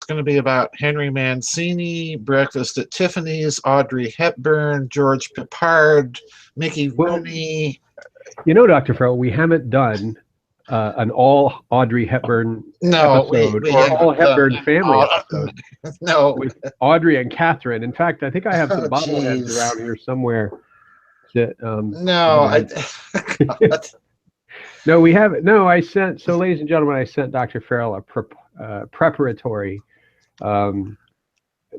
going to be about Henry Mancini, Breakfast at Tiffany's, Audrey Hepburn, George Peppard, Mickey Rooney. Dr. Farrell, we haven't done an all Audrey Hepburn episode we or all Hepburn family episode. No, with Audrey and Catherine. In fact, I think I have some bobbleheads geez. around here somewhere. That, no, we haven't. No, I sent. So, ladies and gentlemen, I sent Dr. Farrell a preparatory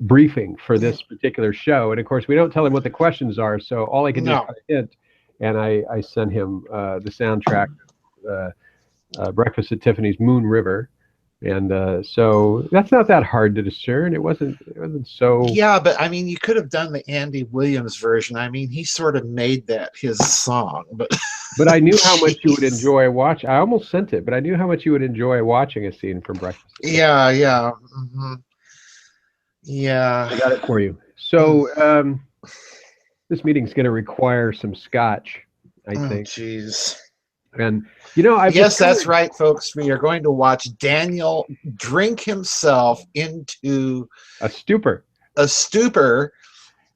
briefing for this particular show, and of course, we don't tell him what the questions are. So all I can do is hint, and I sent him the soundtrack. Breakfast at Tiffany's Moon River, and so that's not that hard to discern. It wasn't so. Yeah, but I mean, you could have done the Andy Williams version. I mean, he sort of made that his song, but but I knew how much you would enjoy watch. I almost sent it, but I knew how much you would enjoy watching a scene from Breakfast. Yeah, yeah. I got it for you. So this meeting's going to require some scotch, I think. Jeez. And yes, that's right, folks. We are going to watch Daniel drink himself into a stupor.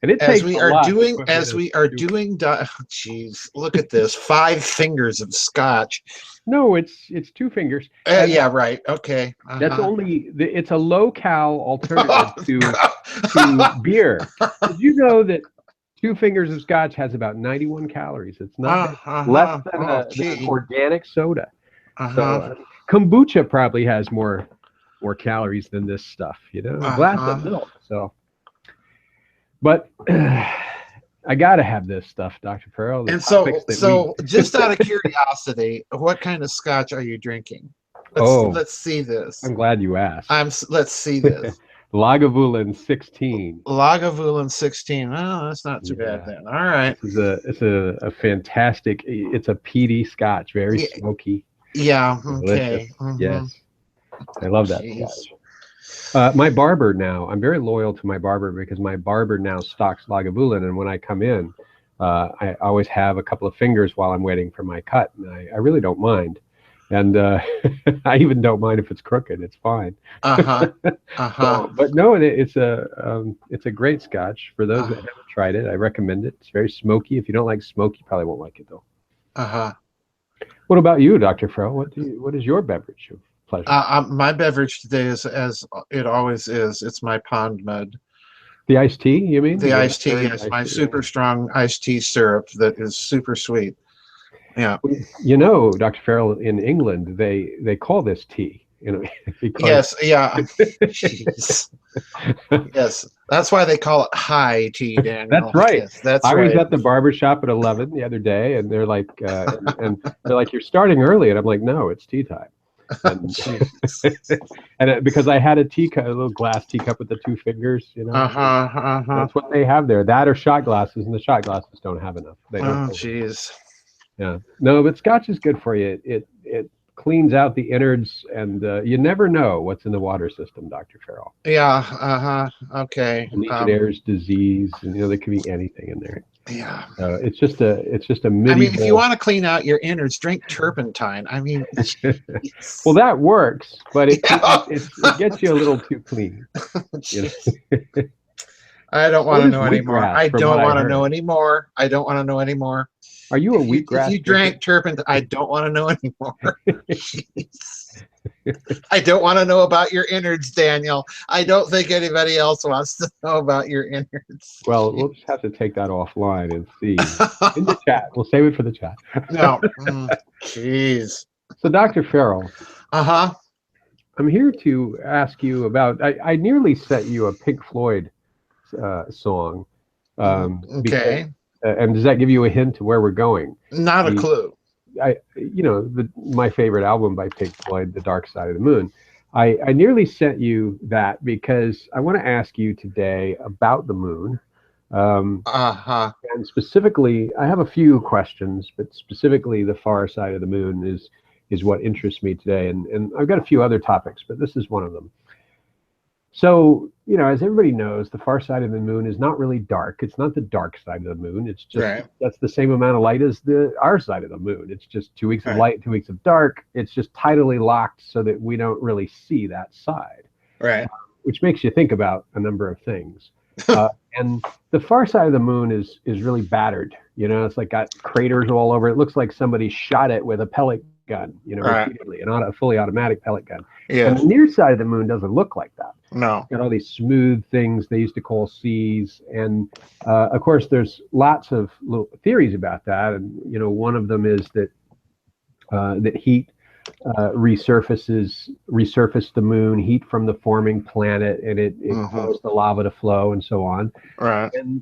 And it takes we are doing. Jeez, look at this! 5 fingers of scotch. No, it's 2 fingers. Yeah, right. Okay. That's only. It's a low-cal alternative to beer. Did you know that 2 fingers of scotch has about 91 calories? It's not less than an organic soda. So, kombucha probably has more calories than this stuff. A glass of milk. So, but I gotta have this stuff, Dr. Farrell. And so just out of curiosity, what kind of scotch are you drinking? Let's see this. I'm glad you asked. Let's see this. Lagavulin 16. Lagavulin 16. Oh, that's not too bad then. All right. It's a fantastic. It's a peaty scotch, very smoky. Yeah. Okay. Yes, I love that scotch. My barber now. I'm very loyal to my barber because my barber now stocks Lagavulin, and when I come in, I always have a couple of fingers while I'm waiting for my cut, and I really don't mind. And I even don't mind if it's crooked; it's fine. But no, it's a great scotch. For those that haven't tried it, I recommend it. It's very smoky. If you don't like smoke, you probably won't like it though. What about you, Dr. Farrell? What is your beverage of pleasure? My beverage today is, as it always is, it's my pond mud. The iced tea, you mean? The iced tea, yes. My super strong iced tea syrup that is super sweet. Yeah. Dr. Farrell, in England, they call this tea. Yes. Yeah. Jeez. Yes. That's why they call it high tea, Daniel. That's right. Yes, I was at the barber shop at 11 the other day, and they're like, you're starting early, and I'm like, no, it's tea time. And, because I had a little glass teacup with the 2 fingers, That's what they have there. That or shot glasses, and the shot glasses don't have enough. They don't. Jeez. Yeah. No, but scotch is good for you. It cleans out the innards, and you never know what's in the water system, Dr. Farrell. Yeah. Okay. Legionnaires' disease, and there could be anything in there. Yeah. It's just a medieval. I mean, if you want to clean out your innards, drink turpentine. I mean, well, that works, but it gets you a little too clean. I don't want to know anymore. I don't want to know anymore. I don't want to know anymore. Are you a wheatgrass? If you drank turpentine, I don't want to know anymore. I don't want to know about your innards, Daniel. I don't think anybody else wants to know about your innards. Well, we'll just have to take that offline and see in the chat. We'll save it for the chat. No, jeez. So, Dr. Farrell. I'm here to ask you about. I nearly sent you a Pink Floyd song. Okay. And does that give you a hint to where we're going? Not a clue. My favorite album by Pink Floyd, The Dark Side of the Moon. I nearly sent you that because I want to ask you today about the moon. And specifically, I have a few questions, but specifically the far side of the moon is what interests me today. And I've got a few other topics, but this is one of them. So, as everybody knows, the far side of the moon is not really dark. It's not the dark side of the moon. It's just that's the same amount of light as our side of the moon. It's just 2 weeks of light, 2 weeks of dark. It's just tidally locked so that we don't really see that side. Right. which makes you think about a number of things. Uh, and the far side of the moon is really battered. It's like got craters all over. It looks like somebody shot it with a pellet gun, Right. repeatedly, and not a fully automatic pellet gun. And the Yes. near side of the moon doesn't look like that. No. Got all these smooth things they used to call seas, and of course, there's lots of little theories about that. And one of them is that that heat resurfaced the moon, heat from the forming planet, and it caused the lava to flow and so on. Right. And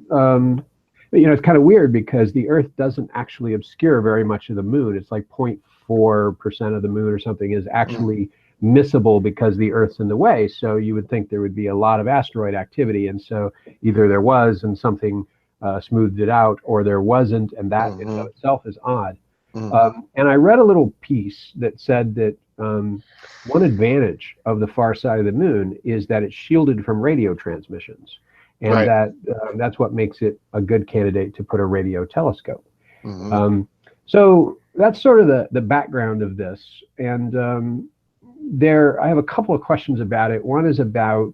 it's kind of weird because the Earth doesn't actually obscure very much of the moon. It's like 0.4% of the moon or something is actually missable because the Earth's in the way. So you would think there would be a lot of asteroid activity, and so either there was and something smoothed it out, or there wasn't, and that in and of itself is odd. And I read a little piece that said that one advantage of the far side of the moon is that it's shielded from radio transmissions, and Right. that that's what makes it a good candidate to put a radio telescope. So that's sort of the background of this. And I have a couple of questions about it. One is about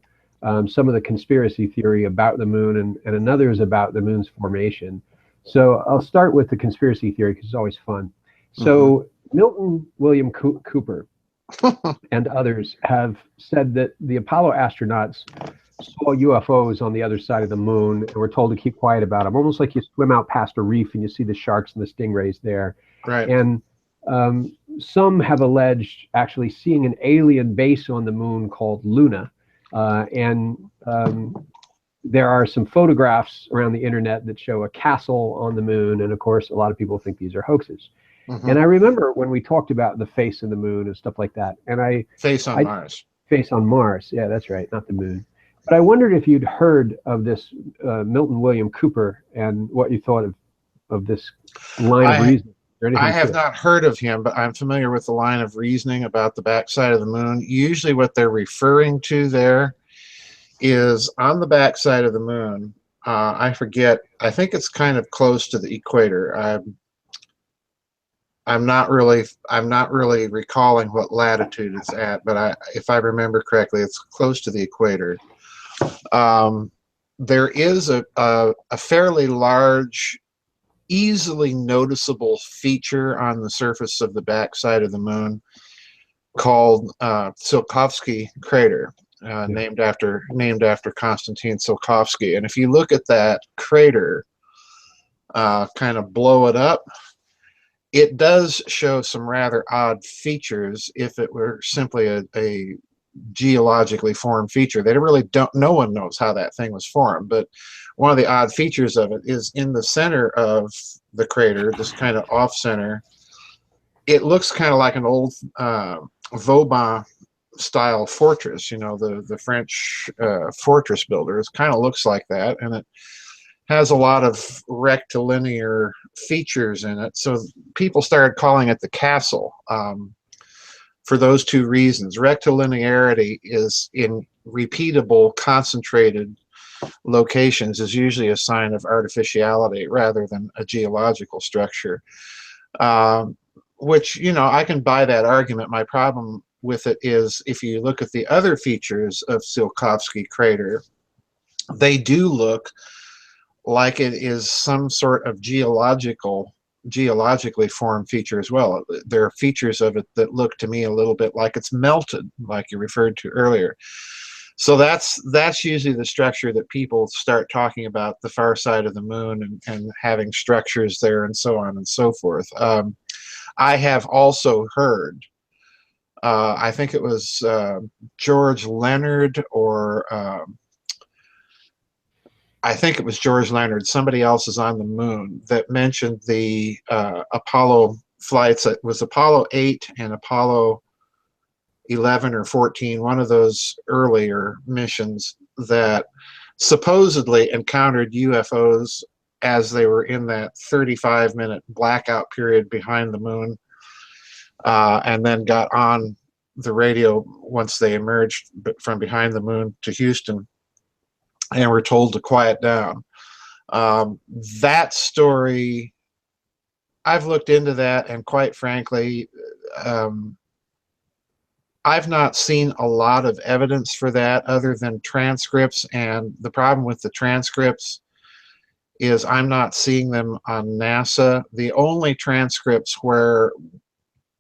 some of the conspiracy theory about the moon, and another is about the moon's formation. So I'll start with the conspiracy theory because it's always fun. So Milton William Cooper and others have said that the Apollo astronauts saw UFOs on the other side of the moon and were told to keep quiet about them, almost like you swim out past a reef and you see the sharks and the stingrays there. Right. And some have alleged actually seeing an alien base on the moon called Luna. There are some photographs around the internet that show a castle on the moon. And of course, a lot of people think these are hoaxes. And I remember when we talked about the face of the moon and stuff like that. And Face on Mars. Face on Mars. Yeah, that's right. Not the moon. But I wondered if you'd heard of this Milton William Cooper and what you thought of this line of reasoning. I have not heard of him, but I'm familiar with the line of reasoning about the backside of the moon. Usually what they're referring to there is on the backside of the moon. I forget. I think it's kind of close to the equator. I'm not really recalling what latitude it's at, but if I remember correctly, it's close to the equator. There is a fairly large, easily noticeable feature on the surface of the backside of the moon called Tsiolkovsky crater. Named after Konstantin Tsiolkovsky. And if you look at that crater, kind of blow it up, it does show some rather odd features. If it were simply a geologically formed feature, they really don't. No one knows how that thing was formed. But one of the odd features of it is in the center of the crater, this kind of off center. It looks kind of like an old Vauban style fortress, the French fortress builders. Kind of looks like that, and it has a lot of rectilinear features in it. So people started calling it the castle for those two reasons. Rectilinearity is in repeatable, concentrated locations is usually a sign of artificiality rather than a geological structure, which, I can buy that argument. My problem with it is if you look at the other features of Tsiolkovsky crater, they do look like it is some sort of geologically formed feature as well. There are features of it that look to me a little bit like it's melted, like you referred to earlier. So that's usually the structure that people start talking about, the far side of the moon and having structures there and so on and so forth. I have also heard, I think it was George Leonard, or I think it was George Leonard, somebody else is on the moon, that mentioned the Apollo flights. It was Apollo 8 and Apollo 11 or 14, one of those earlier missions that supposedly encountered UFOs as they were in that 35-minute blackout period behind the moon, and then got on the radio once they emerged from behind the moon to Houston and were told to quiet down. That story, I've looked into that, and quite frankly, I've not seen a lot of evidence for that other than transcripts, and the problem with the transcripts is I'm not seeing them on NASA. The only transcripts where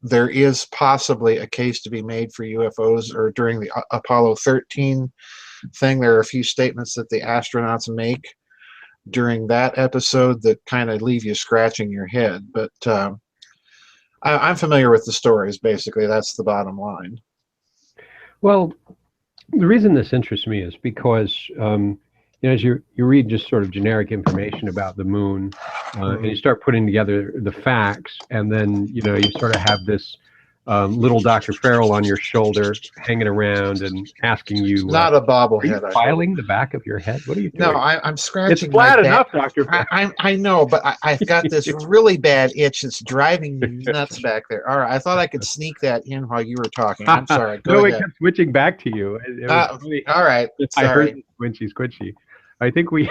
there is possibly a case to be made for UFOs or during the Apollo 13 thing. There are a few statements that the astronauts make during that episode that kind of leave you scratching your head. But I'm familiar with the stories, basically. That's the bottom line. Well, the reason this interests me is because as you read just sort of generic information about the moon, and you start putting together the facts, and then you sort of have this little Dr. Farrell on your shoulder, hanging around and asking you, Not a "Are you bobblehead, I hope. filing the back of your head? What are you No, doing?" I'm It's scratching my flat back. enough, Dr. Farrell. I know, but I've got this really bad itch that's driving me nuts back there. All right, I thought I could sneak that in while you were talking. I'm sorry. Go No, it ahead. kept switching back to you. It was funny. All right. I heard Sorry. the squinchy. I think we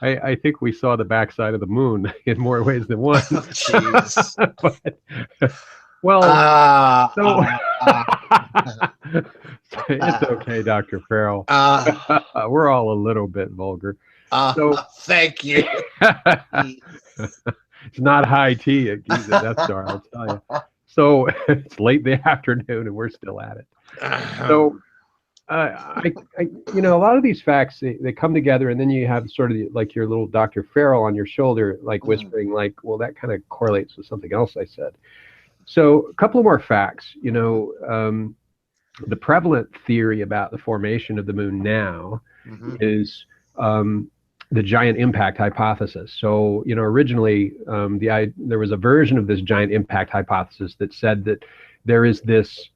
I think we saw the backside of the moon in more ways than one. Oh, jeez. But, well, so it's okay, Dr. Farrell. We're all a little bit vulgar. So thank you. It's not high tea at Giza Death Star, I'll tell you. So it's late in the afternoon and we're still at it. So a lot of these facts, they come together, and then you have sort of like your little Dr. Farrell on your shoulder, like whispering, like, well, that kind of correlates with something else I said. So a couple of more facts. The prevalent theory about the formation of the moon now is the giant impact hypothesis. So, originally there was a version of this giant impact hypothesis that said that there is this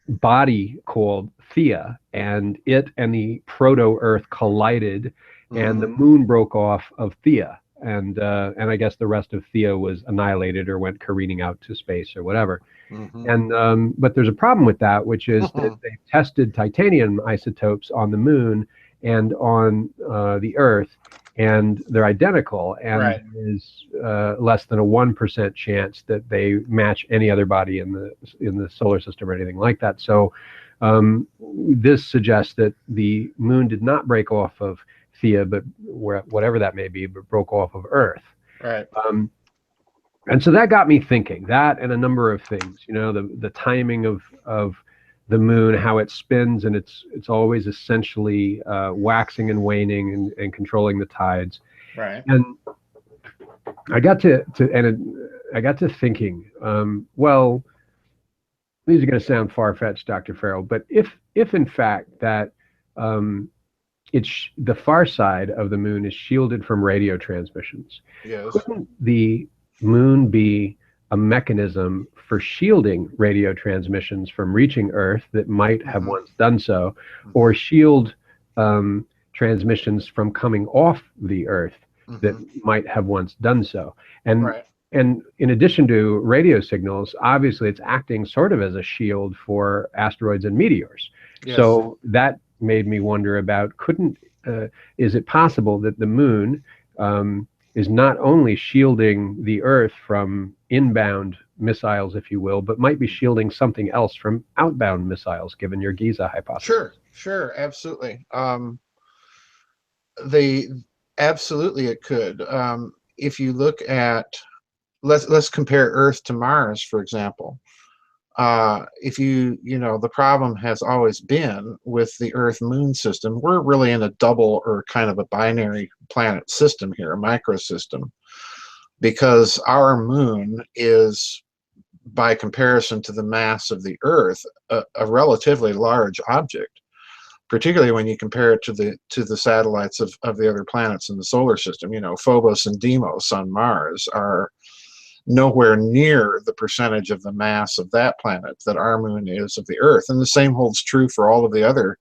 body called Theia, and it and the proto-Earth collided, and the moon broke off of Theia, and I guess the rest of Theia was annihilated or went careening out to space or whatever. And but there's a problem with that, which is that they tested titanium isotopes on the moon and on the Earth, and they're identical, and there's less than a 1% chance that they match any other body in the solar system or anything like that. So this suggests that the moon did not break off of Theia, but whatever that may be, but broke off of Earth. Right. And so that got me thinking, that and a number of things, the timing of the moon, how it spins, and it's always essentially waxing and waning and controlling the tides. Right. And I got to thinking, well, these are going to sound far-fetched, Dr. Farrell, but if in fact that it's the far side of the moon is shielded from radio transmissions, couldn't the moon be a mechanism for shielding radio transmissions from reaching Earth that might have once done so, or shield transmissions from coming off the Earth that might have once done so? And in addition to radio signals, obviously it's acting sort of as a shield for asteroids and meteors. So that made me wonder about, is it possible that the moon is not only shielding the Earth from inbound missiles, if you will, but might be shielding something else from outbound missiles, given your Giza hypothesis? Sure, absolutely. Absolutely it could. If you look at, let's compare Earth to Mars, for example. If the problem has always been with the Earth-Moon system, we're really in a double or kind of a binary planet system here, a microsystem, because our moon is, by comparison to the mass of the Earth, a relatively large object, particularly when you compare it to the satellites of the other planets in the solar system. Phobos and Deimos on Mars are nowhere near the percentage of the mass of that planet that our moon is of the Earth. And the same holds true for all of the other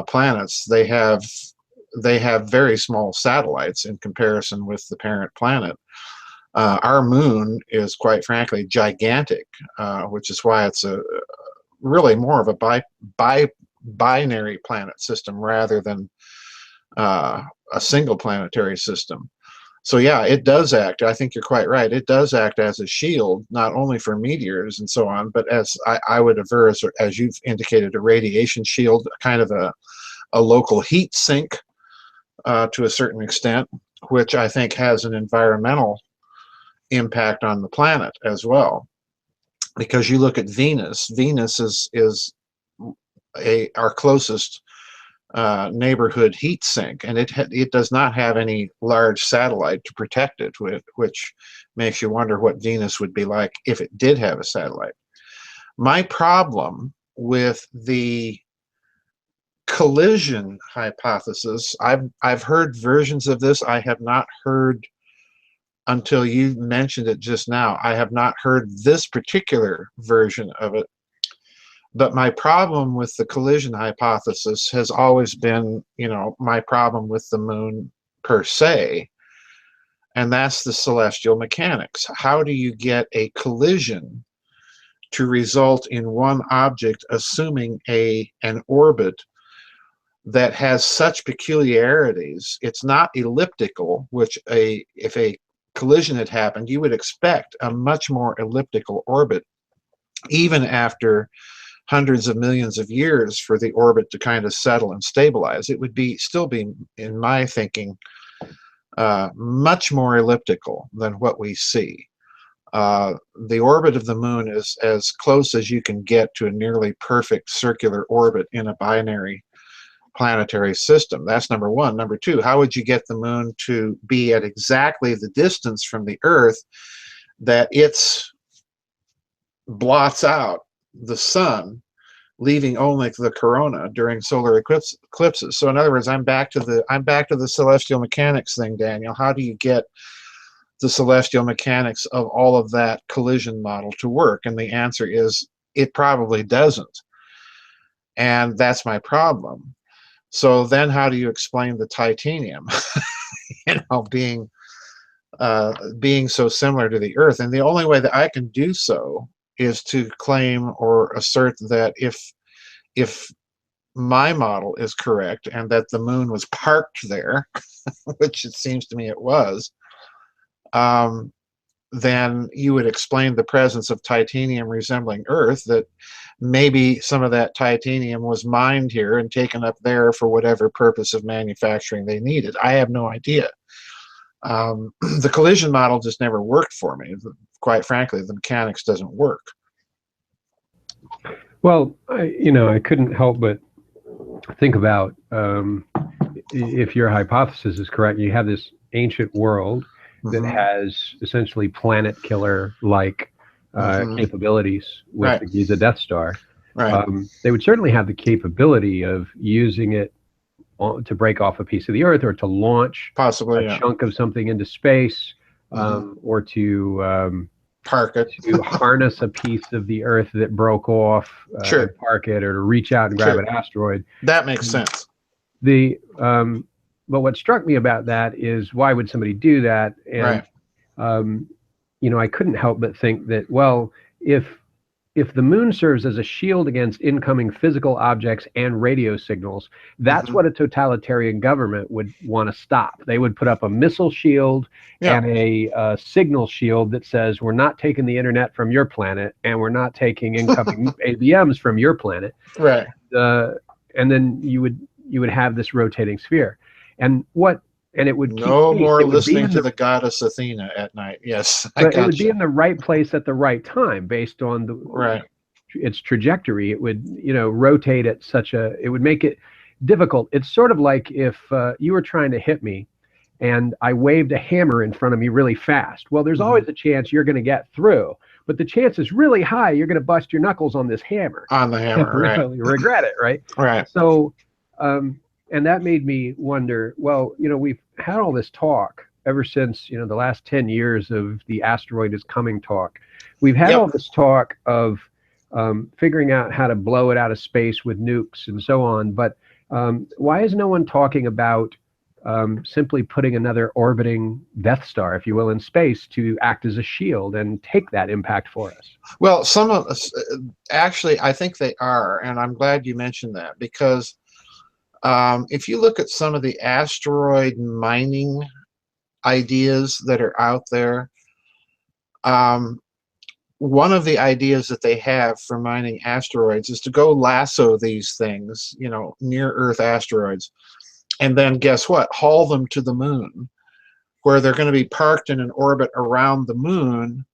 planets. They have very small satellites in comparison with the parent planet. Our moon is, quite frankly, gigantic, which is why it's really more of a binary planet system rather than a single planetary system. So yeah, it does act. I think you're quite right. It does act as a shield, not only for meteors and so on, but as I would aver, as you've indicated, a radiation shield, kind of a local heat sink to a certain extent, which I think has an environmental impact on the planet as well. Because you look at Venus, Venus is our closest neighborhood heat sink, and it does not have any large satellite to protect it with, which makes you wonder what Venus would be like if it did have a satellite. My problem with the collision hypothesis, I've heard versions of this. I have not heard, until you mentioned it just now, I have not heard this particular version of it. But my problem with the collision hypothesis has always been, my problem with the moon per se, and that's the celestial mechanics. How do you get a collision to result in one object assuming an orbit that has such peculiarities? It's not elliptical, which if a collision had happened, you would expect a much more elliptical orbit, even after hundreds of millions of years for the orbit to kind of settle and stabilize. It would still be, in my thinking, much more elliptical than what we see. The orbit of the moon is as close as you can get to a nearly perfect circular orbit in a binary planetary system. That's number one. Number two, how would you get the moon to be at exactly the distance from the Earth that it's blots out the sun, leaving only the corona during solar eclipses? So in other words, I'm back to the celestial mechanics thing, Daniel. How do you get the celestial mechanics of all of that collision model to work? And the answer is it probably doesn't. And that's my problem. So then how do you explain the titanium being so similar to the Earth? And the only way that I can do so is to claim or assert that if my model is correct and that the moon was parked there, which it seems to me it was, then you would explain the presence of titanium resembling Earth, that maybe some of that titanium was mined here and taken up there for whatever purpose of manufacturing they needed. I have no idea. The collision model just never worked for me. Quite frankly, the mechanics doesn't work. Well, I couldn't help but think about if your hypothesis is correct, you have this ancient world that has essentially planet killer-like capabilities with the Giza Death Star. Right. They would certainly have the capability of using it to break off a piece of the Earth, or to launch possibly a chunk of something into space, or to park it, to harness a piece of the Earth that broke off, and park it, or to reach out and grab an asteroid. That makes sense. But what struck me about that is, why would somebody do that? And I couldn't help but think that, well, if the moon serves as a shield against incoming physical objects and radio signals, that's what a totalitarian government would want to stop. They would put up a missile shield and a signal shield that says, we're not taking the internet from your planet, and we're not taking incoming ABMs from your planet. Right. And then you would have this rotating sphere. And it would keep no more listening to the goddess Athena at night. Yes, but it would be in the right place at the right time, based on its trajectory. It would, rotate at it would make it difficult. It's sort of like if you were trying to hit me and I waved a hammer in front of me really fast. Well, there's always a chance you're going to get through, but the chance is really high you're going to bust your knuckles on this hammer. On the hammer, really regret it, right? Right. So, and that made me wonder, well, we've had all this talk ever since, the last 10 years of the asteroid is coming talk. We've had all this talk of figuring out how to blow it out of space with nukes and so on. But why is no one talking about simply putting another orbiting Death Star, if you will, in space to act as a shield and take that impact for us? Well, some of us, actually, I think they are. And I'm glad you mentioned that, because if you look at some of the asteroid mining ideas that are out there. Um, one of the ideas that they have for mining asteroids is to go lasso these things, near Earth asteroids, and then guess what? Haul them to the moon, where they're going to be parked in an orbit around the moon,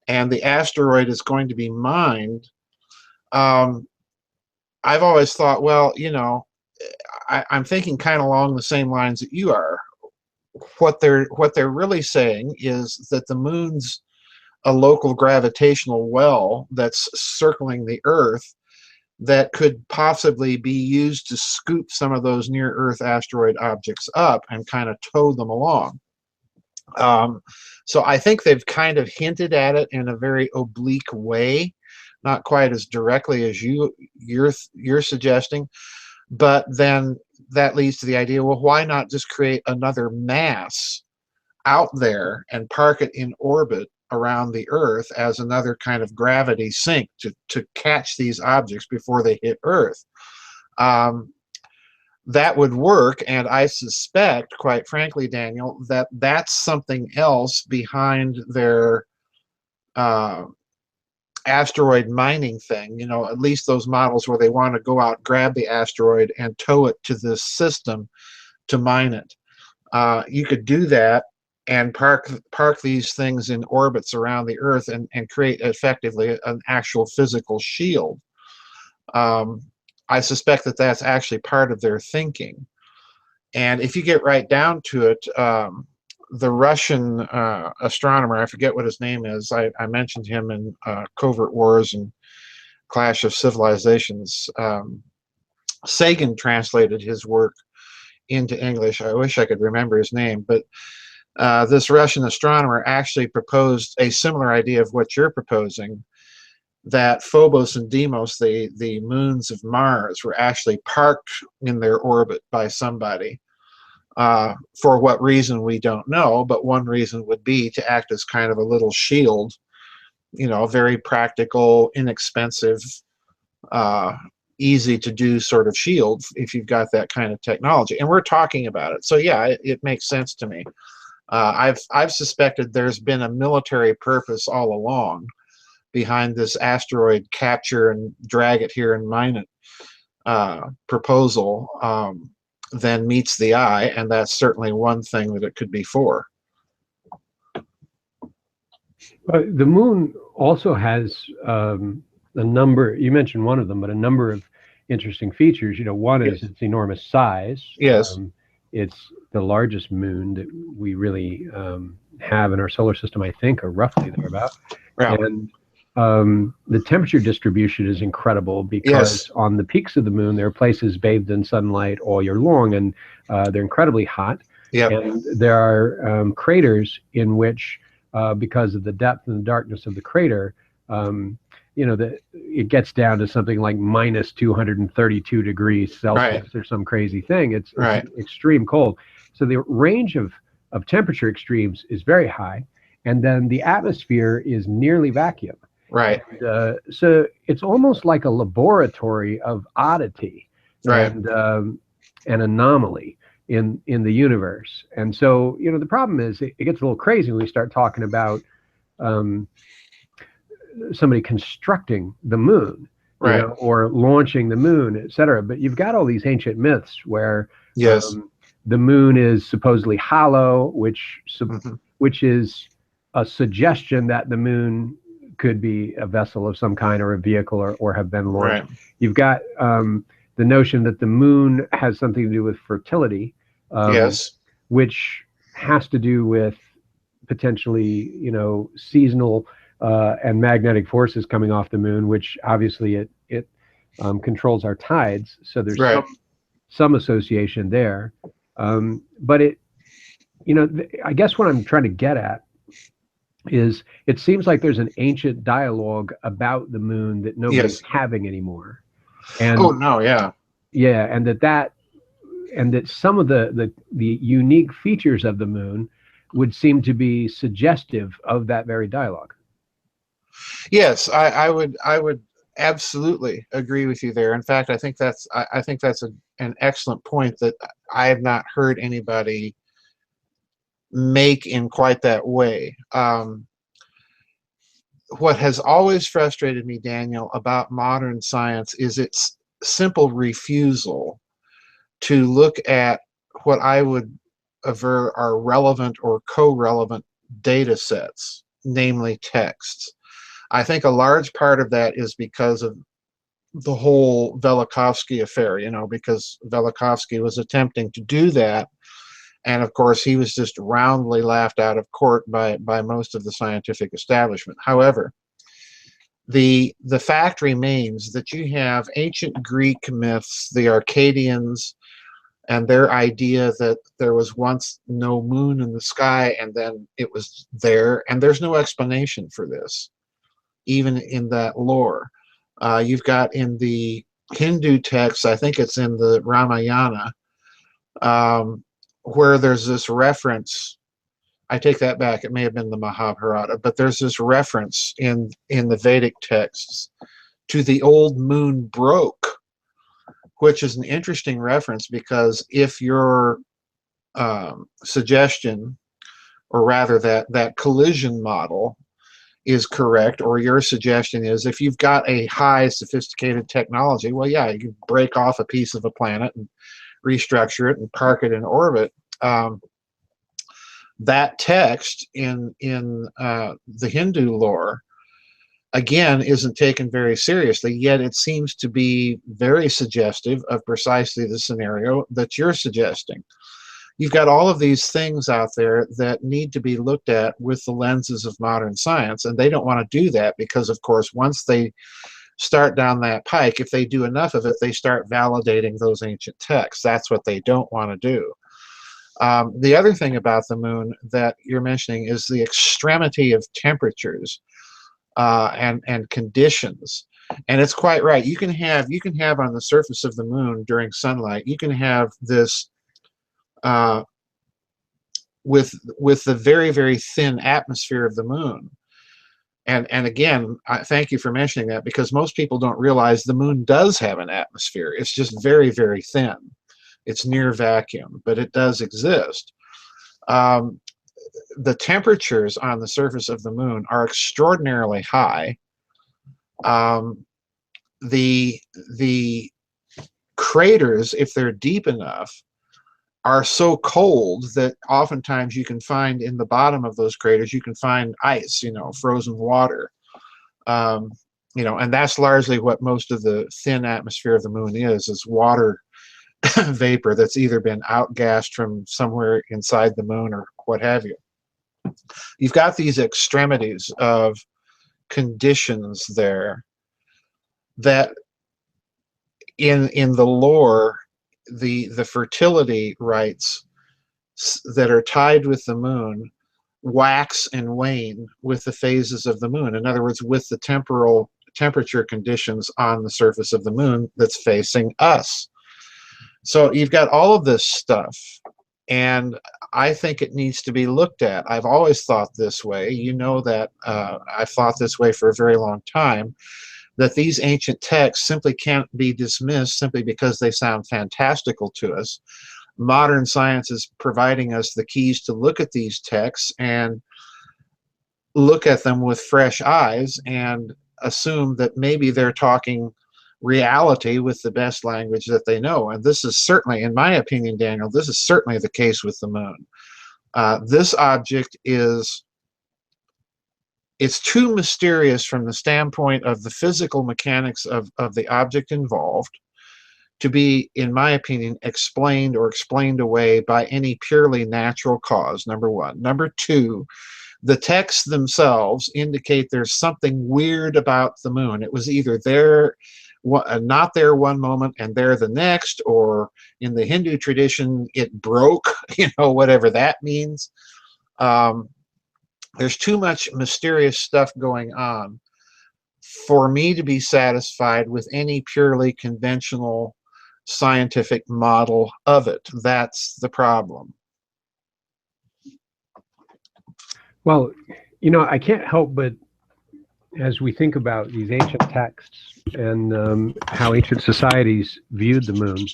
and the asteroid is going to be mined. I've always thought, well, I'm thinking kind of along the same lines that you are. What they're really saying is that the moon's a local gravitational well that's circling the Earth that could possibly be used to scoop some of those near Earth asteroid objects up and kind of tow them along. So I think they've kind of hinted at it in a very oblique way, not quite as directly as you're suggesting, but then that leads to the idea, well, why not just create another mass out there and park it in orbit around the Earth as another kind of gravity sink to catch these objects before they hit Earth? That would work, and I suspect, quite frankly, Daniel, that that's something else behind their asteroid mining thing. At least those models where they want to go out, grab the asteroid, and tow it to this system to mine it. You could do that and park these things in orbits around the Earth and create effectively an actual physical shield. I suspect that that's actually part of their thinking. And if you get right down to it, the Russian astronomer, I forget what his name is, I mentioned him in Covert Wars and Clash of Civilizations. Sagan translated his work into English. I wish I could remember his name, but this Russian astronomer actually proposed a similar idea of what you're proposing, that Phobos and Deimos, the moons of Mars, were actually parked in their orbit by somebody. For what reason, we don't know, but one reason would be to act as kind of a little shield, very practical, inexpensive, easy to do sort of shield if you've got that kind of technology. And we're talking about it. So yeah, it makes sense to me. I've suspected there's been a military purpose all along behind this asteroid capture and drag it here and mine it proposal than meets the eye, and that's certainly one thing that it could be for. The moon also has a number, you mentioned one of them, but a number of interesting features. One is its enormous size. Yes. It's the largest moon that we really have in our solar system, I think, or roughly thereabout. Yeah. And the temperature distribution is incredible because on the peaks of the moon, there are places bathed in sunlight all year long, and they're incredibly hot. Yep. And there are craters in which, because of the depth and the darkness of the crater, it gets down to something like minus 232 degrees Celsius or some crazy thing. It's extreme cold. So the range of temperature extremes is very high, and then the atmosphere is nearly vacuum. Right. And, so it's almost like a laboratory of oddity and anomaly in the universe. And so, the problem is it gets a little crazy when we start talking about somebody constructing the moon, or launching the moon, etc. But you've got all these ancient myths where the moon is supposedly hollow, which is a suggestion that the moon could be a vessel of some kind or a vehicle or have been launched. Right. You've got the notion that the moon has something to do with fertility, which has to do with potentially, seasonal and magnetic forces coming off the moon, which obviously it controls our tides. So there's some association there. But I guess what I'm trying to get at is it seems like there's an ancient dialogue about the moon that nobody's having anymore. And and that some of the unique features of the moon would seem to be suggestive of that very dialogue. Yes, I would absolutely agree with you there. In fact, I think that's an excellent point that I have not heard anybody make in quite that way. What has always frustrated me, Daniel, about modern science is its simple refusal to look at what I would aver are relevant or co-relevant data sets, namely texts. I think a large part of that is because of the whole Velikovsky affair, because Velikovsky was attempting to do that. And of course, he was just roundly laughed out of court by most of the scientific establishment. However, the fact remains that you have ancient Greek myths, the Arcadians, and their idea that there was once no moon in the sky and then it was there, and there's no explanation for this, even in that lore. You've got in the Hindu texts, I think it's in the Ramayana, where there's this reference. I take that back, it may have been the Mahabharata, but there's this reference in the Vedic texts to the old moon broke, which is an interesting reference, because if your suggestion, or rather that collision model is correct, or your suggestion is if you've got a high sophisticated technology, well, yeah, you can break off a piece of a planet and restructure it and park it in orbit. That text in the Hindu lore, again, isn't taken very seriously, yet it seems to be very suggestive of precisely the scenario that you're suggesting. You've got all of these things out there that need to be looked at with the lenses of modern science, and they don't want to do that because, of course, once they start down that pike, if they do enough of it, they start validating those ancient texts. That's what they don't want to do. The other thing about the moon that you're mentioning is the extremity of temperatures and conditions. And it's quite right. You can have on the surface of the moon during sunlight, you can have this with the very, very thin atmosphere of the moon. And again, I thank you for mentioning that, because most people don't realize the moon does have an atmosphere. It's just very, very thin. It's near vacuum, but it does exist. The temperatures on the surface of the moon are extraordinarily high. The craters, if they're deep enough, are so cold that oftentimes you can find in the bottom of those craters, you can find ice, frozen water. And that's largely what most of the thin atmosphere of the moon is water vapor that's either been outgassed from somewhere inside the moon or what have you. You've got these extremities of conditions there that in the lore, the fertility rites that are tied with the moon wax and wane with the phases of the moon. In other words, with the temporal temperature conditions on the surface of the moon that's facing us. So you've got all of this stuff, and I think it needs to be looked at. I've always thought this way. You know that I've thought this way for a very long time, that these ancient texts simply can't be dismissed simply because they sound fantastical to us. Modern science is providing us the keys to look at these texts and look at them with fresh eyes and assume that maybe they're talking reality with the best language that they know. And this is certainly, in my opinion, Daniel, this is certainly the case with the moon. This object it's too mysterious from the standpoint of the physical mechanics of the object involved to be, in my opinion, explained or explained away by any purely natural cause, number one. Number two, the texts themselves indicate there's something weird about the moon. It was either there, not there one moment and there the next, or in the Hindu tradition, it broke, whatever that means. There's too much mysterious stuff going on for me to be satisfied with any purely conventional scientific model of it. That's the problem. Well, I can't help but, as we think about these ancient texts and how ancient societies viewed the moon,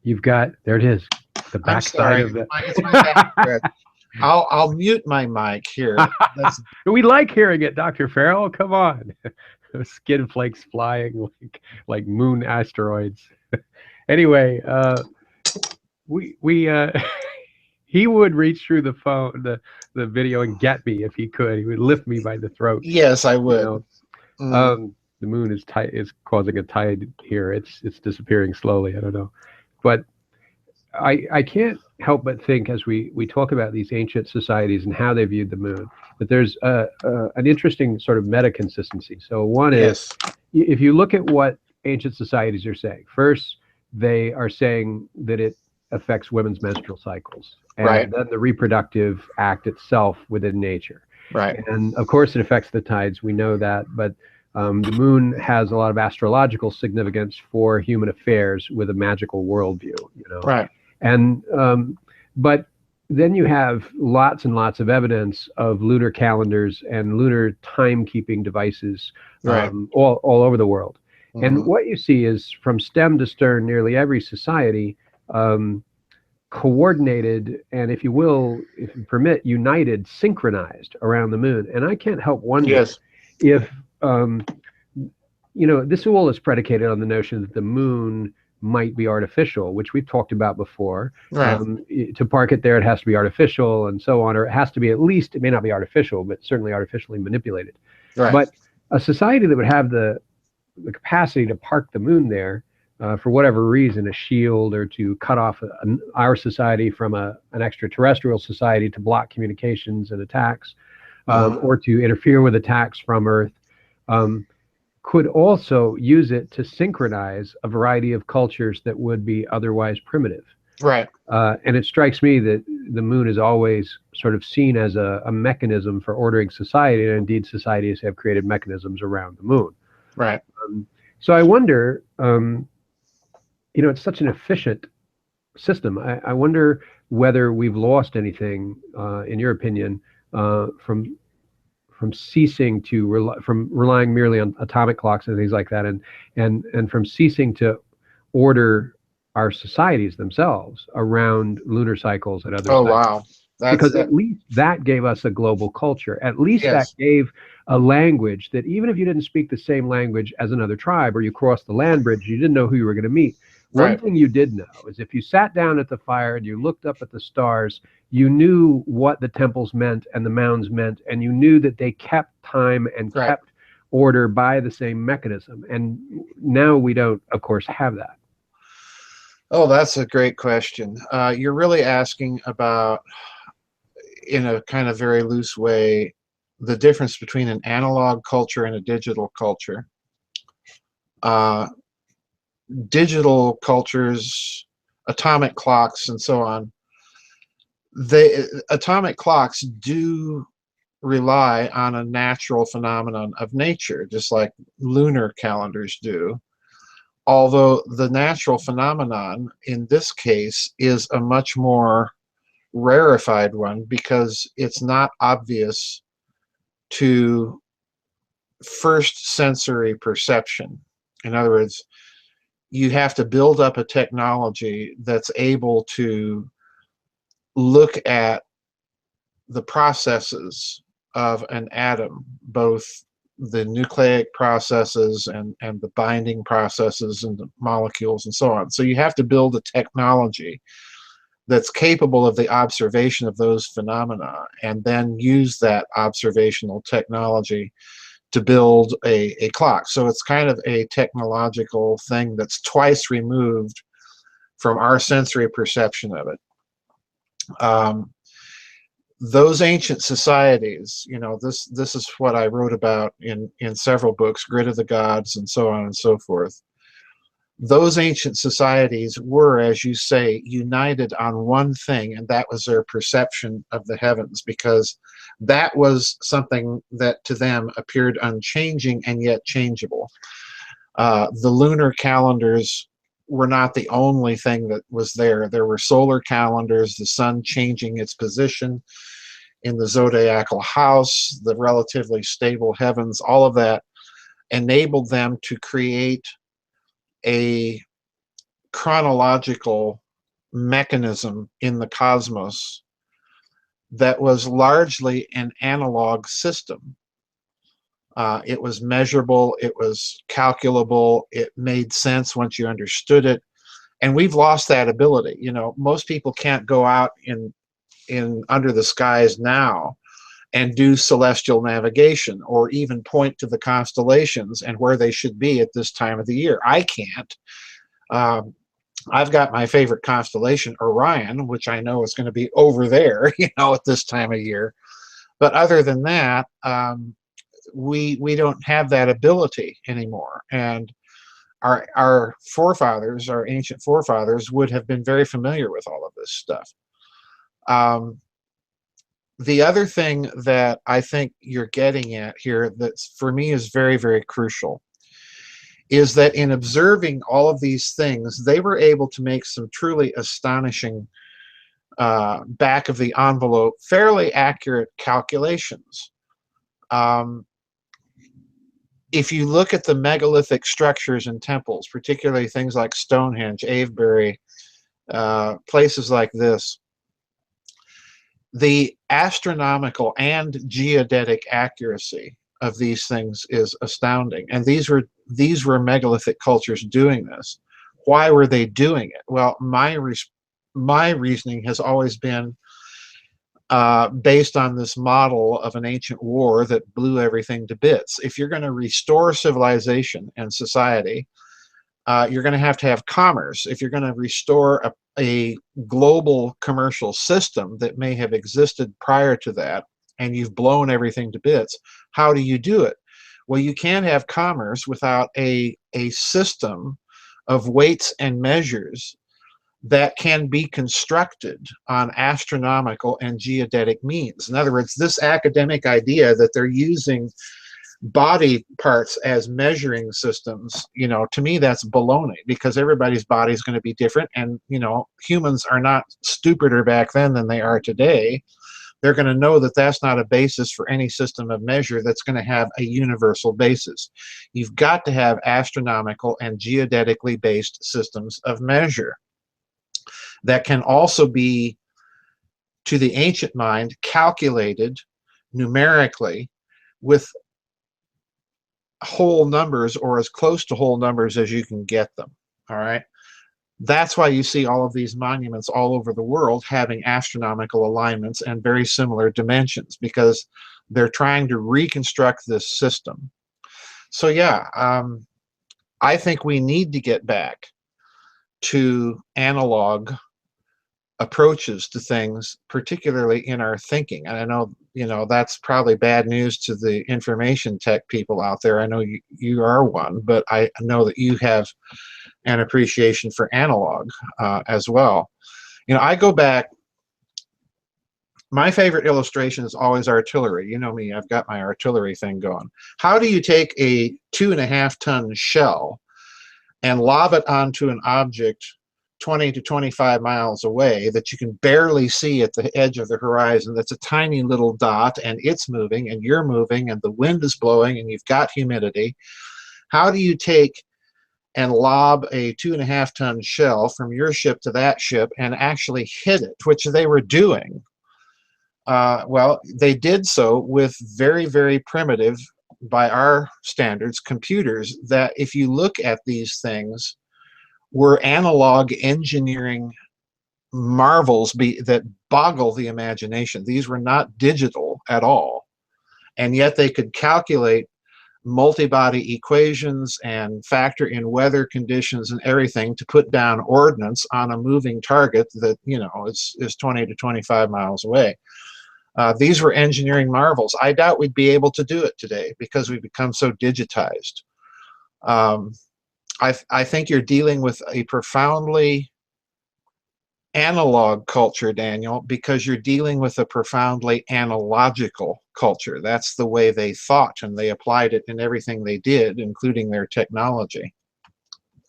you've got, there it is, The I'm backside sorry. of the. It's my bad. I'll mute my mic here. That's We like hearing it, Dr. Farrell. Come on. Skin flakes flying like moon asteroids. Anyway, we he would reach through the phone, the video, and get me if he could. He would lift me by the throat. yes, I You would. know, Mm, the moon is causing a tide here. It's disappearing slowly. I don't know, but I can't help but think as we talk about these ancient societies and how they viewed the moon, that there's an interesting sort of meta consistency. So one is, yes. if you look at what ancient societies are saying, first they are saying that it affects women's menstrual cycles, Right. and then the reproductive act itself within nature. Right. And of course, it affects the tides. We know that, but the moon has a lot of astrological significance for human affairs with a magical worldview. You know, Right. and but then you have lots and lots of evidence of lunar calendars and lunar timekeeping devices Right. all over the world. And Hmm. what you see is from stem to stern, nearly every society um, coordinated and, if you will, if you permit, united, synchronized around the moon. And I can't help wonder Yes. if this all is predicated on the notion that the moon might be artificial, which we've talked about before. Right. To park it there, it has to be artificial and so on, or it has to be, at least, it may not be artificial, but certainly artificially manipulated. Right. But a society that would have the capacity to park the moon there for whatever reason, a shield, or to cut off our society from an extraterrestrial society to block communications and attacks, Hmm. or to interfere with attacks from Earth, um, could also use it to synchronize a variety of cultures that would be otherwise primitive. Right. And it strikes me that the moon is always sort of seen as a mechanism for ordering society, and indeed societies have created mechanisms around the moon. Right. So I wonder, it's such an efficient system. I wonder whether we've lost anything, in your opinion, from ceasing to from relying merely on atomic clocks and things like that, and from ceasing to order our societies themselves around lunar cycles and other Oh cycles. wow. That's Because that. at least that gave us a global culture. At least that Yes. gave a language that, even if you didn't speak the same language as another tribe, or you crossed the land bridge, you didn't know who you were going to meet. One Right. thing you did know is, if you sat down at the fire and you looked up at the stars, you knew what the temples meant and the mounds meant, and you knew that they kept time and Right. kept order by the same mechanism. And now we don't, of course, have that. Oh, that's a great question. You're really asking about, in a kind of very loose way, the difference between an analog culture and a digital culture. Uh, Digital cultures, atomic clocks, and so on. Atomic clocks do rely on a natural phenomenon of nature, just like lunar calendars do. Although the natural phenomenon in this case is a much more rarefied one, because it's not obvious to first sensory perception. In other words, you have to build up a technology that's able to look at the processes of an atom, both the nucleic processes and the binding processes and the molecules and so on. So you have to build a technology that's capable of the observation of those phenomena, and then use that observational technology to build a clock. So it's kind of a technological thing that's twice removed from our sensory perception of it. Those ancient societies, this is what I wrote about in several books, Grid of the Gods and so on and so forth. Those ancient societies were, as you say, united on one thing, and that was their perception of the heavens, because that was something that to them appeared unchanging and yet changeable. The lunar calendars were not the only thing that was there. There were solar calendars, the sun changing its position in the zodiacal house, the relatively stable heavens, all of that enabled them to create a chronological mechanism in the cosmos that was largely an analog system. It was measurable, it was calculable, it made sense once you understood it. And we've lost that ability. You know, most people can't go out in under the skies now and do celestial navigation or even point to the constellations and where they should be at this time of the year. I can't. I've got my favorite constellation, Orion, which I know is going to be over there, you know, at this time of year. But other than that, we don't have that ability anymore. And our forefathers, our ancient forefathers, would have been very familiar with all of this stuff. The other thing that I think you're getting at here that for me is very, very crucial is that in observing all of these things, they were able to make some truly astonishing back of the envelope, fairly accurate calculations. If you look at the megalithic structures and temples, particularly things like Stonehenge, Avebury, places like this, the astronomical and geodetic accuracy of these things is astounding. And these were megalithic cultures doing this. Why were they doing it? Well, my reasoning has always been based on this model of an ancient war that blew everything to bits. If you're going to restore civilization and society, you're going to have commerce. If you're going to restore a global commercial system that may have existed prior to that, and you've blown everything to bits, how do you do it? Well, you can't have commerce without a system of weights and measures that can be constructed on astronomical and geodetic means. In other words, this academic idea that they're using body parts as measuring systems, you know, to me that's baloney, because everybody's body is going to be different. And, you know, humans are not stupider back then than they are today. They're going to know that that's not a basis for any system of measure that's going to have a universal basis. You've got to have astronomical and geodetically based systems of measure that can also be, to the ancient mind, calculated numerically with whole numbers, or as close to whole numbers as you can get them. All right. That's why you see all of these monuments all over the world having astronomical alignments and very similar dimensions, because they're trying to reconstruct this system. So yeah, I think we need to get back to analog approaches to things, particularly in our thinking. And I know, you know, that's probably bad news to the information tech people out there. I know you are one, but I know that you have an appreciation for analog as well. You know, I go back, my favorite illustration is always artillery. You know me, I've got my artillery thing going. How do you take a 2.5-ton shell and lob it onto an object 20 to 25 miles away that you can barely see at the edge of the horizon, that's a tiny little dot, and it's moving and you're moving and the wind is blowing and you've got humidity? How do you take and lob a 2.5-ton shell from your ship to that ship and actually hit it, which they were doing? Well, they did so with very, very primitive, by our standards, computers that, if you look at these things, were analog engineering marvels that boggle the imagination. These were not digital at all. And yet they could calculate multi-body equations and factor in weather conditions and everything to put down ordnance on a moving target that, you know, is 20 to 25 miles away. These were engineering marvels. I doubt we'd be able to do it today because we've become so digitized. I think you're dealing with a profoundly analog culture, Daniel, because you're dealing with a profoundly analogical culture. That's the way they thought, and they applied it in everything they did, including their technology.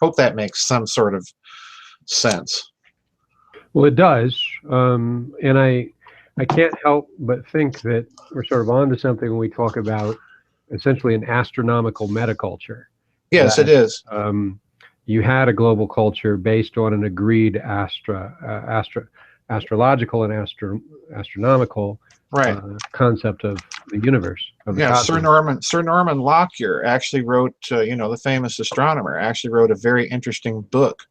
Hope that makes some sort of sense. Well, it does. And I can't help but think that we're sort of onto something when we talk about essentially an astronomical metaculture. Yes, That, it is. you had a global culture based on an agreed astrological and astronomical Right. concept of the universe, of the Yeah, cosmos. Sir Norman Lockyer actually wrote, the famous astronomer, actually wrote a very interesting book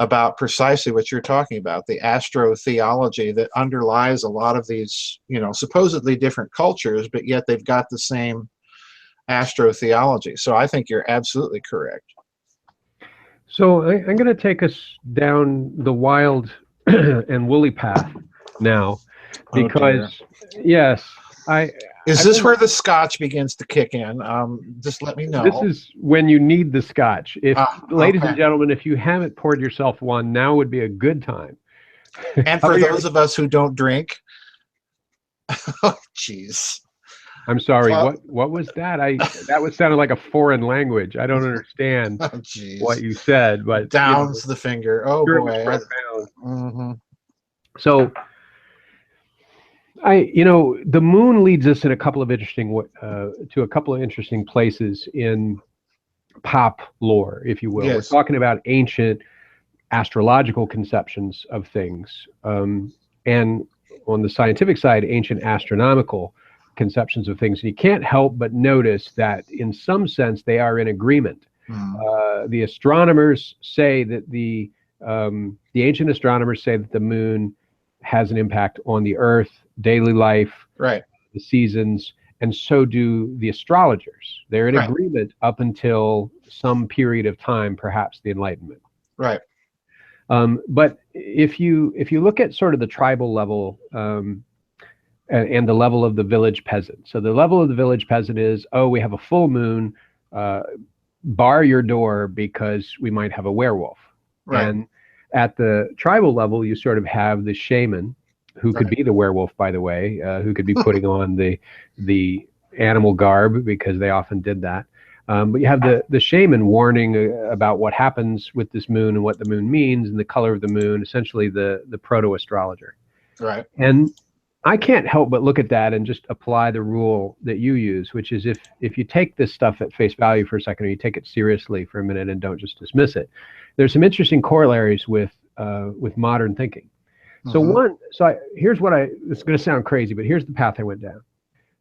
about precisely what you're talking about, the astrotheology that underlies a lot of these, supposedly different cultures, but yet they've got the same astrotheology. So I think you're absolutely correct. So I'm going to take us down the wild and woolly path now, Oh dear. because yes, I Is I've this been, where the scotch begins to kick in? Just let me this know. is when you need the scotch. If Ah, ladies and okay. gentlemen, if you haven't poured yourself one, now would be a good time. And Cover for your. those of us who don't drink, oh jeez. I'm sorry. Well, What was that? That was sounded like a foreign language. I don't understand oh what jeez. you said, but Downs the finger. Oh sure it was boy. profound. Mhm. So the moon leads us in a couple of to a couple of interesting places in pop lore, if you will. We're Yes. talking about ancient astrological conceptions of things, and on the scientific side, ancient astronomical conceptions of things. And you can't help but notice that, in some sense, they are in agreement. Mm. The astronomers say that the ancient astronomers say that the moon has an impact on the Earth, daily life, Right. the seasons, and so do the astrologers. They're in Right. agreement up until some period of time, perhaps the Enlightenment. Right. But if you look at sort of the tribal level, and the level of the village peasant. So the level of the village peasant is, oh, we have a full moon, uh, bar your door because we might have a werewolf. Right. And at the tribal level, you sort of have the shaman, who could Right. be the werewolf, by the way, who could be putting on the animal garb, because they often did that. But you have the shaman warning about what happens with this moon and what the moon means and the color of the moon, essentially the proto-astrologer. Right. And I can't help but look at that and just apply the rule that you use, which is, if you take this stuff at face value for a second, or you take it seriously for a minute and don't just dismiss it, there's some interesting corollaries with modern thinking. Mhm. Here's what it's going to sound crazy, but here's the path I went down.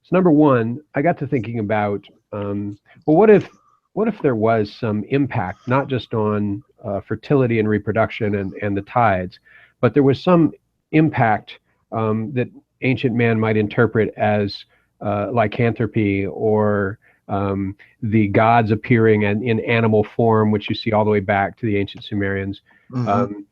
So number one, I got to thinking about, well, what if there was some impact, not just on fertility and reproduction and the tides, but there was some impact that ancient man might interpret as lycanthropy, or the gods appearing in animal form, which you see all the way back to the ancient Sumerians. Mhm. Um,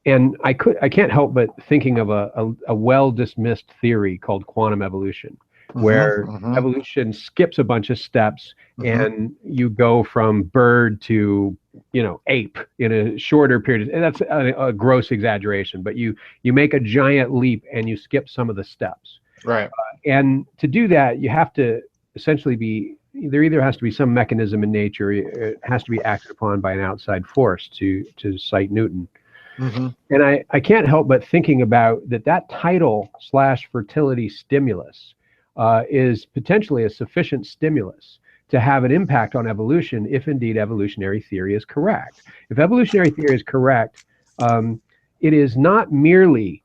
and I can't help but thinking of a well dismissed theory called quantum evolution, Mhm. where Mhm. evolution skips a bunch of steps, Mhm. and you go from bird to ape in a shorter period. And that's a gross exaggeration, but you make a giant leap and you skip some of the steps. Right. And to do that, you have to essentially there either has to be some mechanism in nature, it has to be acted upon by an outside force, to cite Newton. Mhm. And I can't help but thinking about that title / fertility stimulus is potentially a sufficient stimulus to have an impact on evolution, if indeed evolutionary theory is correct. If evolutionary theory is correct, it is not merely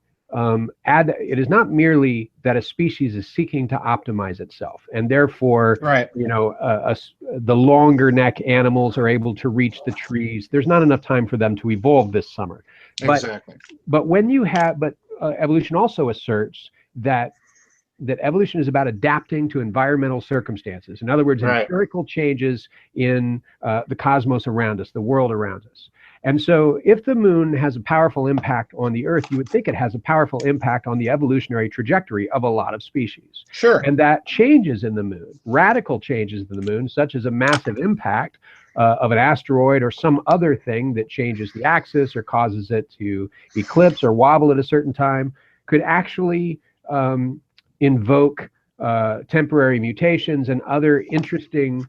that a species is seeking to optimize itself, and therefore, Right. the longer neck animals are able to reach the trees. There's not enough time for them to evolve this summer. But Exactly. evolution also asserts that evolution is about adapting to environmental circumstances. In other words, Right. empirical changes in the cosmos around us, the world around us. And so, if the moon has a powerful impact on the Earth, you would think it has a powerful impact on the evolutionary trajectory of a lot of species. Sure. And that changes in the moon, radical changes in the moon, such as a massive impact of an asteroid or some other thing that changes the axis or causes it to eclipse or wobble at a certain time, could actually invoke temporary mutations and other interesting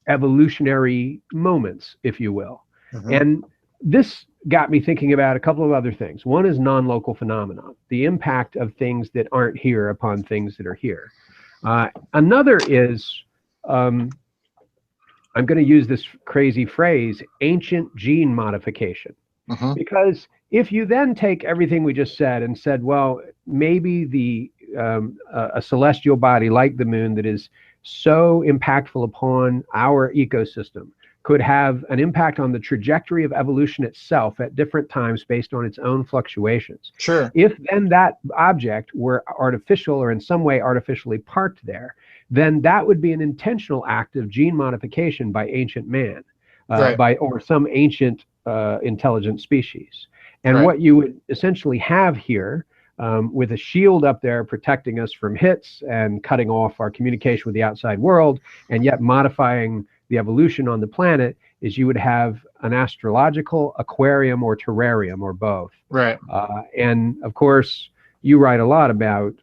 evolutionary moments, if you will. Mhm. And this got me thinking about a couple of other things. One is non-local phenomena, the impact of things that aren't here upon things that are here. Another is I'm going to use this crazy phrase, ancient gene modification. Mm-hmm. Because if you then take everything we just said and said, well, maybe a celestial body like the moon that is so impactful upon our ecosystem could have an impact on the trajectory of evolution itself at different times based on its own fluctuations. Sure. If then that object were artificial or in some way artificially parked there, then that would be an intentional act of gene modification by ancient man, Right. or some ancient intelligent species. And Right. what you would essentially have here, with a shield up there protecting us from hits and cutting off our communication with the outside world, and yet modifying the evolution on the planet, is you would have an astrological aquarium or terrarium or both. Right. And of course, you write a lot about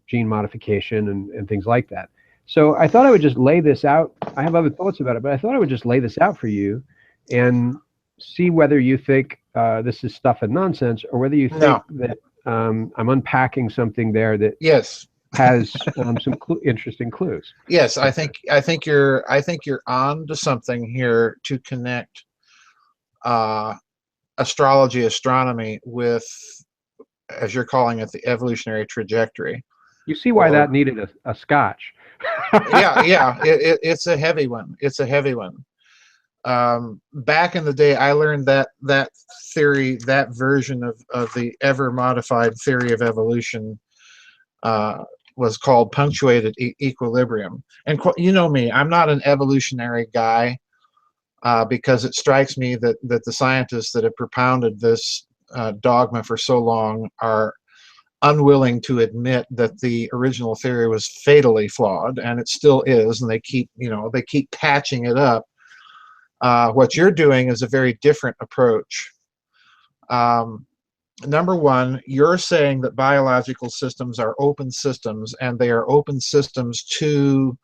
gene modification and things like that. So I thought I would just lay this out. I have other thoughts about it, but I thought I would just lay this out for you and see whether you think this is stuff and nonsense, or whether you think No. that I'm unpacking something there that Yes. has some interesting clues. Yes. I think you're on to something here to connect astrology, astronomy with, as you're calling it, the evolutionary trajectory. You see why Or- that needed a scotch. Yeah. It's a heavy one. It's a heavy one. Back in the day, I learned that theory, that version of the ever modified theory of evolution, was called punctuated equilibrium. And you know me, I'm not an evolutionary guy, because it strikes me that the scientists that have propounded this dogma for so long are unwilling to admit that the original theory was fatally flawed, and it still is, and they keep patching it up. What you're doing is a very different approach. Number one, you're saying that biological systems are open systems, and they are open systems to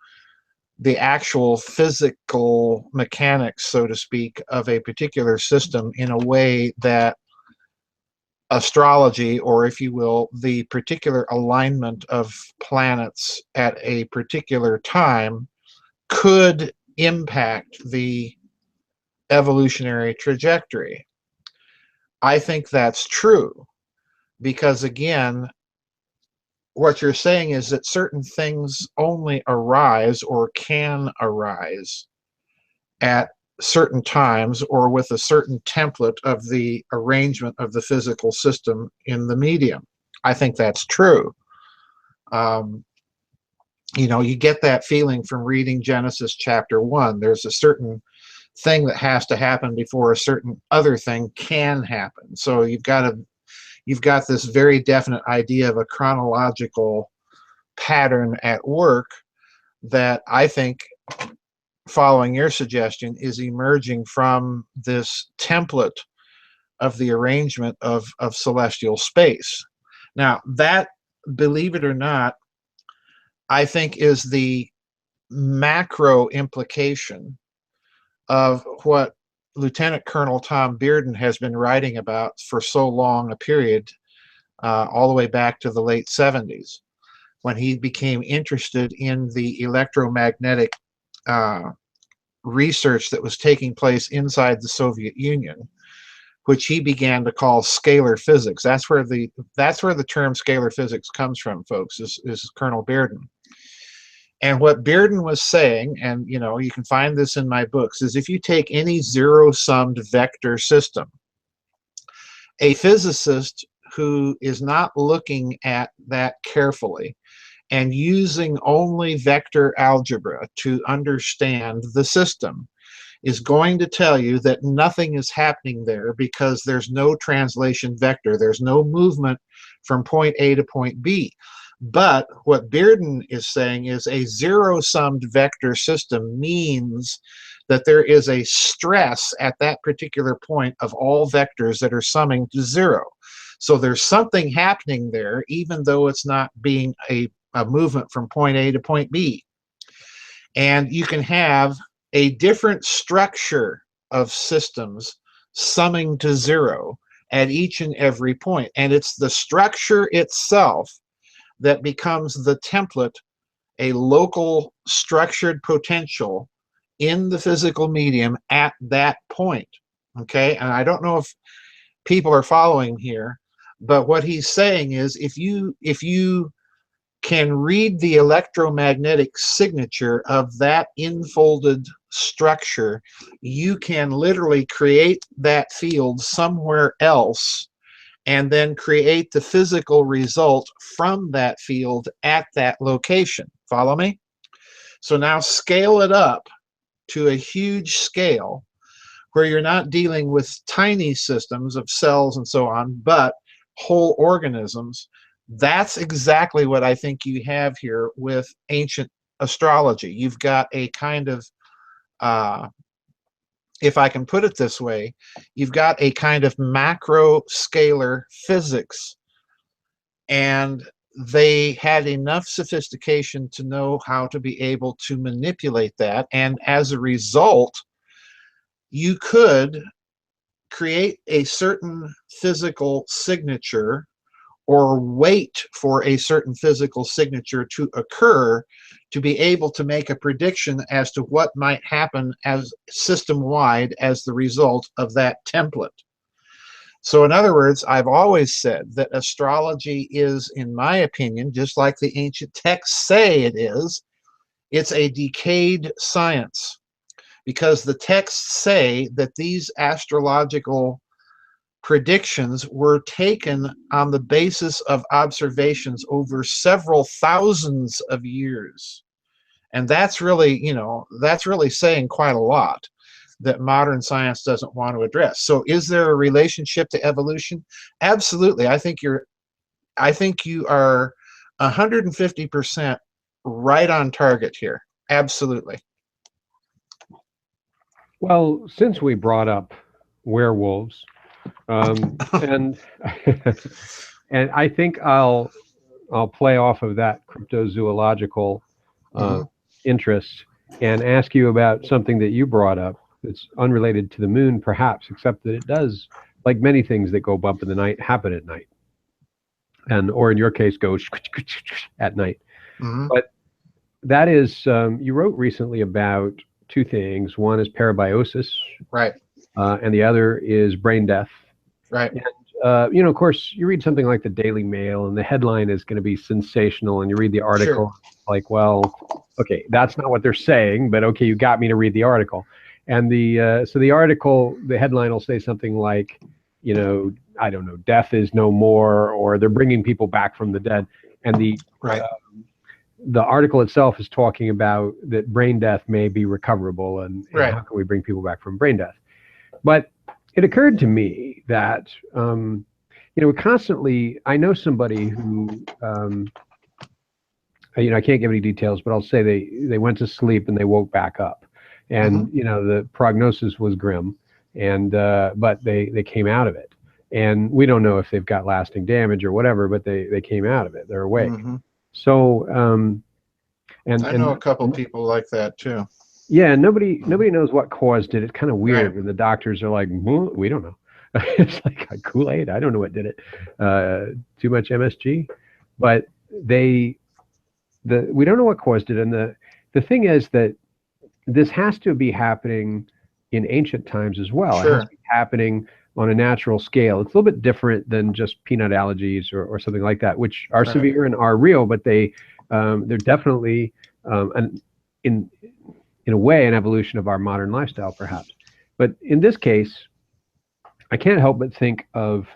the actual physical mechanics, so to speak, of a particular system in a way that astrology, or if you will, the particular alignment of planets at a particular time, could impact the evolutionary trajectory. I think that's true, because again, what you're saying is that certain things only arise or can arise at certain times, or with a certain template of the arrangement of the physical system in the medium. I think that's true. You get that feeling from reading Genesis chapter 1. There's a certain thing that has to happen before a certain other thing can happen. So you've got this very definite idea of a chronological pattern at work that I think, following your suggestion, is emerging from this template of the arrangement of celestial space. Now, that, believe it or not, I think is the macro implication of what Lieutenant Colonel Tom Bearden has been writing about for so long a period, all the way back to the late 70s, when he became interested in the electromagnetic research that was taking place inside the Soviet Union, which he began to call scalar physics. That's where the term scalar physics comes from, folks, is Colonel Bearden. And what Bearden was saying, and you can find this in my books, is if you take any zero-summed vector system, a physicist who is not looking at that carefully and using only vector algebra to understand the system is going to tell you that nothing is happening there, because there's no translation vector. There's no movement from point A to point B. But what Bearden is saying is a zero-summed vector system means that there is a stress at that particular point of all vectors that are summing to zero. So there's something happening there, even though it's not being a movement from point A to point B. And you can have a different structure of systems summing to zero at each and every point. And it's the structure itself that becomes the template, a local structured potential in the physical medium at that point. Okay, and I don't know if people are following here, but what he's saying is if you can read the electromagnetic signature of that infolded structure, you can literally create that field somewhere else and then create the physical result from that field at that location. Follow me? So now scale it up to a huge scale where you're not dealing with tiny systems of cells and so on, but whole organisms. That's exactly what I think you have here with ancient astrology. You've got a kind of, if I can put it this way, you've got a kind of macro scalar physics, and they had enough sophistication to know how to be able to manipulate that. And as a result, you could create a certain physical signature or wait for a certain physical signature to occur to be able to make a prediction as to what might happen as system-wide as the result of that template. So in other words, I've always said that astrology is, in my opinion, just like the ancient texts say it is, it's a decayed science, because the texts say that these astrological predictions were taken on the basis of observations over several thousands of years. And that's really, that's really saying quite a lot that modern science doesn't want to address. So is there a relationship to evolution? Absolutely. I think you are 150% right on target here. Absolutely. Well, since we brought up werewolves, and and I think I'll play off of that cryptozoological interest and ask you about something that you brought up that's unrelated to the moon, perhaps, except that it does, like many things that go bump in the night, happen at night, and or in your case, go at night. But that is, you wrote recently about two things. One is parabiosis, right, and the other is brain death. Right. And, of course, you read something like the Daily Mail, and the headline is going to be sensational, and you read the article, like, well, okay, that's not what they're saying, but okay, you got me to read the article. And so the article, the headline will say something like, I don't know, death is no more, or they're bringing people back from the dead. And the article itself is talking about that brain death may be recoverable, and how can we bring people back from brain death? But it occurred to me that, constantly, I know somebody who, I can't give any details, but I'll say they went to sleep and they woke back up, and the prognosis was grim, and but they came out of it, and we don't know if they've got lasting damage or whatever, but they came out of it. They're awake. So, and I know a couple people like that too. Yeah, nobody knows what caused it. It's kind of weird when the doctors are like, well, we don't know. It's like Kool-Aid. I don't know what did it. Too much MSG, but we don't know what caused it. And the thing is that this has to be happening in ancient times as well. It has to be happening on a natural scale. It's a little bit different than just peanut allergies or something like that, which are severe and are real, but they're definitely in a way, an evolution of our modern lifestyle, perhaps. But in this case, I can't help but think of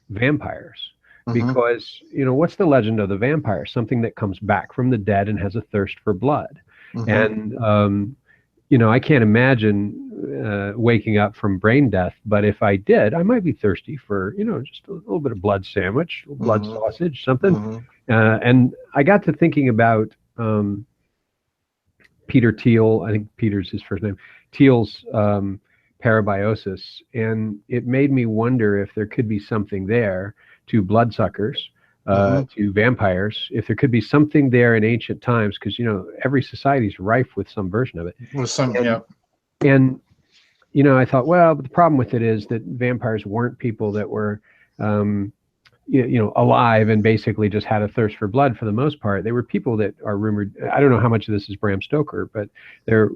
vampires, because, what's the legend of the vampire? Something that comes back from the dead and has a thirst for blood. And, I can't imagine waking up from brain death, but if I did, I might be thirsty for, just a little bit of blood sandwich, blood sausage, something. And I got to thinking about Peter Thiel, I think Peter's his first name, Thiel's parabiosis, and it made me wonder if there could be something there to bloodsuckers, to vampires, if there could be something there in ancient times, because every society is rife with some version of it. And I thought, well, but the problem with it is that vampires weren't people that were alive and basically just had a thirst for blood for the most part. They were people that are rumored, I don't know how much of this is Bram Stoker, but they're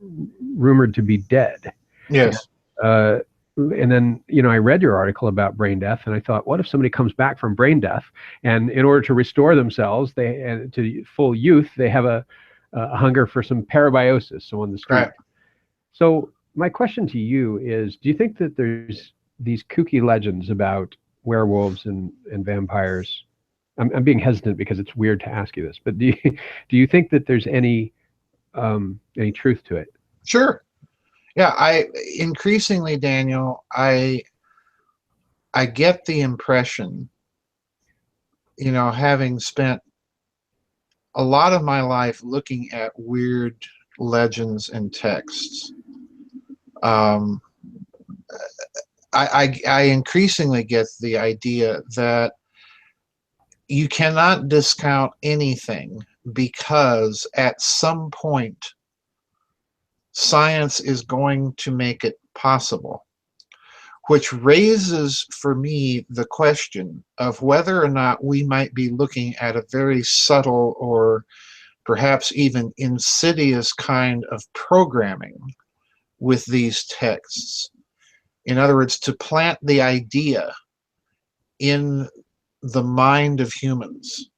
rumored to be dead. Yes. Uh, and then, I read your article about brain death, and I thought, what if somebody comes back from brain death, and in order to restore themselves, to full youth, they have a hunger for some parabiosis, so on the street. Right. So my question to you is, do you think that there's these kooky legends about werewolves and vampires? I'm being hesitant because it's weird to ask you this, but do you think that there's any truth to it? Sure. Yeah. I increasingly, Daniel, I get the impression, having spent a lot of my life looking at weird legends and texts, um, I increasingly get the idea that you cannot discount anything, because at some point science is going to make it possible, which raises for me the question of whether or not we might be looking at a very subtle or perhaps even insidious kind of programming with these texts. In other words, to plant the idea in the mind of humans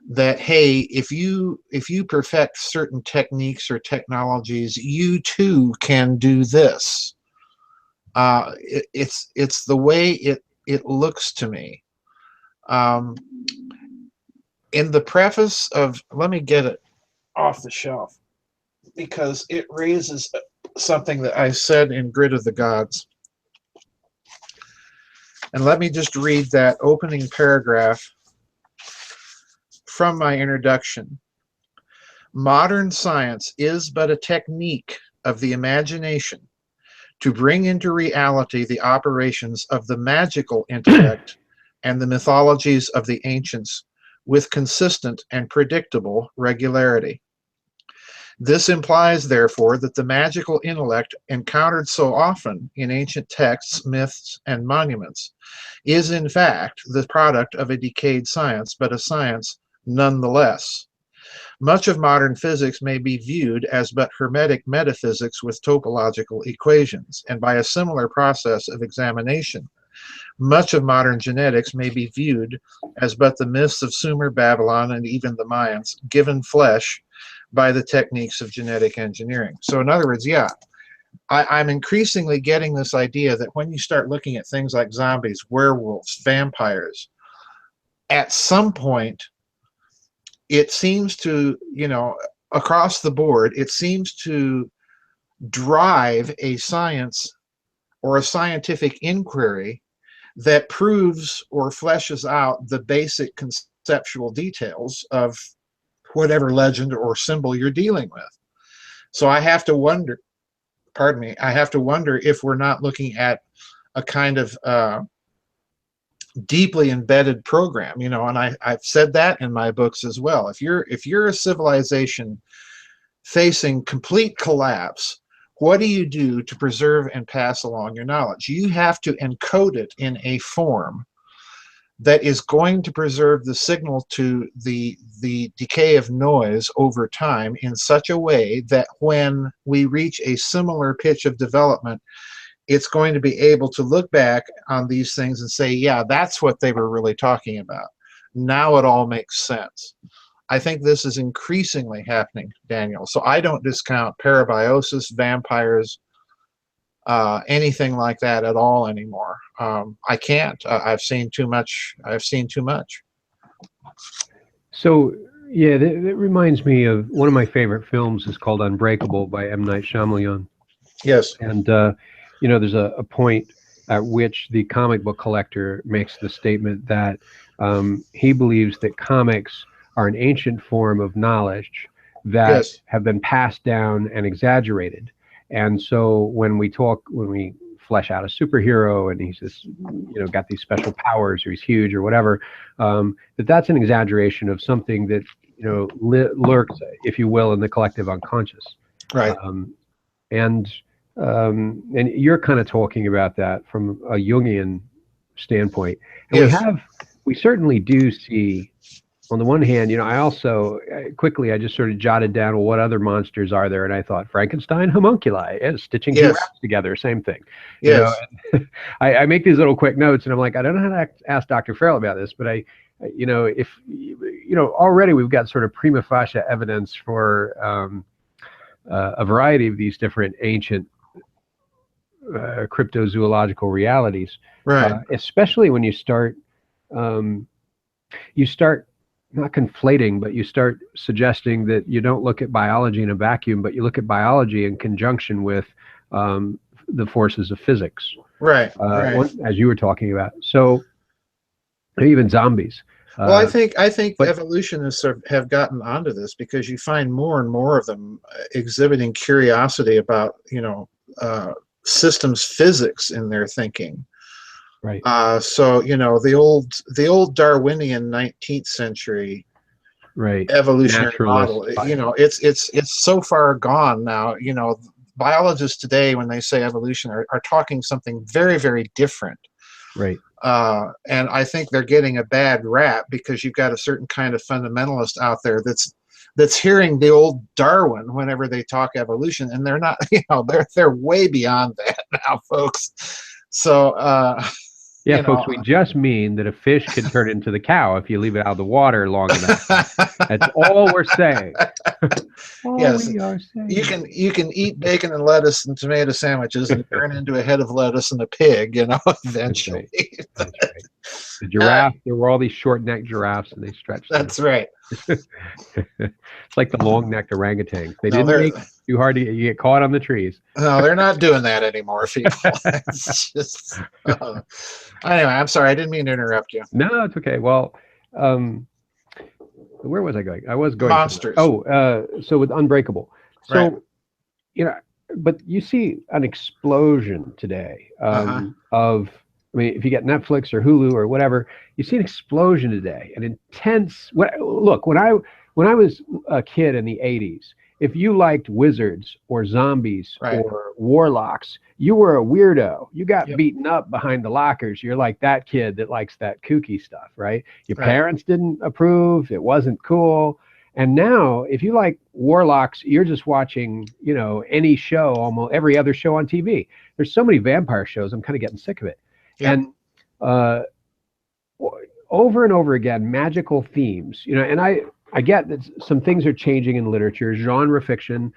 that, hey, if you perfect certain techniques or technologies, you too can do this. It's the way it looks to me. Um, in the preface of, let me get it off the shelf, because it raises something that I said in Grid of the Gods. And let me just read that opening paragraph from my introduction. Modern science is but a technique of the imagination to bring into reality the operations of the magical intellect and the mythologies of the ancients with consistent and predictable regularity. This implies, therefore, that the magical intellect encountered so often in ancient texts, myths, and monuments is in fact the product of a decayed science, but a science nonetheless. Much of modern physics may be viewed as but hermetic metaphysics with topological equations, and by a similar process of examination, much of modern genetics may be viewed as but the myths of Sumer, Babylon, and even the Mayans, given flesh by the techniques of genetic engineering. So in other words, yeah, I'm increasingly getting this idea that when you start looking at things like zombies, werewolves, vampires, at some point, it seems to, across the board, it seems to drive a science or a scientific inquiry that proves or fleshes out the basic conceptual details of whatever legend or symbol you're dealing with. So I have to wonder, pardon me, I have to wonder if we're not looking at a kind of deeply embedded program, and I've said that in my books as well. If you're a civilization facing complete collapse, what do you do to preserve and pass along your knowledge? You have to encode it in a form that is going to preserve the signal to the decay of noise over time in such a way that when we reach a similar pitch of development, it's going to be able to look back on these things and say, yeah, that's what they were really talking about. Now it all makes sense. I think this is increasingly happening, Daniel. So I don't discount parabiosis, vampires, anything like that at all anymore. I can't. I've seen too much. I've seen too much. So, yeah, that reminds me of one of my favorite films is called Unbreakable by M. Night Shyamalan. Yes. And, there's a point at which the comic book collector makes the statement that he believes that comics are an ancient form of knowledge that Yes. have been passed down and exaggerated. And so when we flesh out a superhero and he's this, got these special powers or he's huge or whatever, that's an exaggeration of something that, lurks, if you will, in the collective unconscious. Right. And you're kind of talking about that from a Jungian standpoint. And Yes. we certainly do see on the one hand, I also quickly I just sort of jotted down, well, what other monsters are there, and I thought Frankenstein, homunculi, and stitching Yes, giraffes together, same thing. yes, And I make these little quick notes, and I'm like, I don't know how to ask Dr. Farrell about this, but if already we've got sort of prima facie evidence for a variety of these different ancient cryptozoological realities, right, especially when um, you start not conflating, but you start suggesting that you don't look at biology in a vacuum, but you look at biology in conjunction with the forces of physics, right, right. as you were talking about. So even zombies. Well, I Uh, think I think but evolutionists have gotten onto this because you find more and more of them exhibiting curiosity about systems physics in their thinking. right, So the old Darwinian 19th century right, evolutionary naturalist. model, it's so far gone now. Biologists today, when they say evolution, are talking something very, very different. Right. And I think they're getting a bad rap because you've got a certain kind of fundamentalist out there that's hearing the old Darwin whenever they talk evolution, and they're not, they're way beyond that now, folks. So, Yeah, folks, we just mean that a fish can turn into the cow if you leave it out of the water long enough. That's all we're saying. All yes, we are you saying. can eat bacon and lettuce and tomato sandwiches and turn into a head of lettuce and a pig, That's eventually. right. That's right. The uh, giraffe, there were all these short-necked giraffes and they stretched them. that's right. It's like the long-necked orangutans. They No, didn't they're make it too hard to get, you get caught on the trees. no, they're not doing that anymore, people. It's just anyway. I'm sorry, I didn't mean to interrupt you. No, it's okay. Well, um, where was I going? I was going somewhere. Monsters, Oh, so with Unbreakable. right? So, you know, but you see an explosion today Uh-huh. of, I mean, if you get Netflix or Hulu or whatever, you see an explosion today, an intense. Look, when I was a kid in the '80s, if you liked wizards or zombies Right. or warlocks, you were a weirdo. You got Yep. beaten up behind the lockers. You're like that kid that likes that kooky stuff, right? Your Right. parents didn't approve. It wasn't cool. And now, if you like warlocks, you're just watching, any show, almost every other show on TV. There's so many vampire shows. I'm kind of getting sick of it. Yep. And uh, over and over again, magical themes, and I get that some things are changing in literature. Genre fiction,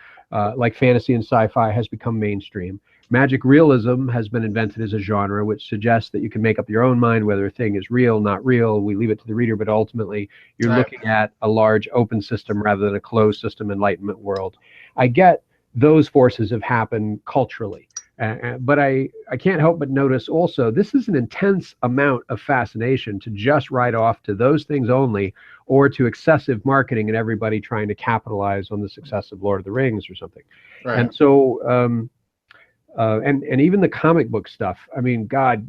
like fantasy and sci-fi, has become mainstream. Magic realism has been invented as a genre, which suggests that you can make up your own mind whether a thing is real, not real. We leave it to the reader, but ultimately you're Right. looking at a large open system rather than a closed system Enlightenment world. I get those forces have happened culturally. But I can't help but notice also this is an intense amount of fascination to just write off to those things only, or to excessive marketing and everybody trying to capitalize on the success of Lord of the Rings or something. Right. And so, and even the comic book stuff. I mean, God,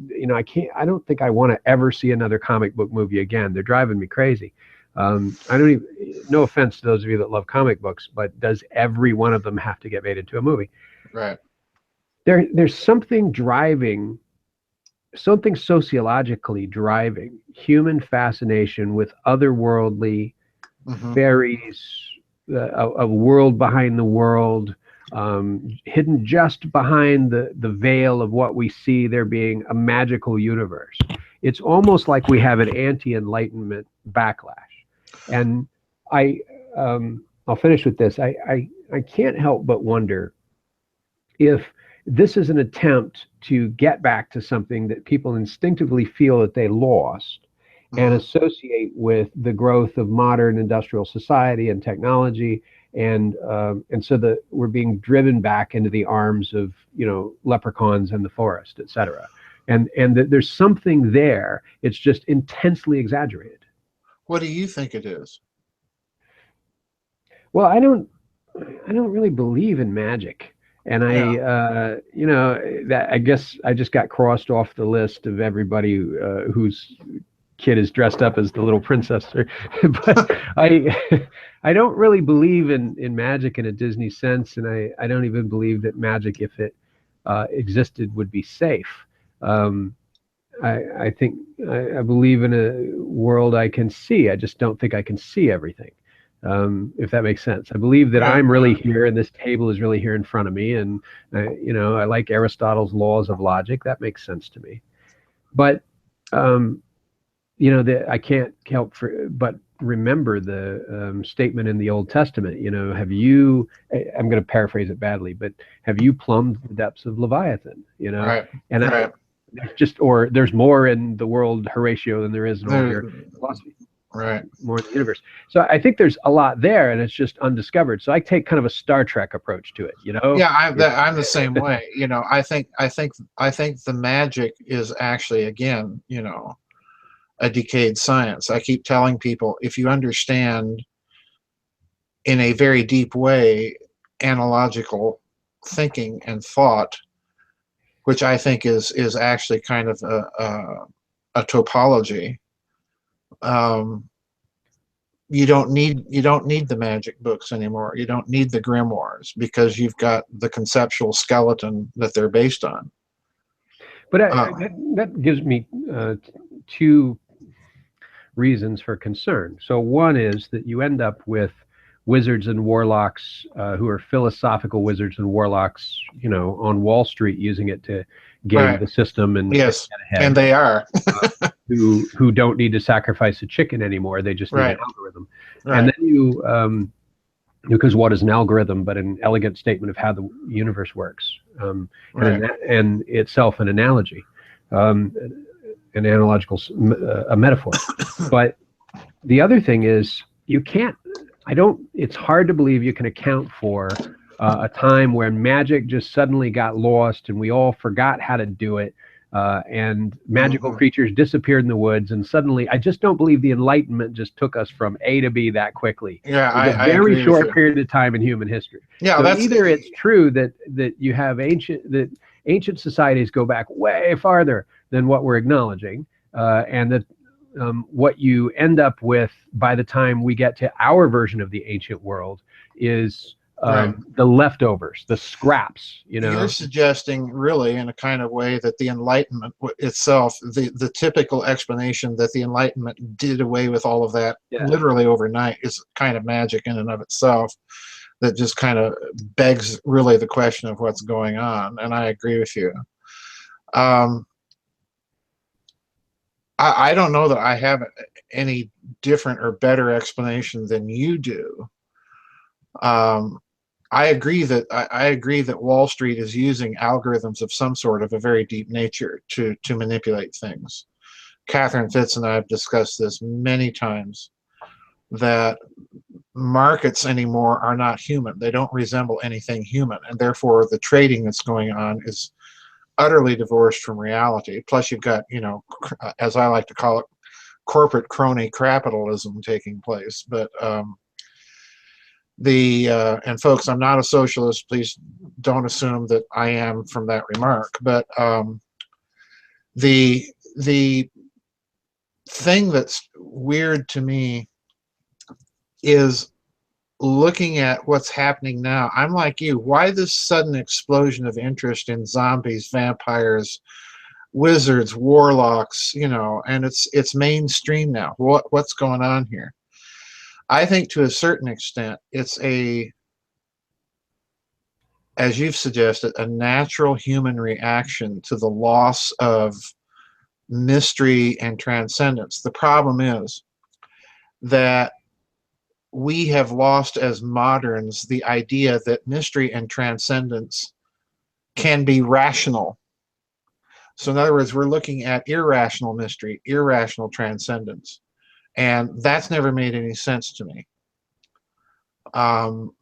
I don't think I want to ever see another comic book movie again. They're driving me crazy. I don't even, no offense to those of you that love comic books, but does every one of them have to get made into a movie? Right. There's something driving, something sociologically driving human fascination with otherworldly Hmm. fairies, a world behind the world, hidden just behind the veil of what we see there being a magical universe. It's almost like we have an anti-enlightenment backlash. And I, I'll finish with this. I can't help but wonder if this is an attempt to get back to something that people instinctively feel that they lost and Hmm. associate with the growth of modern industrial society and technology, and so that we're being driven back into the arms of leprechauns in the forest, etc. And that there's something there. It's just intensely exaggerated. What do you think it is? Well, I don't really believe in magic. And Yeah. that I guess I just got crossed off the list of everybody whose kid is dressed up as the little princess. But I don't really believe in magic in a Disney sense, and I don't even believe that magic, if it existed, would be safe. Um, I think I believe in world I can see. I just don't think I can see everything. If that makes sense. I believe that Yeah, I'm really here, and this table is really here in front of me, and I like Aristotle's laws of logic. That makes sense to me. But um, I can't help but remember the statement in the Old Testament. Have you? I'm going to paraphrase it badly, but have you plumbed the depths of Leviathan? right, And right. there's more in the world, Horatio, than there is in all of There, your philosophy, right. more in the universe. So I think there's a lot there, and it's just undiscovered. So I take kind of a Star Trek approach to it. Yeah, It's I'm the same way. I think the magic is actually, again, a decayed science. I keep telling people, if you understand in a very deep way analogical thinking and thought, which I think is actually kind of a topology. Um, you don't need the magic books anymore. You don't need the grimoires because you've got the conceptual skeleton that they're based on. But Uh, that gives me two reasons for concern. So one is that you end up with wizards and warlocks who are philosophical wizards and warlocks, on Wall Street using it to game right. the system and Yes, get and ahead. they are. Who don't need to sacrifice a chicken anymore? They just need an Right. algorithm. And Right. then because what is an algorithm but an elegant statement of how the universe works, Right. and itself an analogy, um, an analogical a metaphor. But the other thing is you can't. I don't. It's hard to believe you can account for a time where magic just suddenly got lost and we all forgot how to do it. And magical Mhm. creatures disappeared in the woods, and suddenly, I just don't believe the Enlightenment just took us from A to B that quickly. Yeah, It was a I very agree with short you. period of time in human history. Yeah, So that's either it's true that you have ancient societies go back way farther than what we're acknowledging, and that what you end up with by the time we get to our version of the ancient world is right. the leftovers, the scraps. You're suggesting, really, in a kind of way, that the Enlightenment itself, the typical explanation that the Enlightenment did away with all of that Yeah. literally overnight, is kind of magic in and of itself, that just kind of begs really the question of what's going on. And I agree with you. Um, I don't know that I have any different or better explanation than you do. Um, I agree that Wall Street is using algorithms of some sort of a very deep nature to manipulate things. Catherine Fitz and I have discussed this many times, that markets anymore are not human. They don't resemble anything human, and therefore the trading that's going on is utterly divorced from reality. Plus, you've got, as I like to call it, corporate crony capitalism taking place. But and folks, I'm not a socialist. Please don't assume that I am from that remark. But the the thing that's weird to me is looking at what's happening now. I'm like you. Why this sudden explosion of interest in zombies, vampires, wizards, warlocks? And it's mainstream now. What's going on here? I think to a certain extent, it's as you've suggested, a natural human reaction to the loss of mystery and transcendence. The problem is that we have lost, as moderns, the idea that mystery and transcendence can be rational. So in other words, we're looking at irrational mystery, irrational transcendence. And that's never made any sense to me.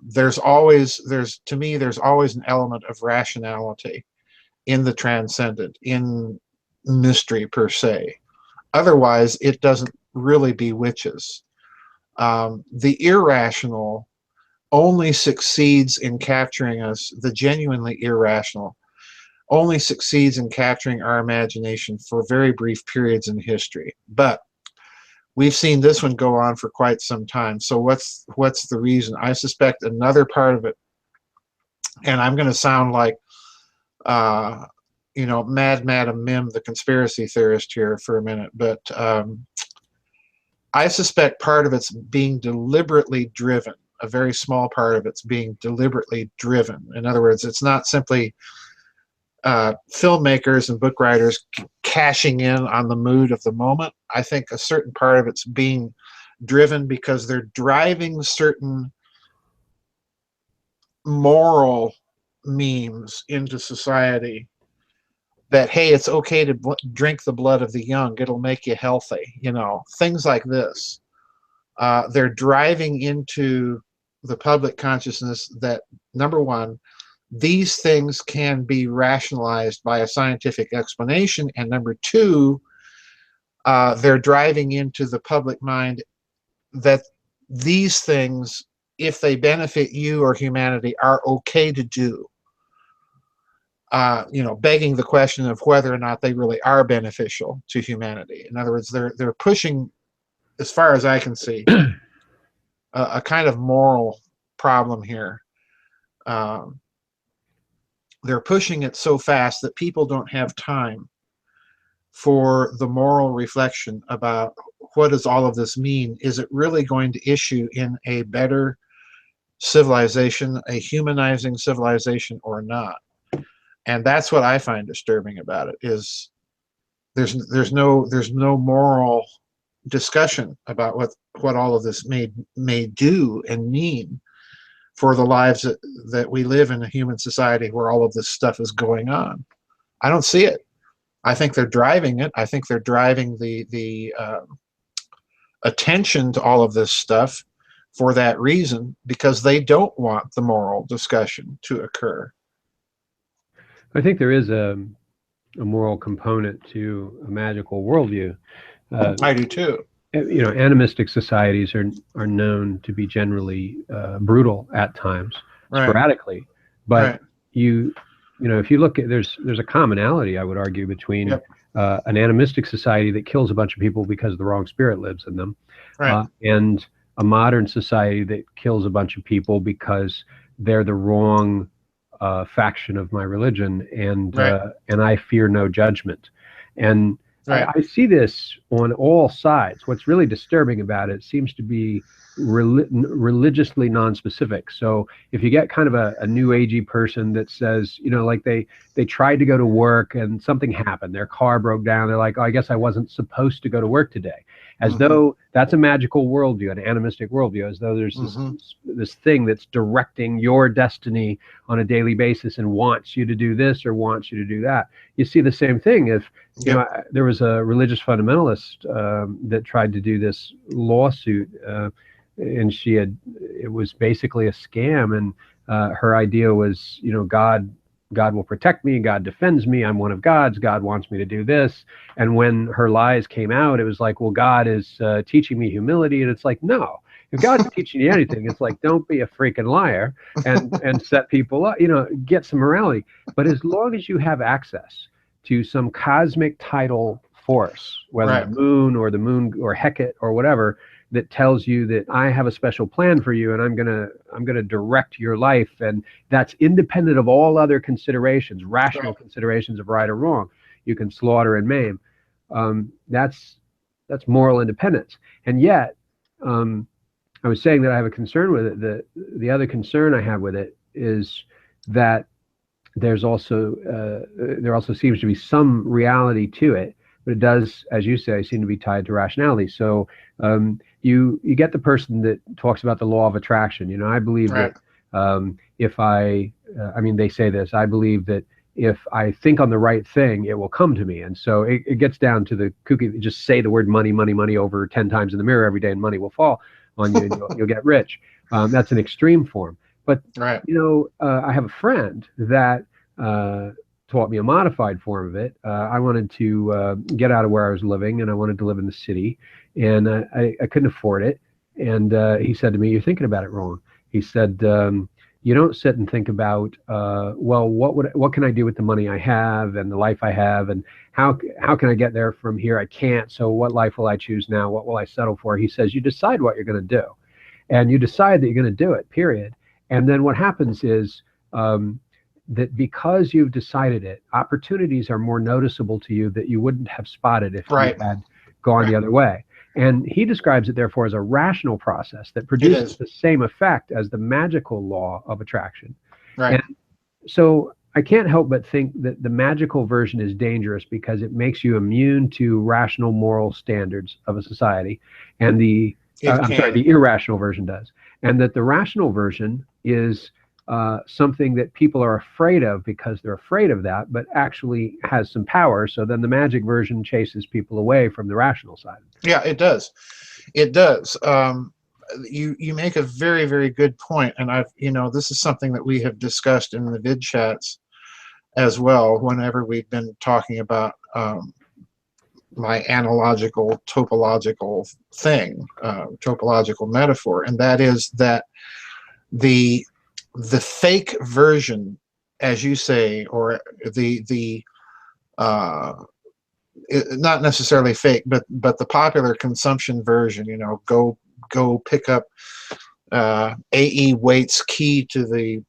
There's always an element of rationality in the transcendent, in mystery per se. Otherwise, it doesn't really bewitches. The irrational only succeeds in capturing us, the genuinely irrational only succeeds in capturing our imagination for very brief periods in history. But we've seen this one go on for quite some time. So what's the reason? I suspect another part of it, and I'm going to sound like Mad Madam Mim, the conspiracy theorist here for a minute, but I suspect part of it's being deliberately driven. A very small part of it's being deliberately driven. In other words, it's not simply filmmakers and book writers cashing in on the mood of the moment. I think a certain part of it's being driven because they're driving certain moral memes into society that, hey, it's okay to drink the blood of the young, it'll make you healthy, things like this. They're driving into the public consciousness that, number one, these things can be rationalized by a scientific explanation, and number two, they're driving into the public mind that these things, if they benefit you or humanity, are okay to do. Begging the question of whether or not they really are beneficial to humanity. In other words, they're pushing, as far as I can see, a kind of moral problem here. They're pushing it so fast that people don't have time for the moral reflection about what does all of this mean? Is it really going to issue in a better civilization, a humanizing civilization, or not? And that's what I find disturbing about it, is there's no moral discussion about what all of this may do and mean for the lives that we live in a human society where all of this stuff is going on. I don't see it. I think they're driving it. I think they're driving the attention to all of this stuff for that reason, because they don't want the moral discussion to occur. I think there is a moral component to a magical worldview. I do too. Animistic societies are known to be generally brutal at times, sporadically. But if you look at, there's a commonality, I would argue, between an animistic society that kills a bunch of people because the wrong spirit lives in them, and a modern society that kills a bunch of people because they're the wrong faction of my religion, and I fear no judgment. And I see this on all sides. What's really disturbing about it seems to be religiously non-specific. So if you get kind of a new agey person that says, like they tried to go to work and something happened, their car broke down, they're like, oh, I guess I wasn't supposed to go to work today. As though that's a magical worldview, an animistic worldview, as though there's this thing that's directing your destiny on a daily basis and wants you to do this or wants you to do that. You see the same thing if there was a religious fundamentalist that tried to do this lawsuit, and it was basically a scam, and her idea was, God will protect me, God defends me, I'm one of God's, God wants me to do this. And when her lies came out, it was like, well, God is teaching me humility. And it's like, no, if God's teaching you anything, it's like, don't be a freaking liar and set people up, get some morality. But as long as you have access to some cosmic tidal force, whether the moon or Hecate or whatever, that tells you that I have a special plan for you and I'm gonna direct your life, and that's independent of all other considerations, rational considerations of right or wrong. You can slaughter and maim. That's moral independence. And yet, I was saying that I have a concern with it. The other concern I have with it is that there also seems to be some reality to it, but it does, as you say, seem to be tied to rationality. So you get the person that talks about the law of attraction. I believe that they say this, I believe that if I think on the right thing, it will come to me. And so it gets down to the kooky, just say the word money, money, money over 10 times in the mirror every day and money will fall on you and you'll get rich. That's an extreme form. But, I have a friend that taught me a modified form of it. I wanted to get out of where I was living, and I wanted to live in the city, and I couldn't afford it. And he said to me, "You're thinking about it wrong." He said, "You don't sit and think about, what can I do with the money I have and the life I have, and how can I get there from here? I can't. So what life will I choose now? What will I settle for?" He says, "You decide what you're going to do, and you decide that you're going to do it. Period. And then what happens is." That because you've decided it, opportunities are more noticeable to you that you wouldn't have spotted if you had gone the other way. And he describes it, therefore, as a rational process that It produces is. the same effect as the magical law of attraction. Right. And so I can't help but think that the magical version is dangerous because it makes you immune to rational moral standards of a society, and It I'm sorry, can. the irrational version does, and that the rational version is something that people are afraid of because they're afraid of that, but actually has some power. So then the magic version chases people away from the rational side. Yeah, it does. It does. You make a very, very good point, and this is something that we have discussed in the vid chats as well. Whenever we've been talking about my analogical topological thing, topological metaphor, and that is that the fake version, as you say, or the not necessarily fake, but the popular consumption version. Go pick up A.E. Waite's Key to the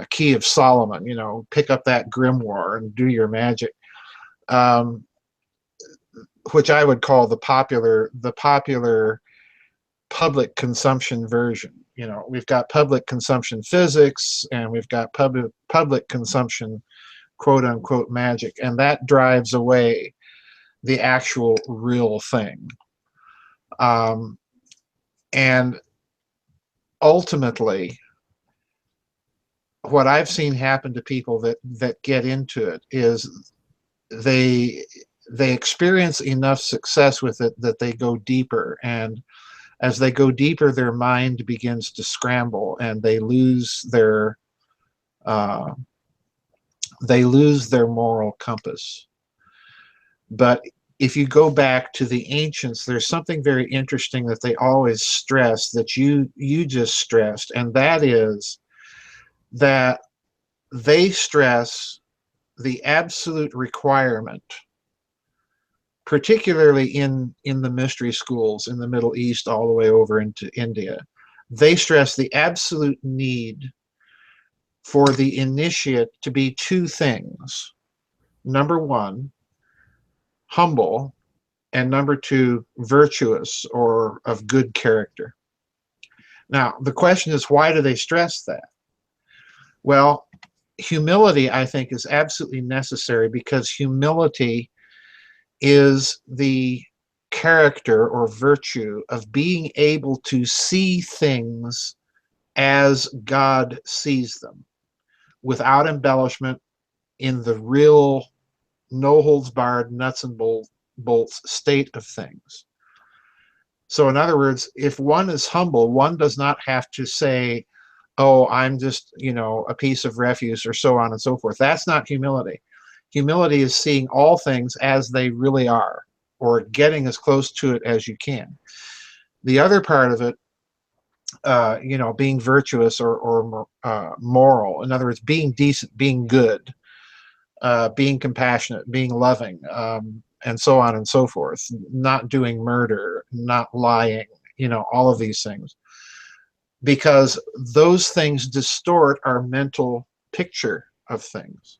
Key of Solomon. Pick up that grimoire and do your magic. Which I would call the popular public consumption version. We've got public consumption physics, and we've got public consumption quote unquote magic, and that drives away the actual real thing. And ultimately, what I've seen happen to people that get into it is they experience enough success with it that they go deeper, and as they go deeper, their mind begins to scramble, and they lose their moral compass. But if you go back to the ancients, there's something very interesting that they always stress, that you just stressed, and that is that they stress the absolute requirement, particularly in the mystery schools in the Middle East all the way over into India. They stress the absolute need for the initiate to be two things. Number one, humble, and number two, virtuous or of good character. Now, the question is, why do they stress that? Well, humility, I think, is absolutely necessary, because humility is the character or virtue of being able to see things as God sees them, without embellishment, in the real, no holds barred, nuts and bolts state of things. So in other words, if one is humble, one does not have to say, oh, I'm just, a piece of refuse, or so on and so forth. That's not humility. Humility is seeing all things as they really are, or getting as close to it as you can. The other part of it, being virtuous or moral, in other words, being decent, being good, being compassionate, being loving, and so on and so forth, not doing murder, not lying, all of these things, because those things distort our mental picture of things.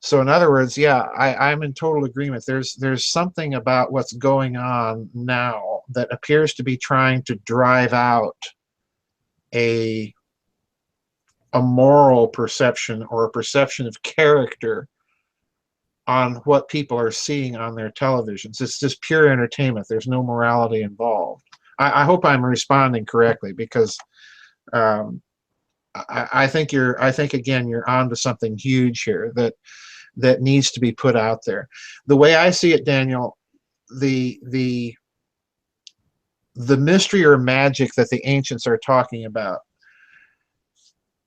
So in other words, yeah, I'm in total agreement. There's something about what's going on now that appears to be trying to drive out a moral perception, or a perception of character, on what people are seeing on their televisions. It's just pure entertainment. There's no morality involved. I hope I'm responding correctly, because I think again, you're onto something huge here that needs to be put out there. The way I see it, Daniel, the mystery or magic that the ancients are talking about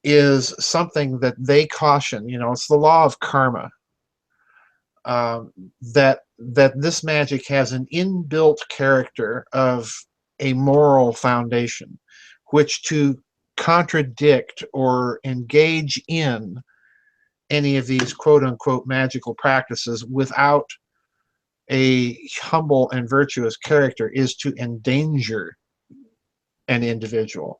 is something that they caution. It's the law of karma. That this magic has an inbuilt character of a moral foundation, which to contradict or engage in any of these quote unquote magical practices without a humble and virtuous character is to endanger an individual.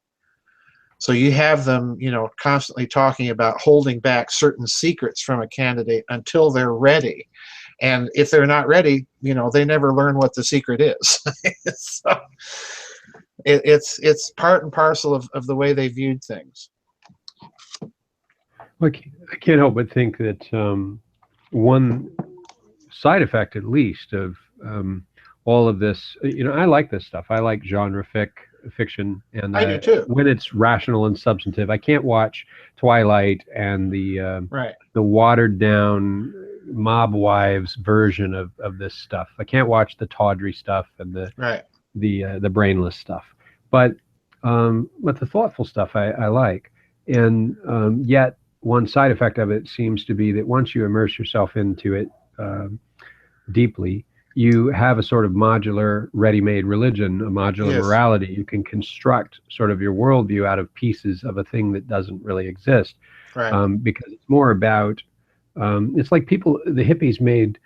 So you have them, constantly talking about holding back certain secrets from a candidate until they're ready. And if they're not ready, they never learn what the secret is. So it's part and parcel of the way they viewed things. Look, I can't help but think that one side effect, at least, of all of this, I like this stuff. I like genre fiction, and I do too. when it's rational and substantive. I can't watch Twilight and Right. the watered down mob wives version of this stuff. I can't watch the tawdry stuff and Right. the brainless stuff. But the thoughtful stuff I like, and yet one side effect of it seems to be that once you immerse yourself into it deeply, you have a sort of modular, ready-made religion, a modular Yes. morality. You can construct sort of your worldview out of pieces of a thing that doesn't really exist, Right. because it's more about. It's like the hippies made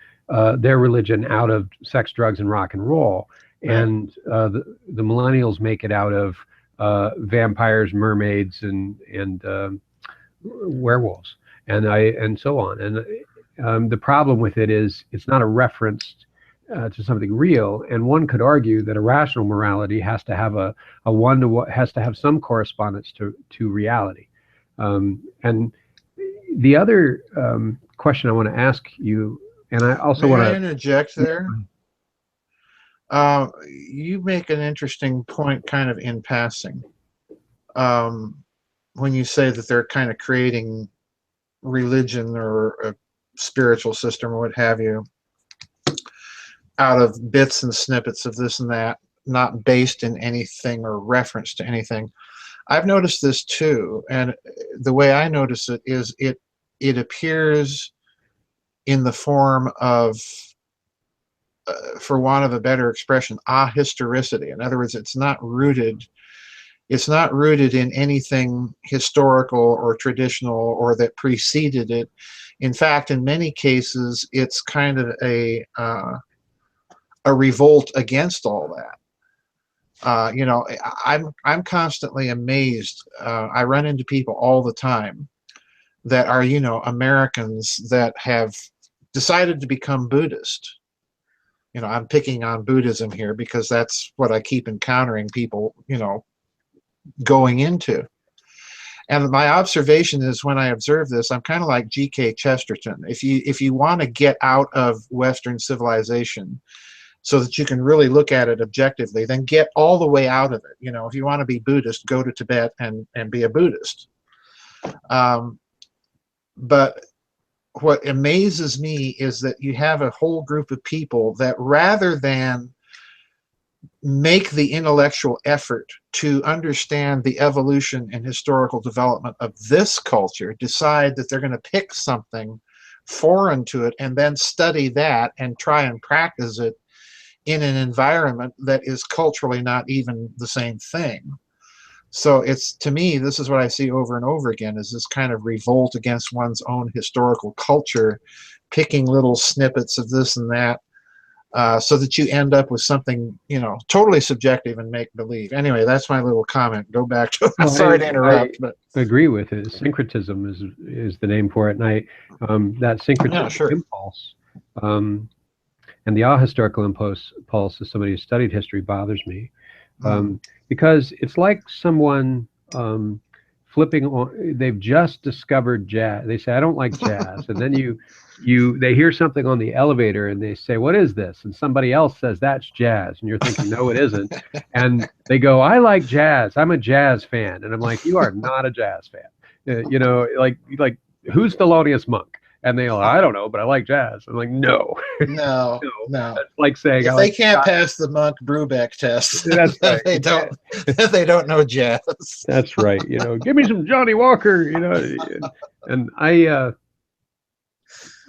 their religion out of sex, drugs, and rock and roll, and the millennials make it out of vampires, mermaids, and werewolves, and so on. And the problem with it is it's not a reference to something real. And one could argue that a rational morality has to have has to have some correspondence to reality. And the other question I want to ask you, and I also want to interject there. You make an interesting point, kind of in passing, when you say that they're kind of creating religion or a spiritual system or what have you out of bits and snippets of this and that, not based in anything or reference to anything. I've noticed this too, and the way I notice it is it appears in the form of, for want of a better expression, ahistoricity. In other words, it's not rooted in anything historical or traditional or that preceded it. In fact, in many cases, it's kind of a revolt against all that. I'm constantly amazed. I run into people all the time that are, Americans that have decided to become Buddhist. I'm picking on Buddhism here because that's what I keep encountering people, going into. And my observation is, when I observe this, I'm kind of like G.K. Chesterton. If you want to get out of Western civilization so that you can really look at it objectively, then get all the way out of it. If you want to be Buddhist, go to Tibet and be a Buddhist. But what amazes me is that you have a whole group of people that, rather than make the intellectual effort to understand the evolution and historical development of this culture, decide that they're going to pick something foreign to it and then study that and try and practice it in an environment that is culturally not even the same thing. So to me, this is what I see over and over again, is this kind of revolt against one's own historical culture, picking little snippets of this and that, so that you end up with something, totally subjective and make-believe. Anyway, that's my little comment. Go back to it. Well, Sorry to interrupt, but I agree with it. Syncretism is the name for it, and that syncretism impulse, and the ahistorical impulse, as somebody who studied history, bothers me. Because it's like someone flipping on. They've just discovered jazz. They say, I don't like jazz, and then they hear something on the elevator and they say, what is this? And somebody else says, that's jazz, and you're thinking, no, it isn't. And they go, I like jazz, I'm a jazz fan. And I'm like, you are not a jazz fan. Like who's Thelonious Monk? And they go, I don't know, but I like jazz. I'm like, no. No. That's like saying, if they can't pass the Monk Brubeck test, that's right. they don't know jazz. That's right. Give me some Johnny Walker. And that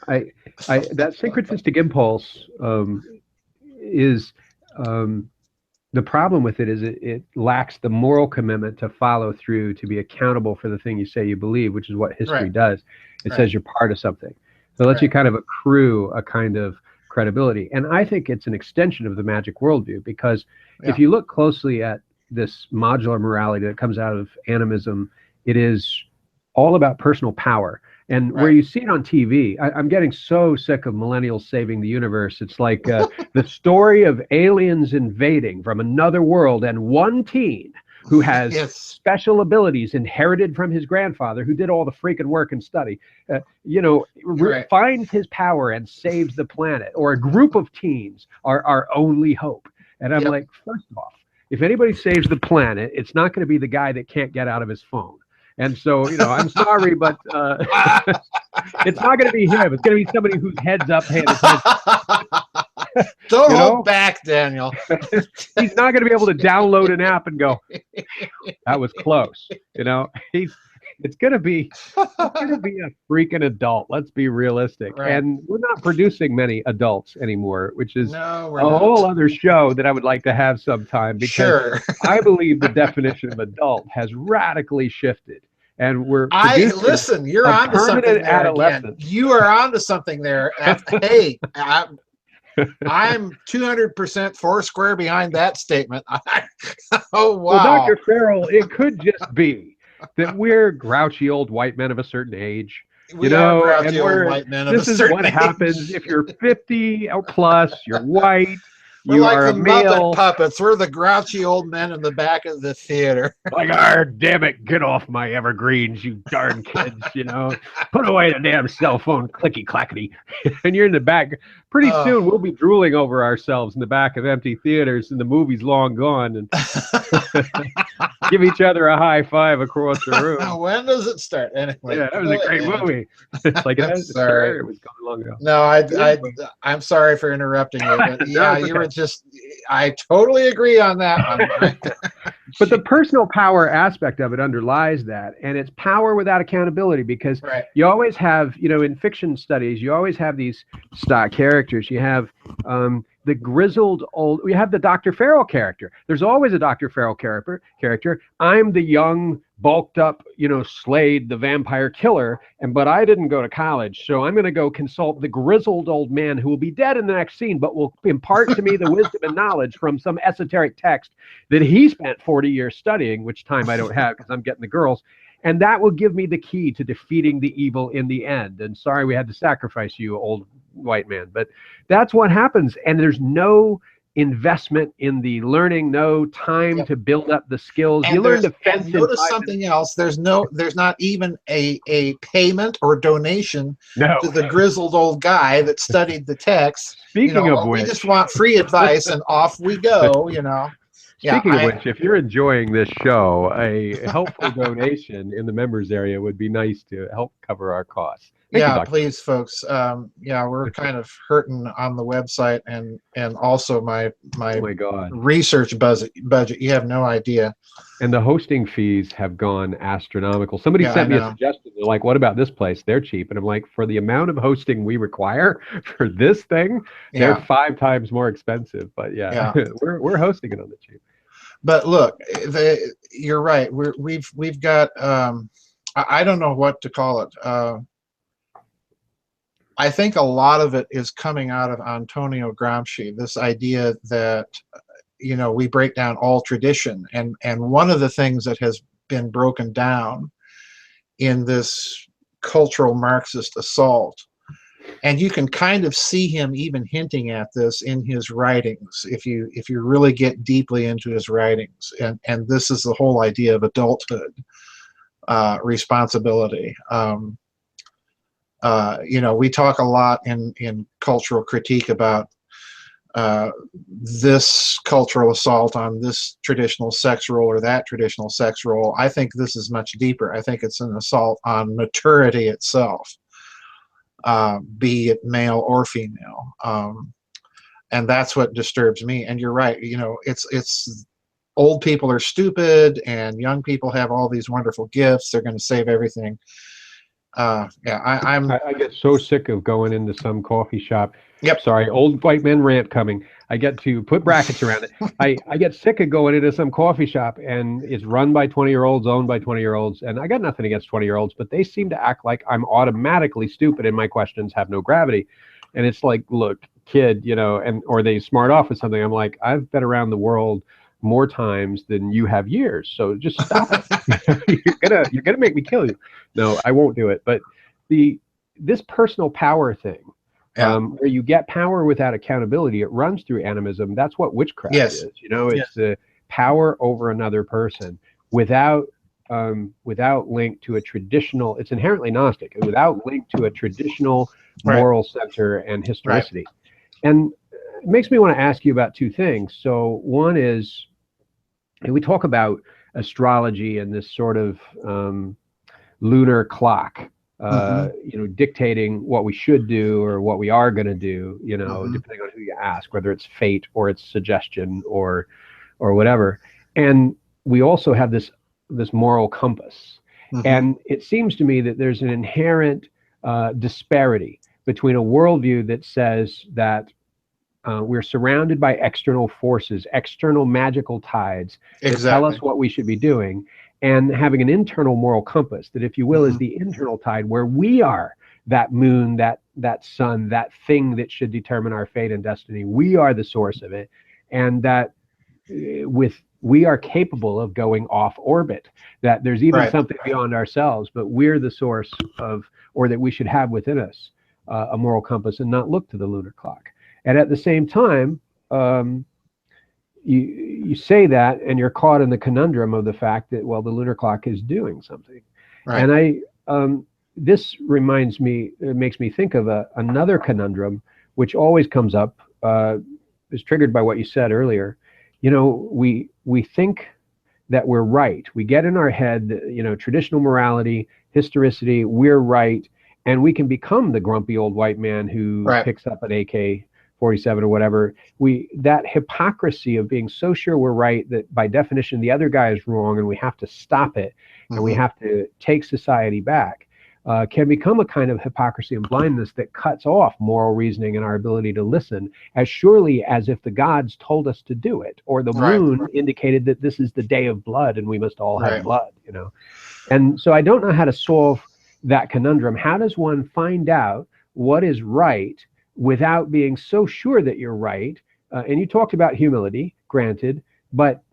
syncretistic impulse is the problem with it is it lacks the moral commitment to follow through, to be accountable for the thing you say you believe, which is what history does. It says you're part of something. So it lets you kind of accrue a kind of credibility. And I think it's an extension of the magic worldview, because if you look closely at this modular morality that comes out of animism, it is all about personal power. And where Right. you see it on TV, I'm getting so sick of millennials saving the universe. It's like the story of aliens invading from another world, and one teen who has Yes. special abilities inherited from his grandfather, who did all the freaking work and study, Right. finds his power and saves the planet, or a group of teens are our only hope. And I'm Yep. like, first off, if anybody saves the planet, it's not going to be the guy that can't get out of his phone. And so, I'm sorry, but it's not going to be him. It's going to be somebody whose head's up paying attention. Don't hold back, Daniel. He's not going to be able to download an app and go, that was close. It's going to be a freaking adult. Let's be realistic. Right. And we're not producing many adults anymore, which is No, we're a not. whole other show that I would like to have sometime, because Sure. I believe the definition of adult has radically shifted. And we're Listen, you're a onto something permanent there again. adolescence. You are onto something there. Hey, I'm 200% foursquare behind that statement. Oh, wow. Well, Dr. Farrell, it could just be that we're grouchy old white men of a certain age. We are grouchy old white men of a This is certain what age. happens if you're 50 or plus, you're white, We're you like are the a Muppet male. puppets. We're the grouchy old men in the back of the theater. Like, damn it, get off my evergreens, you darn kids, Put away the damn cell phone, clicky clackety. And you're in the back. Pretty soon we'll be drooling over ourselves in the back of empty theaters, and the movie's long gone, and give each other a high five across the room. When does it start? Anyway, Yeah, that was a great movie. It's like, I'm sorry. It was gone long ago. No, I'm sorry for interrupting you, but yeah, No, you were I totally agree on that one. But the personal power aspect of it underlies that, and it's power without accountability, because Right. you always have, in fiction studies, you always have these stock characters. You have the grizzled old, we have the Dr. Farrell character. There's always a Dr. Farrell character. I'm the young, bulked up, Slade, the vampire killer, but I didn't go to college, so I'm going to go consult the grizzled old man who will be dead in the next scene, but will impart to me the wisdom and knowledge from some esoteric text that he spent 40 years studying, which time I don't have because I'm getting the girls. And that will give me the key to defeating the evil in the end. And sorry we had to sacrifice you, old white man, but that's what happens. And there's no investment in the learning, no time to build up the skills. And you learn to fence. And notice something else. There's not even a payment or donation to the grizzled old guy that studied the text. Speaking of which, we just want free advice and off we go, Speaking of which, if you're enjoying this show, a helpful donation in the members area would be nice to help cover our costs. Thank you, please, folks. We're kind of hurting on the website, and also my oh my God, research budget. You have no idea. And the hosting fees have gone astronomical. Somebody sent me a suggestion. They're like, "What about this place? They're cheap." And I'm like, for the amount of hosting we require for this thing, they're 5 times more expensive. But we're hosting it on the cheap. But look, you're right. We've got I don't know what to call it. I think a lot of it is coming out of Antonio Gramsci. This idea that we break down all tradition, and one of the things that has been broken down in this cultural Marxist assault, and you can kind of see him even hinting at this in his writings if you really get deeply into his writings, and this is the whole idea of adulthood, responsibility. We talk a lot in cultural critique about this cultural assault on this traditional sex role or that traditional sex role. I think this is much deeper. I think it's an assault on maturity itself, be it male or female, and that's what disturbs me. And you're right. It's old people are stupid, and young people have all these wonderful gifts. They're going to save everything. I get so sick of going into some coffee shop. Yep. Sorry, old white men rant coming. I get to put brackets around it. I get sick of going into some coffee shop, and it's run by 20-year-olds, owned by 20-year-olds. And I got nothing against 20-year-olds, but they seem to act like I'm automatically stupid and my questions have no gravity. And it's like, look, kid, or they smart off with something. I'm like, I've been around the world more times than you have years, so just stop it. you're gonna make me kill you. No, I won't do it. But this personal power thing, Yeah. where you get power without accountability, it runs through animism. That's what witchcraft Yes. is. You know, it's the power over another person without without link to a traditional. It's inherently Gnostic, without link to a traditional Right. moral center and Right. historicity. And it makes me want to ask you about two things. So one is, and we talk about astrology and this sort of lunar clock, Mm-hmm. you know, dictating what we should do or what we are going to do, you know, Mm-hmm. depending on who you ask, whether it's fate or it's suggestion or whatever. And we also have this moral compass. Mm-hmm. And it seems to me that there's an inherent disparity between a worldview that says that we're surrounded by external forces, external magical tides that tell Exactly. us what we should be doing, and having an internal moral compass that, if you will, is Mm-hmm. the internal tide where we are that moon, that sun, that thing that should determine our fate and destiny. We are the source of it, and that with we are capable of going off orbit. That there's even Right. something beyond ourselves, but we're the source of, or that we should have within us a moral compass and not look to the lunar clock. And at the same time, you say that, and you're caught in the conundrum of the fact that, well, the lunar clock is doing something. Right. And this reminds me, it makes me think of another conundrum, which always comes up, is triggered by what you said earlier. You know, we think that we're right. We get in our head that, you know, traditional morality, historicity, we're right, and we can become the grumpy old white man who Right. picks up an AK-47 or whatever. That hypocrisy of being so sure we're right that by definition the other guy is wrong, and we have to stop it, and we Mm-hmm. have to take society back, can become a kind of hypocrisy and blindness that cuts off moral reasoning and our ability to listen, as surely as if the gods told us to do it, or the Right. moon indicated that this is the day of blood and we must all have Right. blood, you know. And so I don't know how to solve that conundrum. How does one find out what is right without being so sure that you're right? And you talked about humility, granted, but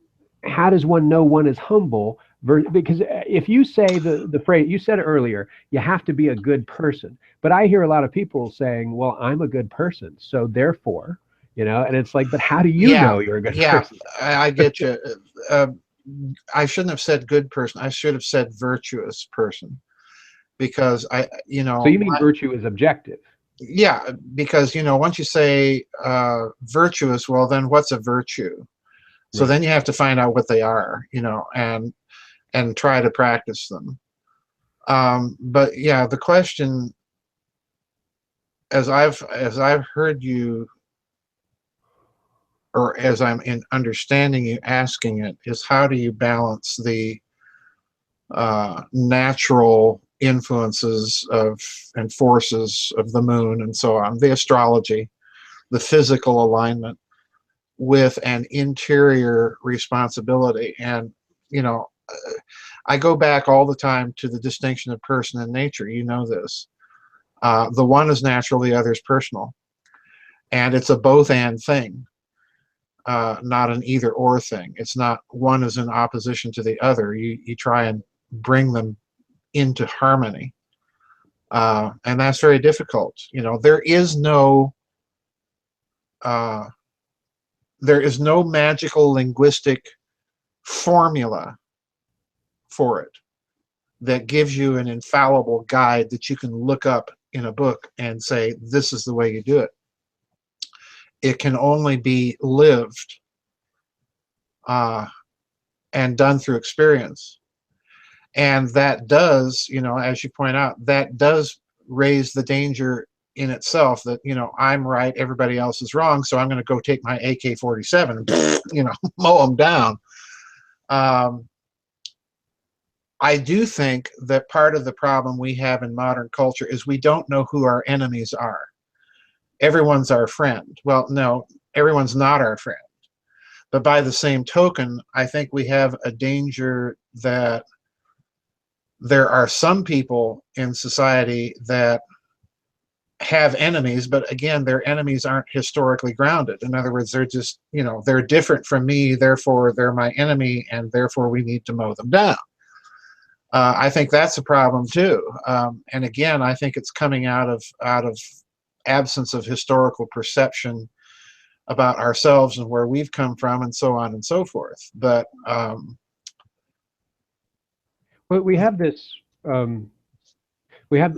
how does one know one is humble? Because if you say the phrase, you said it earlier, you have to be a good person. But I hear a lot of people saying, well, I'm a good person, so therefore, you know, and it's like, but how do you Yeah. know you're a good Yeah. person? I get you. Uh, I shouldn't have said good person. I should have said virtuous person, because So you mean virtue is objective? yeah, because once you say virtuous, well, then what's a virtue? So Right. then you have to find out what they are, and try to practice them. But yeah, the question, as I've heard you, or as I'm in understanding you asking it, is how do you balance the natural influences of and forces of the moon and so on, the astrology, the physical alignment, with an interior responsibility. And I go back all the time to the distinction of person and nature. You know this. The one is natural, the other is personal, and it's a both and thing, not an either or thing. It's not one is in opposition to the other. You try and bring them into harmony, and that's very difficult. Uh, there is no magical linguistic formula for it that gives you an infallible guide that you can look up in a book and say, this is the way you do it. It can only be lived and done through experience. And that does, as you point out, that does raise the danger in itself that, I'm right, everybody else is wrong, so I'm going to go take my AK-47 and, mow them down. I do think that part of the problem we have in modern culture is we don't know who our enemies are. Everyone's our friend. Well, no, everyone's not our friend. But by the same token, I think we have a danger that there are some people in society that have enemies, but again, their enemies aren't historically grounded. In other words, they're just, they're different from me, therefore they're my enemy, and therefore we need to mow them down. I think that's a problem too. And again, I think it's coming out of absence of historical perception about ourselves and where we've come from, and so on and so forth. But we have this. We have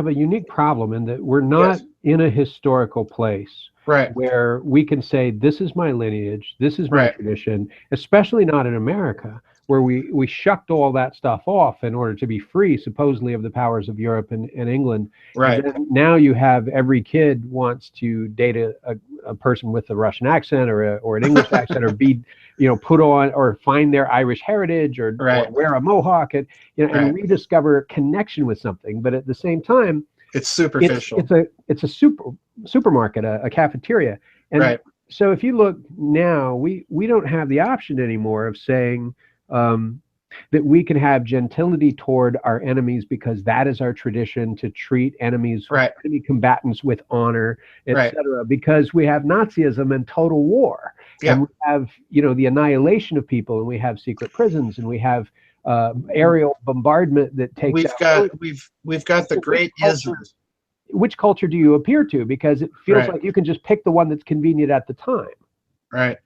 a unique problem in that we're not yes, in a historical place right, where we can say this is my lineage, this is my right, tradition, especially not in America, where we shucked all that stuff off in order to be free, supposedly, of the powers of Europe and England. And right, then now you have every kid wants to date a person with a Russian accent or an English accent, or be, put on or find their Irish heritage, or right, wear a mohawk, and right. rediscover connection with something. But at the same time, It's it's superficial. it's a it's a supermarket, a cafeteria. And Right, so if you look now, we don't have the option anymore of saying, um, that we can have gentility toward our enemies, because that is our tradition, to treat right, enemy combatants with honor, right. etc. Because we have Nazism and total war, and Yeah. we have, the annihilation of people, and we have secret prisons, and we have aerial bombardment that takes We've out got villages. we've got the So great isms. which culture do you appear to? Because it feels Right, like you can just pick the one that's convenient at the time. right.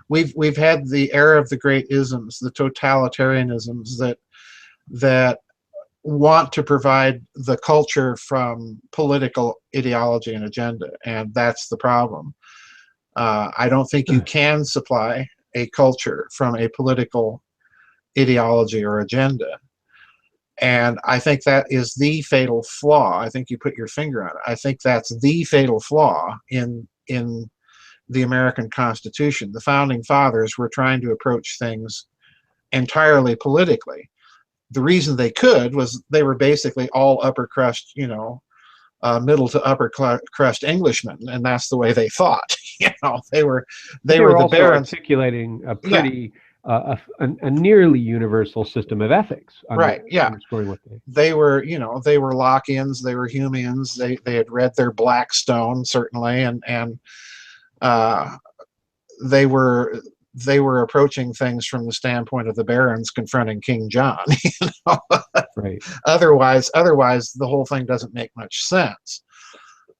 We've had the era of the great isms, the totalitarianisms that want to provide the culture from political ideology and agenda, and that's the problem. I don't think you can supply a culture from a political ideology or agenda. And I think that is the fatal flaw. I think you put your finger on it. I think that's the fatal flaw in the American Constitution. The founding fathers were trying to approach things entirely politically. The reason they could was they were basically all upper crust, middle to upper crust Englishmen, and that's the way they thought. They were But they they were were the also barons. articulating a Yeah, pretty a nearly universal system of ethics, right. Yeah, underscoring what they. they were Lockeans, they were Humeans. They had read their Blackstone, certainly, and uh, they were they were approaching things from the standpoint of the barons confronting King John. know? Right. Otherwise, the whole thing doesn't make much sense.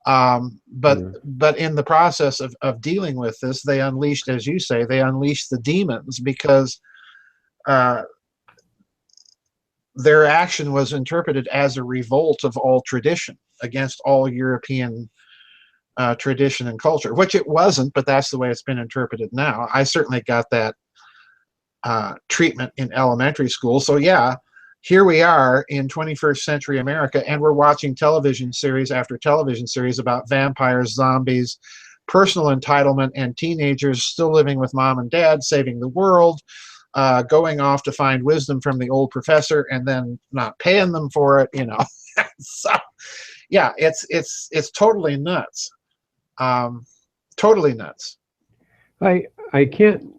Yeah. But in the process of dealing with this, they unleashed, as you say, they unleashed the demons, because uh, their action was interpreted as a revolt of all tradition against all European tradition and culture, which it wasn't, but that's the way it's been interpreted now. I certainly got that treatment in elementary school. So yeah, here we are in 21st century America, and we're watching television series after television series about vampires, zombies, personal entitlement, and teenagers still living with mom and dad, saving the world, going off to find wisdom from the old professor, and then not paying them for it. So yeah, it's totally nuts. Totally nuts. I I can't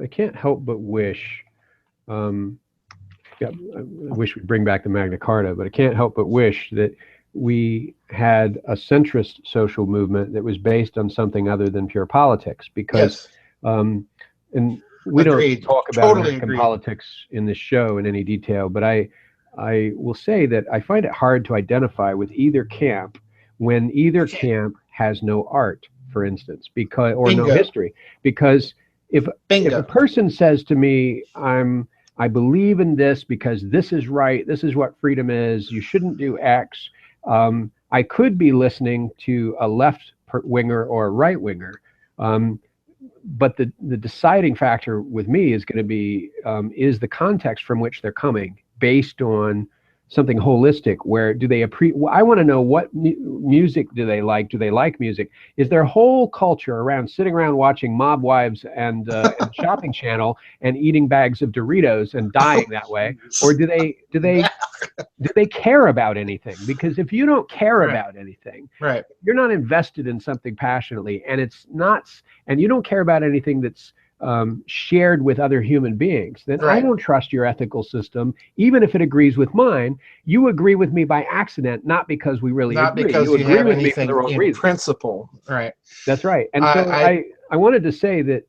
I can't help but wish. Um, yeah, I wish we'd bring back the Magna Carta, but I can't help but wish that we had a centrist social movement that was based on something other than pure politics. Because, Yes, and we don't agreed. talk about Totally American agreed. politics in this show in any detail, but I will say that I find it hard to identify with either camp when either camp has no art, for instance, or no Bingo. history. Because if a Bingo. person says to me, I believe in this because this is right, this is what freedom is, you shouldn't do X. I could be listening to a left winger or a right winger. But the deciding factor with me is going to be, is the context from which they're coming, based on something holistic. Where do they I want to know what music do they like? Do they like music? Is their whole culture around sitting around watching Mob Wives and Shopping Channel and eating bags of Doritos and dying that way? Or do they care about anything? Because if you don't care Right. about anything, Right. you're not invested in something passionately, and you don't care about anything that's shared with other human beings, then I Right. don't trust your ethical system, even if it agrees with mine. You agree with me by accident, not because we really Not agree. because You you agree have with me for the anything wrong in reason. principle. Right. That's right. And so I I wanted to say that,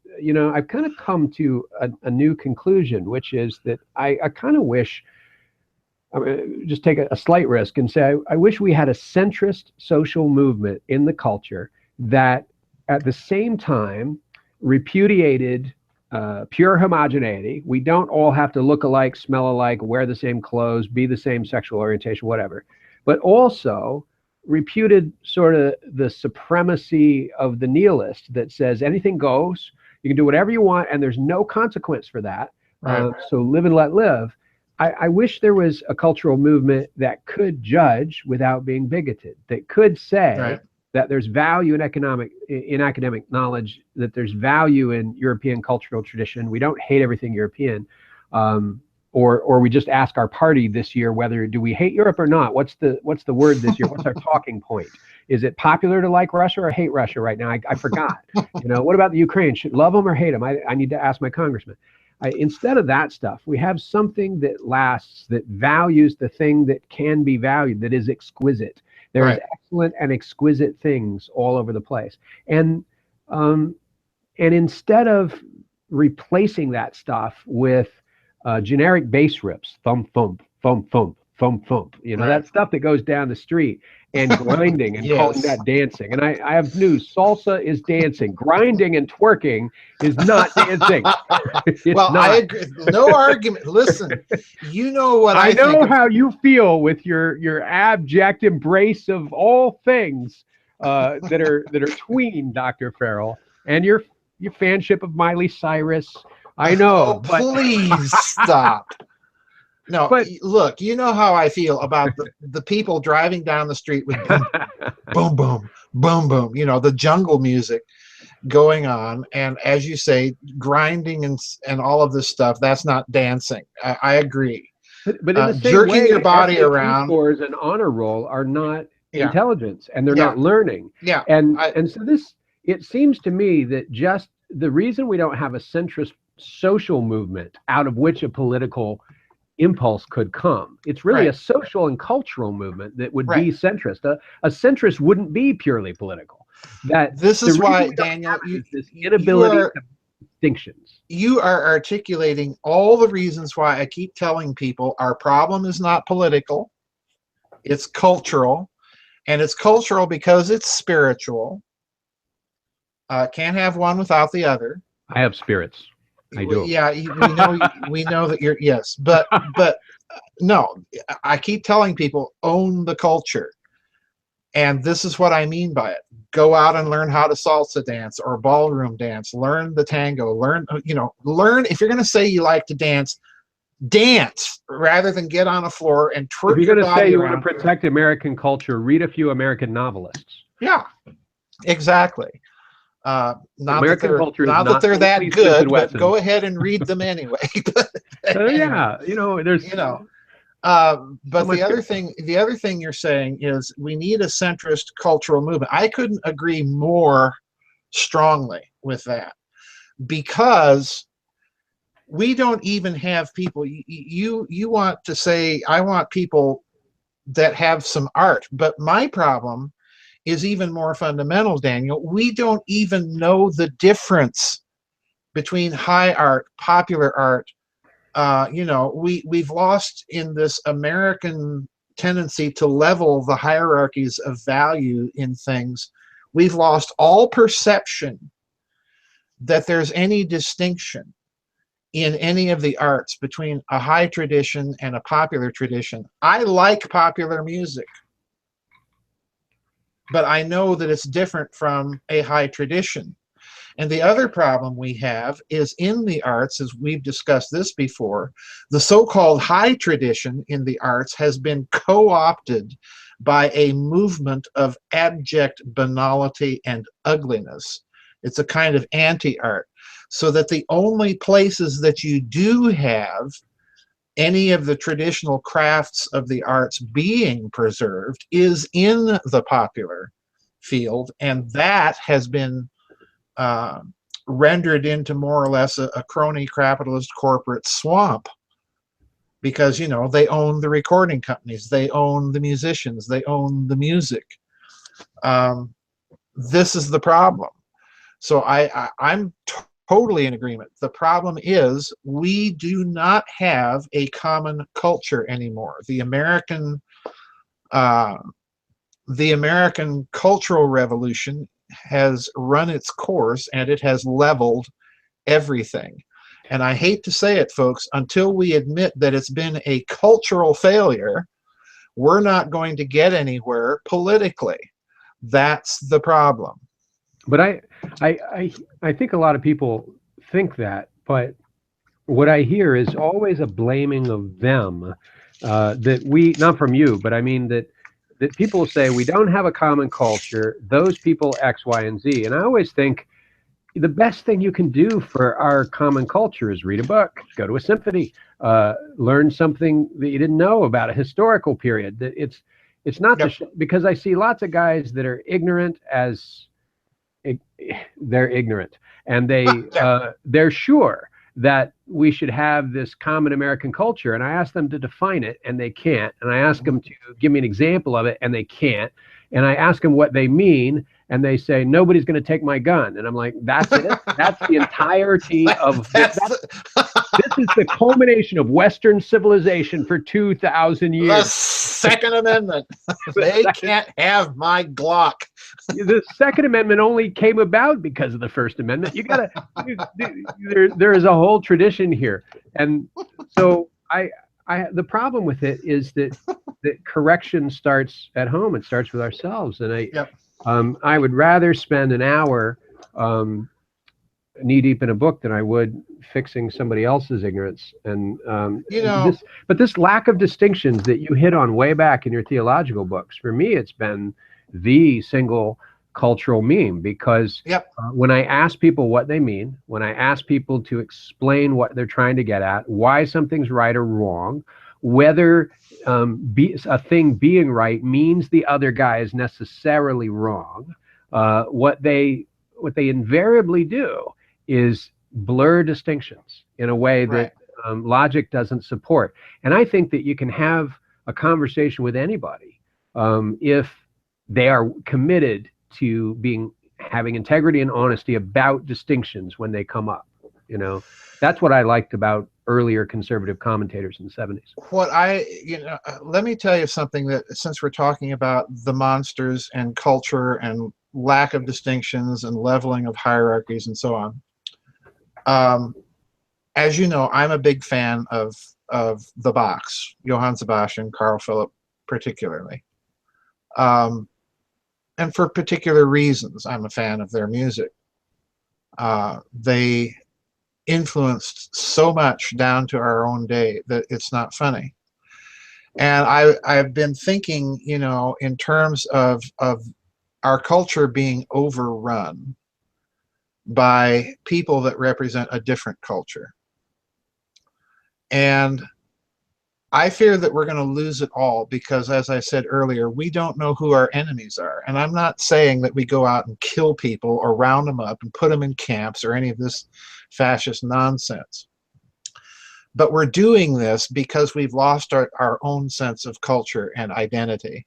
I've kind of come to a new conclusion, which is that I kind of wish I'm gonna just take a slight risk and say I wish we had a centrist social movement in the culture that, at the same time, repudiated pure homogeneity. We don't all have to look alike, smell alike, wear the same clothes, be the same sexual orientation, whatever. But also reputed sort of the supremacy of the nihilist that says anything goes, you can do whatever you want, and there's no consequence for that. Right. So live and let live. I wish there was a cultural movement that could judge without being bigoted, that could say Right. that there's value in academic knowledge, that there's value in European cultural tradition. We don't hate everything European, or we just ask our party this year whether do we hate Europe or not. What's the word this year? What's our talking point? Is it popular to like Russia or hate Russia right now? I forgot. What about the Ukraine? Should love them or hate them? I need to ask my congressman. Instead of that stuff, we have something that lasts, that values the thing that can be valued, that is exquisite. There's Right. excellent and exquisite things all over the place. And instead of replacing that stuff with generic bass rips, thump, thump, thump, thump, thump, thump, Right. that stuff that goes down the street, and grinding and calling Yes. that dancing. And I have news. Salsa is dancing. Grinding and twerking is not dancing. It's Well, not. I agree. No argument. Listen, you know what I know think of, how you feel with your abject embrace of all things that are tween, Dr. Farrell, and your fanship of Miley Cyrus. I know, oh, please stop. No, but look, you know how I feel about the people driving down the street with boom, boom, boom, boom, boom, the jungle music going on. And as you say, grinding and all of this stuff, that's not dancing. I agree. but in the same Jerking way, your body SAT around. scores and honor roll are not Yeah. intelligence, and they're Yeah. not learning. Yeah. And so it seems to me that just the reason we don't have a centrist social movement out of which a political impulse could come, it's really Right. a social and cultural movement that would Right. be centrist. A centrist wouldn't be purely political. That This the is reason why, we don't Daniel, have it is this you inability are to distinctions. you are articulating all the reasons why I keep telling people our problem is not political, it's cultural, and it's cultural because it's spiritual. Can't have one without the other. I have spirits. I do. Yeah, we know that you're, yes, but no, I keep telling people own the culture, and this is what I mean by it. Go out and learn how to salsa dance or ballroom dance. Learn the tango. Learn if you're going to say you like to dance, dance rather than get on a floor and twerk If you're your going to say body you around. want to protect American culture, read a few American novelists. Yeah, exactly. Not American culture is that not they're that only Smith good, and but Wesson. go ahead and read them anyway. Anyway, Yeah, there's but the other thing you're saying is we need a centrist cultural movement. I couldn't agree more strongly with that, because we don't even have people. You want to say I want people that have some art, but my problem is even more fundamental, Daniel. We don't even know the difference between high art, popular art. We've lost in this American tendency to level the hierarchies of value in things. We've lost all perception that there's any distinction in any of the arts between a high tradition and a popular tradition. I like popular music, but I know that it's different from a high tradition. And the other problem we have is in the arts, as we've discussed this before, the so-called high tradition in the arts has been co-opted by a movement of abject banality and ugliness. It's a kind of anti-art. So that the only places that you do have any of the traditional crafts of the arts being preserved is in the popular field, and that has been rendered into more or less a crony capitalist corporate swamp, because they own the recording companies, they own the musicians, they own the music. This is the problem. So I'm Totally in agreement. The problem is we do not have a common culture anymore. Uh, the American cultural revolution has run its course, and it has leveled everything. And I hate to say it, folks, until we admit that it's been a cultural failure, we're not going to get anywhere politically. That's the problem. But I think a lot of people think that, but what I hear is always a blaming of them, that we, not from you, but I mean that people say we don't have a common culture. Those people X, Y, and Z, and I always think the best thing you can do for our common culture is read a book, go to a symphony, learn something that you didn't know about a historical period. That it's not Yep. because I see lots of guys that are ignorant as they're ignorant, and they're sure that we should have this common American culture. And I ask them to define it, and they can't. And I ask them to give me an example of it, and they can't. And I ask them what they mean, and they say nobody's going to take my gun. And I'm like, that's it. That's the entirety of this is the culmination of Western civilization for 2,000 the years. Second Amendment. They can't have my Glock. The Second Amendment only came about because of the First Amendment. You gotta, there is a whole tradition here, and so the problem with it is that correction starts at home. It starts with ourselves, and Yep. I would rather spend an hour knee deep in a book than I would fixing somebody else's ignorance. And this lack of distinctions that you hit on way back in your theological books, for me, it's been the single cultural meme, because Yep. When I ask people what they mean, when I ask people to explain what they're trying to get at, why something's right or wrong, whether a thing being right means the other guy is necessarily wrong, what they invariably do is blur distinctions in a way that logic doesn't support. And I think that you can have a conversation with anybody if they are committed to having integrity and honesty about distinctions when they come up. That's what I liked about earlier conservative commentators in the 70s. Let me tell you something, that since we're talking about the monsters and culture and lack of distinctions and leveling of hierarchies and so on. As you know, I'm a big fan of the Bachs, Johann Sebastian, Carl Philipp particularly. And for particular reasons, I'm a fan of their music. They influenced so much down to our own day that it's not funny. And I've been thinking, in terms of our culture being overrun by people that represent a different culture. And I fear that we're going to lose it all because, as I said earlier, we don't know who our enemies are. And I'm not saying that we go out and kill people or round them up and put them in camps or any of this fascist nonsense. But we're doing this because we've lost our own sense of culture and identity,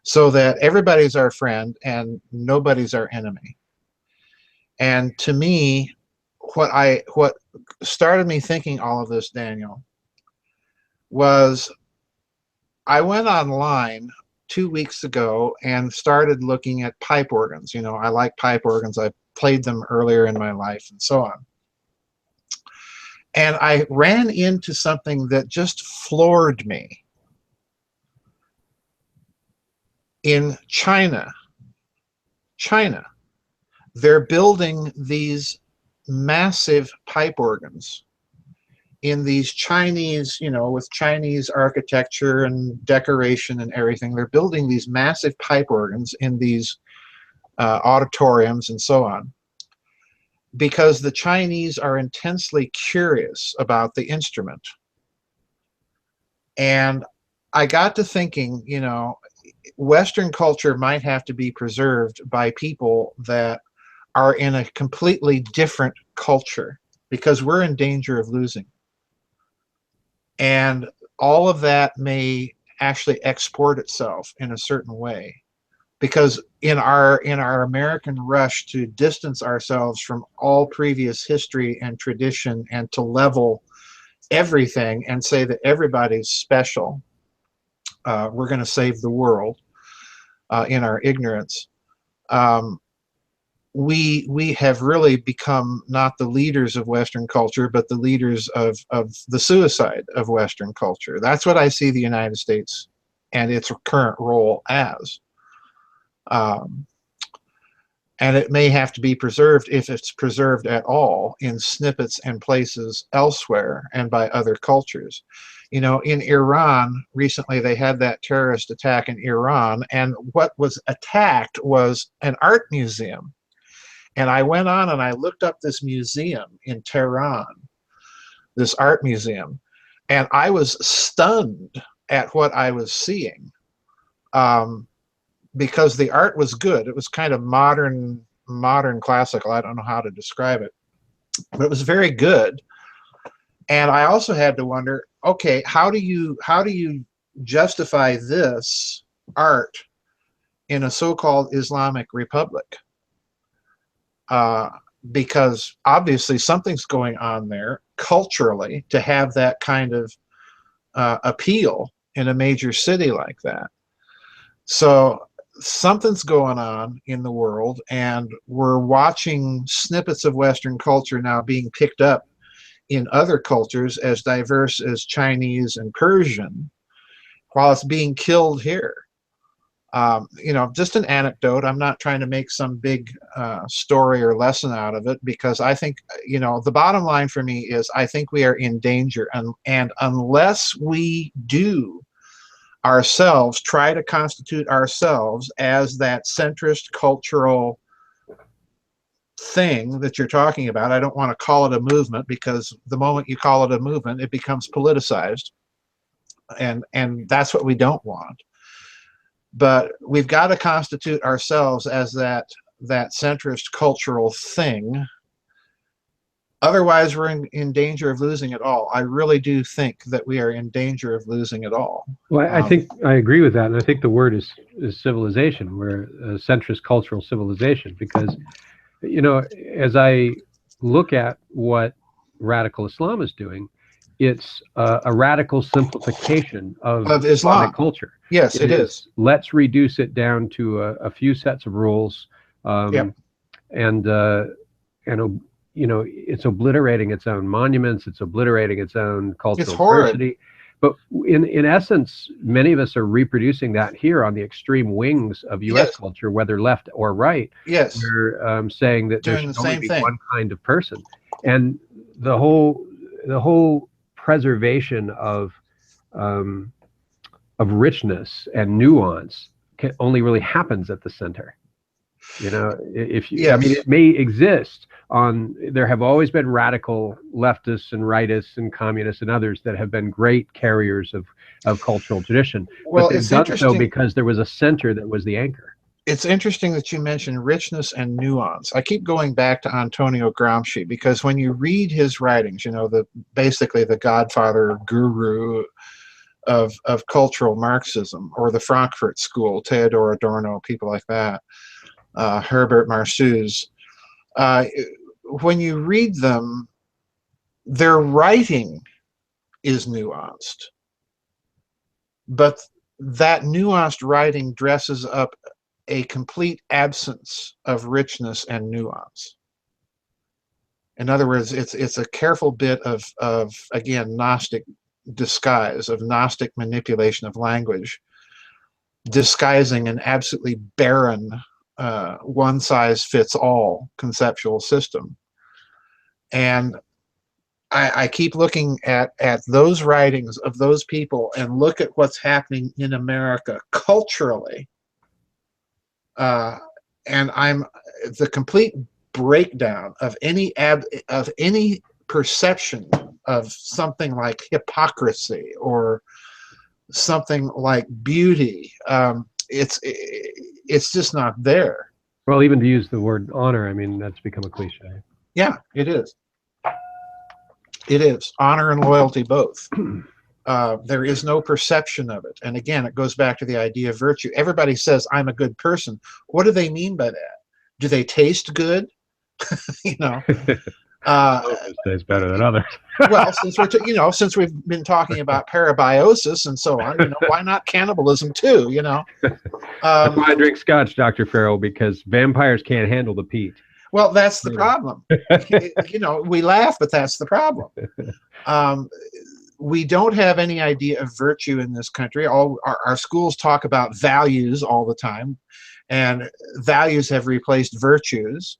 so that everybody's our friend and nobody's our enemy. And to me, what started me thinking all of this, Daniel, was I went online 2 weeks ago and started looking at pipe organs. I like pipe organs. I played them earlier in my life and so on. And I ran into something that just floored me. In China, they're building these massive pipe organs in these Chinese, with Chinese architecture and decoration and everything. They're building these massive pipe organs in these auditoriums and so on, because the Chinese are intensely curious about the instrument. And I got to thinking, Western culture might have to be preserved by people that are in a completely different culture, because we're in danger of losing. And all of that may actually export itself in a certain way. because in our American rush to distance ourselves from all previous history and tradition and to level everything and say that everybody's special, we're going to save the world in our ignorance. We have really become not the leaders of Western culture, but the leaders of the suicide of Western culture. That's what I see the United States and its current role as. And it may have to be preserved, if it's preserved at all, in snippets and places elsewhere and by other cultures. You know, in Iran, recently they had that terrorist attack in Iran, and what was attacked was an art museum. And I went on and I looked up this museum in Tehran, this art museum, and I was stunned at what I was seeing. Because the art was good. It was kind of modern classical. I don't know how to describe it, but it was very good. And I also had to wonder, okay, how do you justify this art in a so-called Islamic republic? Because obviously something's going on there culturally to have that kind of appeal in a major city like that. So something's going on in the world, and we're watching snippets of Western culture now being picked up in other cultures as diverse as Chinese and Persian, while it's being killed here. You know, just an anecdote. I'm not trying to make some big story or lesson out of it, because I think, you know, the bottom line for me is I think we are in danger, and unless we do ourselves try to constitute ourselves as that centrist cultural thing that you're talking about. I don't want to call it a movement, because the moment you call it a movement, it becomes politicized, and that's what we don't want. But we've got to constitute ourselves as that centrist cultural thing. Otherwise, we're in danger of losing it all. I really do think that we are in danger of losing it all. Well, I think I agree with that, and I think the word is civilization. We're a centrist cultural civilization, because, you know, as I look at what radical Islam is doing, it's a radical simplification of Islam culture. Yes, it is. Let's reduce it down to a few sets of rules, Yep. and you know, it's obliterating its own monuments. It's obliterating its own cultural diversity. But in essence, many of us are reproducing that here on the extreme wings of U.S. culture, whether left or right. Yes. We're saying that there should only be one kind of person, and the whole preservation of richness and nuance only really happens at the center. You know, if you, I mean, it may exist there have always been radical leftists and rightists and communists and others that have been great carriers of cultural tradition. Well, but they've done so because there was a center that was the anchor. It's interesting that you mentioned richness and nuance. I keep going back to Antonio Gramsci, because when you read his writings, you know, basically the godfather guru of cultural Marxism, or the Frankfurt School, Theodor Adorno, people like that, Herbert Marcuse. When you read them, their writing is nuanced, but that nuanced writing dresses up a complete absence of richness and nuance. In other words, it's a careful bit of again, Gnostic disguise, of Gnostic manipulation of language, disguising an absolutely barren one-size-fits-all conceptual system. And I keep looking at those writings of those people and look at what's happening in America culturally, and I'm the complete breakdown of any perception of something like hypocrisy or something like beauty. It's just not there. Well, even to use the word honor, I mean, that's become a cliche. Yeah, it is. It is honor and loyalty both. There is no perception of it. And again, it goes back to the idea of virtue. Everybody says, I'm a good person. What do they mean by that? Do they taste good? you know, uh, Some of us taste better than others. well, since we've been talking about parabiosis and so on, why not cannibalism too? That's why I drink scotch, Dr. Farrell, because vampires can't handle the peat. Well, that's the problem. We laugh, but that's the problem. We don't have any idea of virtue in this country. All our schools talk about values all the time, and values have replaced virtues.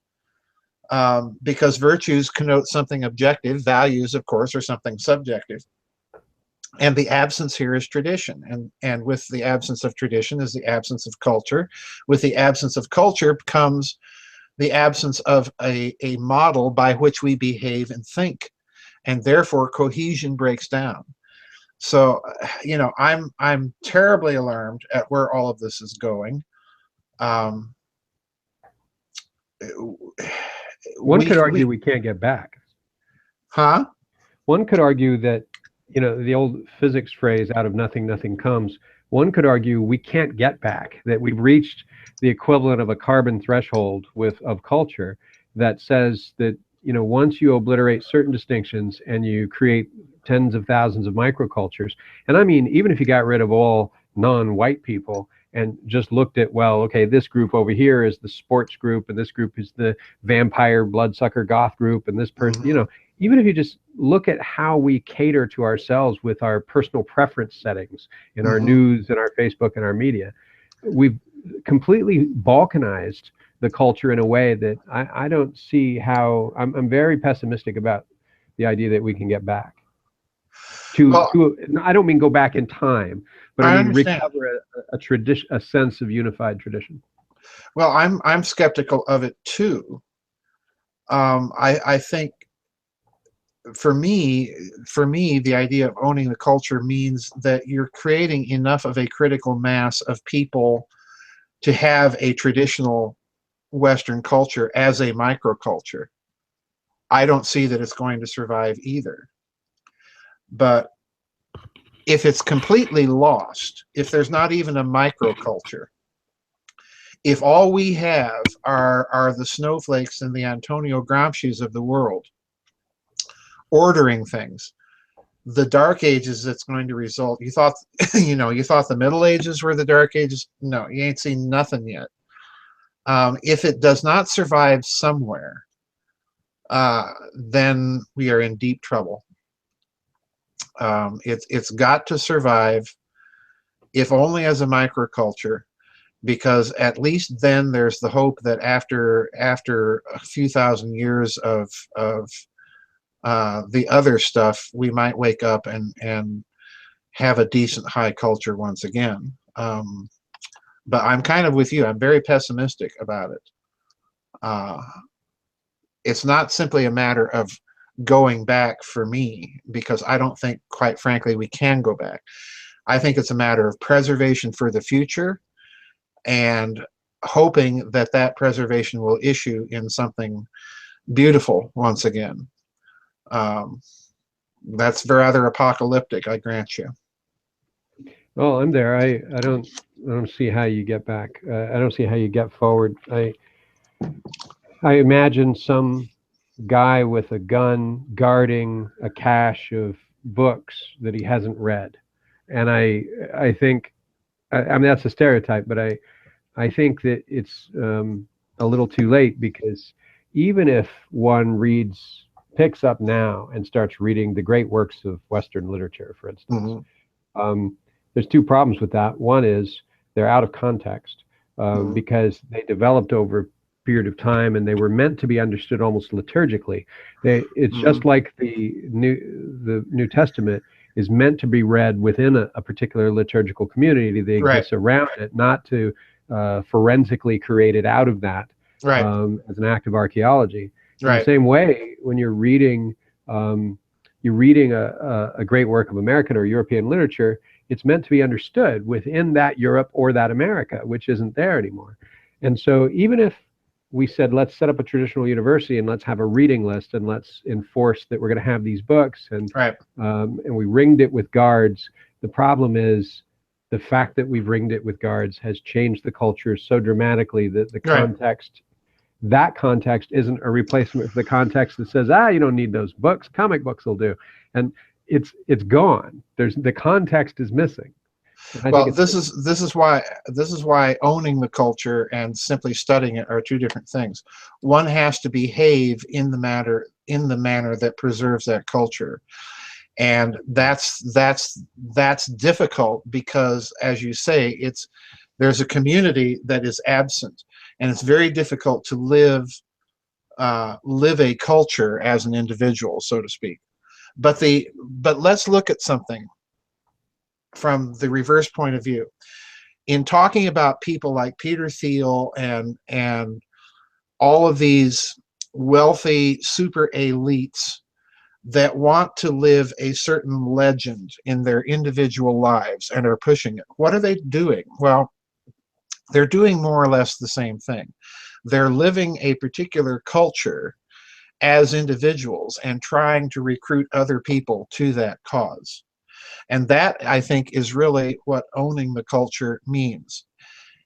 Because virtues connote something objective. Values, of course, are something subjective. And the absence here is tradition. And with the absence of tradition is the absence of culture. With the absence of culture comes the absence of a model by which we behave and think. And therefore, cohesion breaks down. So, I'm terribly alarmed at where all of this is going. One could argue we can't get back. Huh? One could argue that, the old physics phrase, out of nothing, nothing comes. One could argue we can't get back, that we've reached the equivalent of a carbon threshold of culture that says that, once you obliterate certain distinctions and you create tens of thousands of microcultures, and I mean, even if you got rid of all non-white people and just looked at, well, okay, this group over here is the sports group, and this group is the vampire bloodsucker goth group, and this person, even if you just look at how we cater to ourselves with our personal preference settings in our news and our Facebook and our media, we've completely balkanized the culture in a way that I don't see how. I'm very pessimistic about the idea that we can get back I don't mean go back in time, but I mean recover a tradition, a sense of unified tradition. Well, I'm skeptical of it too. I think for me, the idea of owning the culture means that you're creating enough of a critical mass of people to have a traditional Western culture as a microculture. I don't see that it's going to survive either. But if it's completely lost, if there's not even a microculture, if all we have are the snowflakes and the Antonio Gramsci's of the world ordering things, the Dark Ages that's going to result, you thought the Middle Ages were the Dark Ages? No, you ain't seen nothing yet. If it does not survive somewhere, then we are in deep trouble. It's got to survive, if only as a microculture, because at least then there's the hope that after a few thousand years of the other stuff, we might wake up and have a decent high culture once again. But I'm kind of with you. I'm very pessimistic about it. It's not simply a matter of going back for me, because I don't think, quite frankly, we can go back. I think it's a matter of preservation for the future and hoping that that preservation will issue in something beautiful once again. That's rather apocalyptic, I grant you. Well, I'm there. I don't see how you get back. I don't see how you get forward. I imagine some guy with a gun guarding a cache of books that he hasn't read, and I think, I mean, that's a stereotype, but I think that it's a little too late, because even if one picks up now and starts reading the great works of Western literature, for instance, there's two problems with that. One is they're out of context, because they developed over a period of time, and they were meant to be understood almost liturgically. It's just like the New Testament is meant to be read within a particular liturgical community that exists around it, not to forensically create it out of that as an act of archaeology. In the same way, when you're reading a great work of American or European literature, it's meant to be understood within that Europe or that America, which isn't there anymore. And so even if we said, let's set up a traditional university and let's have a reading list and let's enforce that we're going to have these books. Right. And we ringed it with guards. The problem is the fact that we've ringed it with guards has changed the culture so dramatically that the Right. context, that context isn't a replacement for the context that says, you don't need those books. Comic books will do. And it's gone. The context is missing. Well, this is why owning the culture and simply studying it are two different things. One has to behave in the manner that preserves that culture, and that's difficult because, as you say, there's a community that is absent, and it's very difficult to live a culture as an individual, so to speak. But let's look at something from the reverse point of view. In talking about people like Peter Thiel and all of these wealthy super elites that want to live a certain legend in their individual lives and are pushing it, what are they doing? Well, they're doing more or less the same thing. They're living a particular culture as individuals and trying to recruit other people to that cause. And that, I think, is really what owning the culture means.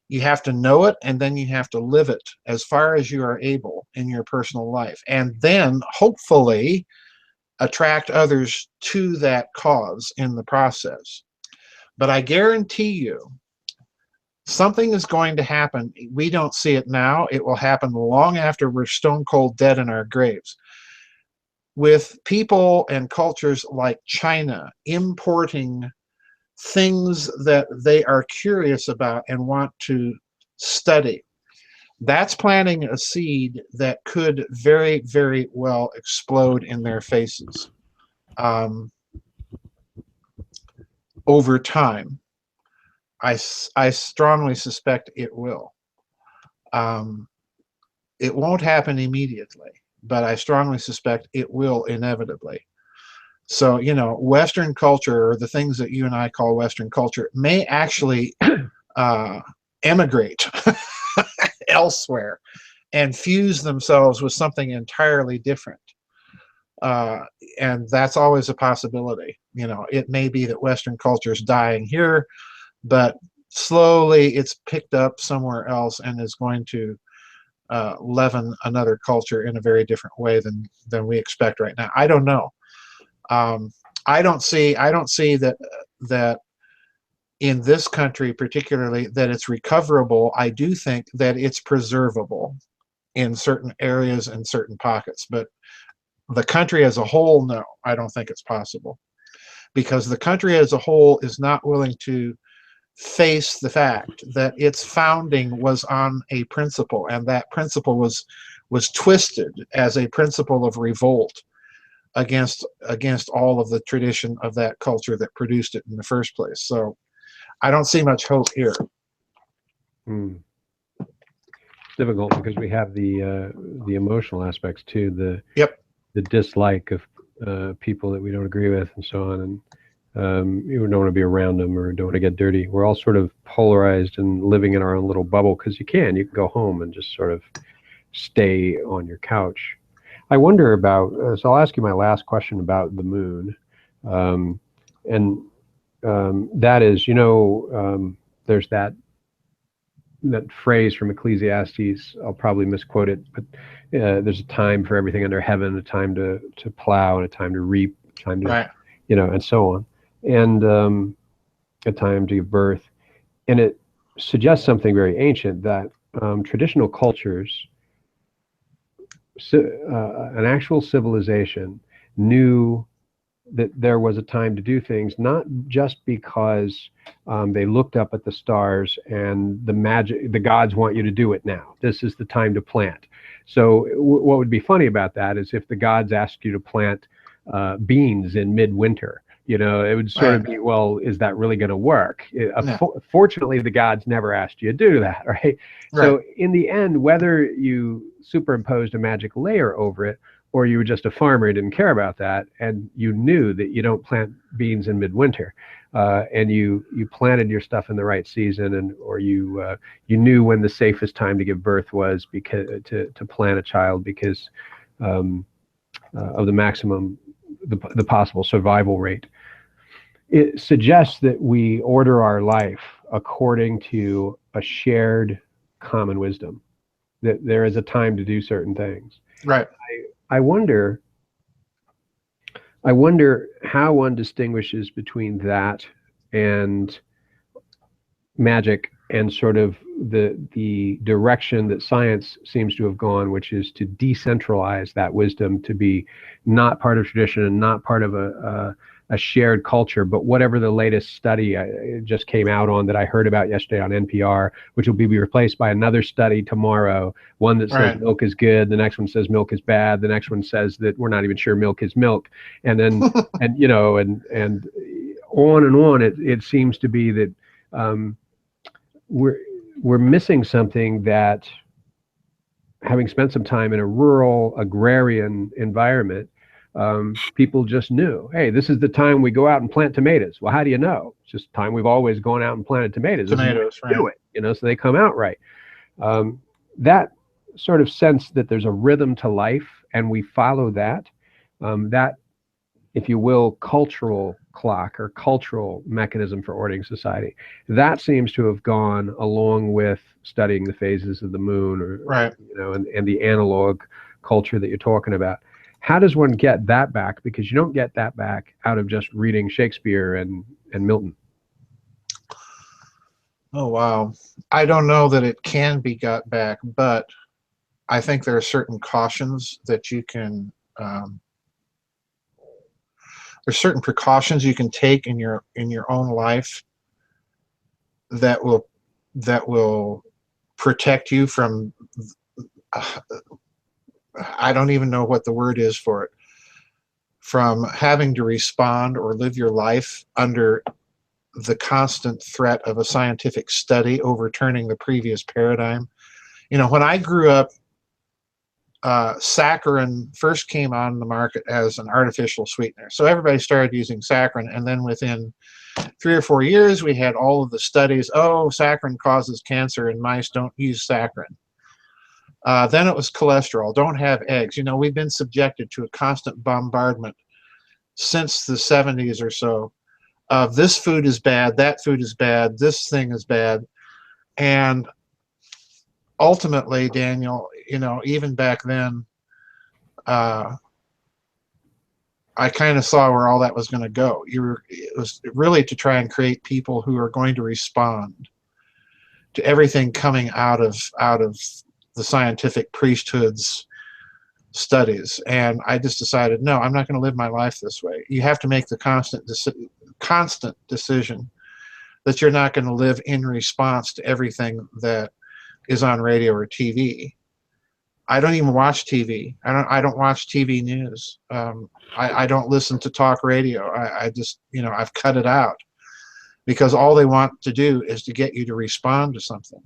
You have to know it, and then you have to live it as far as you are able in your personal life. And then, hopefully, attract others to that cause in the process. But I guarantee you, something is going to happen. We don't see it now. It will happen long after we're stone cold dead in our graves. With people and cultures like China importing things that they are curious about and want to study, that's planting a seed that could very, very well explode in their faces over time. I strongly suspect it will. It won't happen immediately, but I strongly suspect it will inevitably. So, Western culture, or the things that you and I call Western culture, may actually emigrate elsewhere and fuse themselves with something entirely different. And that's always a possibility. It may be that Western culture is dying here, but slowly it's picked up somewhere else and is going to leaven another culture in a very different way than we expect right now. I don't know. I don't see that in this country particularly that it's recoverable. I do think that it's preservable in certain areas and certain pockets, but the country as a whole, no, I don't think it's possible, because the country as a whole is not willing to face the fact that its founding was on a principle, and that principle was twisted as a principle of revolt against all of the tradition of that culture that produced it in the first place. So I don't see much hope here. It's difficult because we have the emotional aspects too, the dislike of people that we don't agree with and so on, and you don't want to be around them or don't want to get dirty. We're all sort of polarized and living in our own little bubble, because you can go home and just sort of stay on your couch. I wonder about, so I'll ask you my last question about the moon. And that is, there's that phrase from Ecclesiastes. I'll probably misquote it, but there's a time for everything under heaven, a time to plow and a time to reap, a time to, right, and so on, and a time to give birth. And it suggests something very ancient, that traditional cultures, an actual civilization, knew that there was a time to do things, not just because they looked up at the stars and the gods want you to do it now. This is the time to plant. So what would be funny about that is if the gods asked you to plant beans in midwinter. It would sort of be, well, is that really going to work? Fortunately, the gods never asked you to do that, right? So in the end, whether you superimposed a magic layer over it, or you were just a farmer and didn't care about that, and you knew that you don't plant beans in midwinter, and you planted your stuff in the right season, and or you knew when the safest time to give birth was because to plant a child because um, of the maximum the possible survival rate. It suggests that we order our life according to a shared common wisdom, that there is a time to do certain things. Right. I wonder I wonder how one distinguishes between that and magic and sort of the direction that science seems to have gone, which is to decentralize that wisdom to be not part of tradition and not part of a shared culture, but whatever the latest study just came out on that I heard about yesterday on NPR, which will be replaced by another study tomorrow, one that says Right. milk is good, the next one says milk is bad, the next one says that we're not even sure milk is milk, and then and you know and on and on. It seems to be that um, we're we're missing something that, having spent some time in a rural agrarian environment, people just knew, hey, this is the time we go out and plant tomatoes. Well, how do you know? It's just time we've always gone out and planted tomatoes. This is the way Tomatoes. we Right. do it, so they come out right. That sort of sense that there's a rhythm to life and we follow that, that, if you will, cultural clock or cultural mechanism for ordering society. That seems to have gone along with studying the phases of the moon, or Right. and the analog culture that you're talking about. How does one get that back? Because you don't get that back out of just reading Shakespeare and Milton. Oh, wow. I don't know that it can be got back, but I think there are certain cautions that you can. There's certain precautions you can take in your own life that will protect you from. I don't even know what the word is for it. From having to respond or live your life under the constant threat of a scientific study overturning the previous paradigm. When I grew up, saccharin first came on the market as an artificial sweetener. So everybody started using saccharin, and then within 3 or 4 years, we had all of the studies. Oh, saccharin causes cancer, and mice don't use saccharin. Then it was cholesterol. Don't have eggs. We've been subjected to a constant bombardment since the 70s or so. This food is bad. That food is bad. This thing is bad. And ultimately, Daniel, even back then, I kind of saw where all that was going to go. It was really to try and create people who are going to respond to everything coming out of the scientific priesthoods studies. And I just decided, no, I'm not going to live my life this way. You have to make the constant decision that you're not going to live in response to everything that is on radio or TV. I don't even watch TV. I don't watch TV news. I don't listen to talk radio. I just, I've cut it out because all they want to do is to get you to respond to something.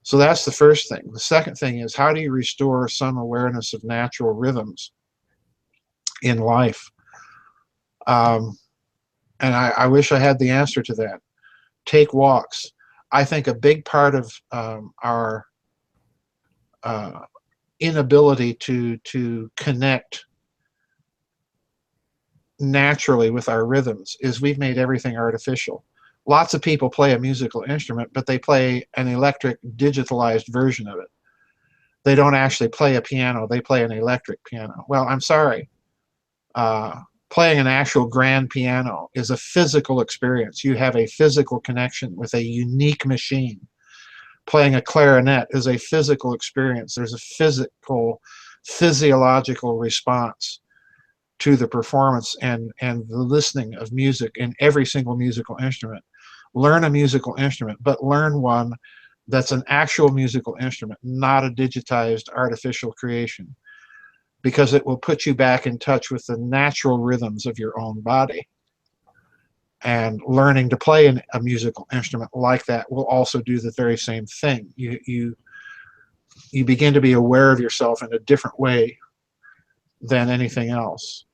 So that's the first thing. The second thing is, how do you restore some awareness of natural rhythms in life? And I wish I had the answer to that. Take walks. I think a big part of our inability to connect naturally with our rhythms is we've made everything artificial. Lots of people play a musical instrument, but they play an electric digitalized version of it. They don't actually play a piano. They play an electric piano. Well, I'm sorry. Playing an actual grand piano is a physical experience. You have a physical connection with a unique machine. Playing a clarinet is a physical experience. There's a physiological response to the performance and the listening of music in every single musical instrument. Learn a musical instrument, but learn one that's an actual musical instrument, not a digitized artificial creation, because it will put you back in touch with the natural rhythms of your own body. And learning to play a musical instrument like that will also do the very same thing. You begin to be aware of yourself in a different way than anything else.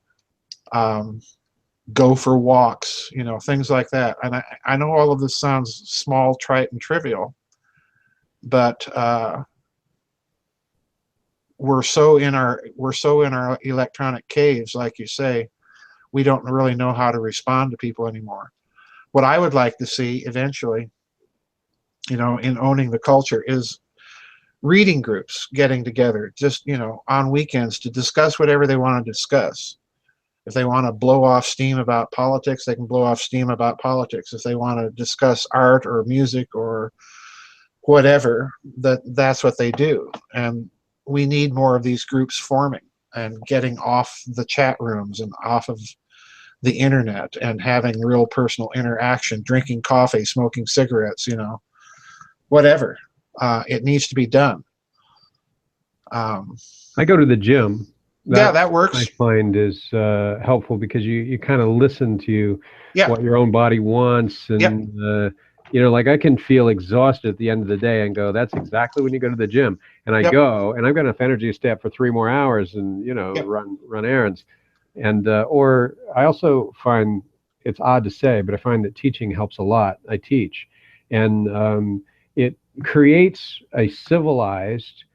go for walks, you know, things like that. And I know all of this sounds small, trite, and trivial, but we're so in our electronic caves, like you say, we don't really know how to respond to people anymore. What I would like to see eventually, you know, in owning the culture, is reading groups getting together just, you know, on weekends to discuss whatever they want to discuss. If they want to blow off steam about politics, they can blow off steam about politics. If they want to discuss art or music or whatever, that's what they do. And we need more of these groups forming and getting off the chat rooms and off of the internet and having real personal interaction, drinking coffee, smoking cigarettes, you know, whatever. It needs to be done. I go to the gym. Yeah, that works. I find is helpful because you kind of listen to Yeah. what your own body wants, and you know, like I can feel exhausted at the end of the day and go, that's exactly when you go to the gym. And I go, and I've got enough energy to stay up for 3 more hours and, you know, run errands. And or I also find, it's odd to say, but I find that teaching helps a lot. I teach, and it creates a civilized,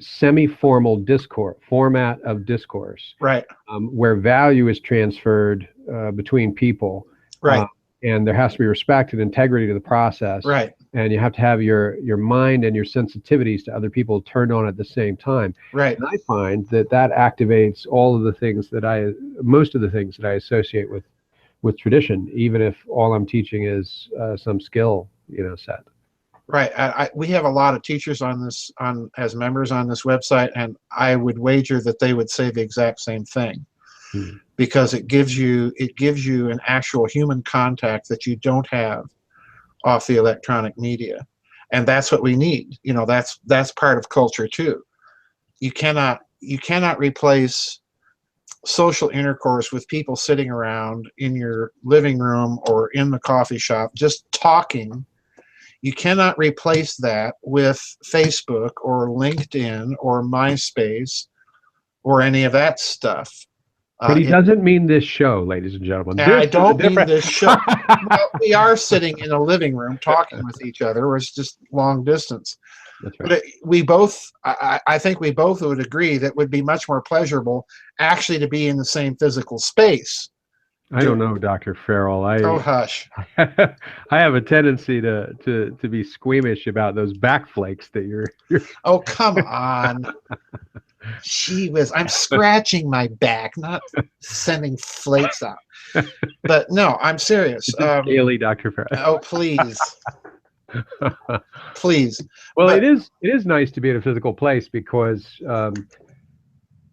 semi-formal discourse format of discourse, right, where value is transferred between people, right, and there has to be respect and integrity to the process, right, and you have to have your mind and your sensitivities to other people turned on at the same time, right. And I find that activates all of the things that most of the things that I associate with tradition, even if all I'm teaching is some skill, you know, set. Right. We have a lot of teachers as members on this website, and I would wager that they would say the exact same thing, because it gives you an actual human contact that you don't have off the electronic media, and that's what we need. You know, that's part of culture too. You cannot replace social intercourse with people sitting around in your living room or in the coffee shop just talking. You cannot replace that with Facebook or LinkedIn or MySpace or any of that stuff. But he doesn't mean this show, ladies and gentlemen. I don't mean this show. Well, we are sitting in a living room talking with each other, or it's just long distance. That's right. But we both, I think we both would agree that it would be much more pleasurable actually to be in the same physical space. I don't know, Dr. Farrell. Oh, hush. I have a tendency to be squeamish about those backflakes that you're. Oh, come on. Gee whiz, I'm scratching my back, not sending flakes out. But no, I'm serious. Daily, Dr. Farrell. Oh, please. Please. Well, it is nice to be in a physical place because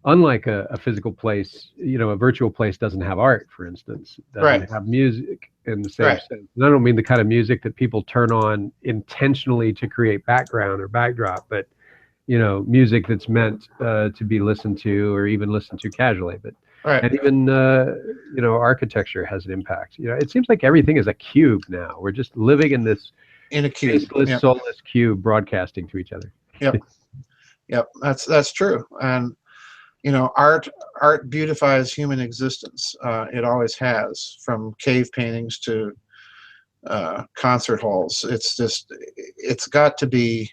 unlike a physical place, you know, a virtual place doesn't have art, for instance. It doesn't have music in the same sense. And I don't mean the kind of music that people turn on intentionally to create background or backdrop, but, you know, music that's meant to be listened to or even listened to casually. But and even, you know, architecture has an impact. You know, it seems like everything is a cube now. We're just living in this faceless, soulless cube broadcasting to each other. Yep, that's true. And you know, art beautifies human existence. It always has, from cave paintings to concert halls. It's got to be.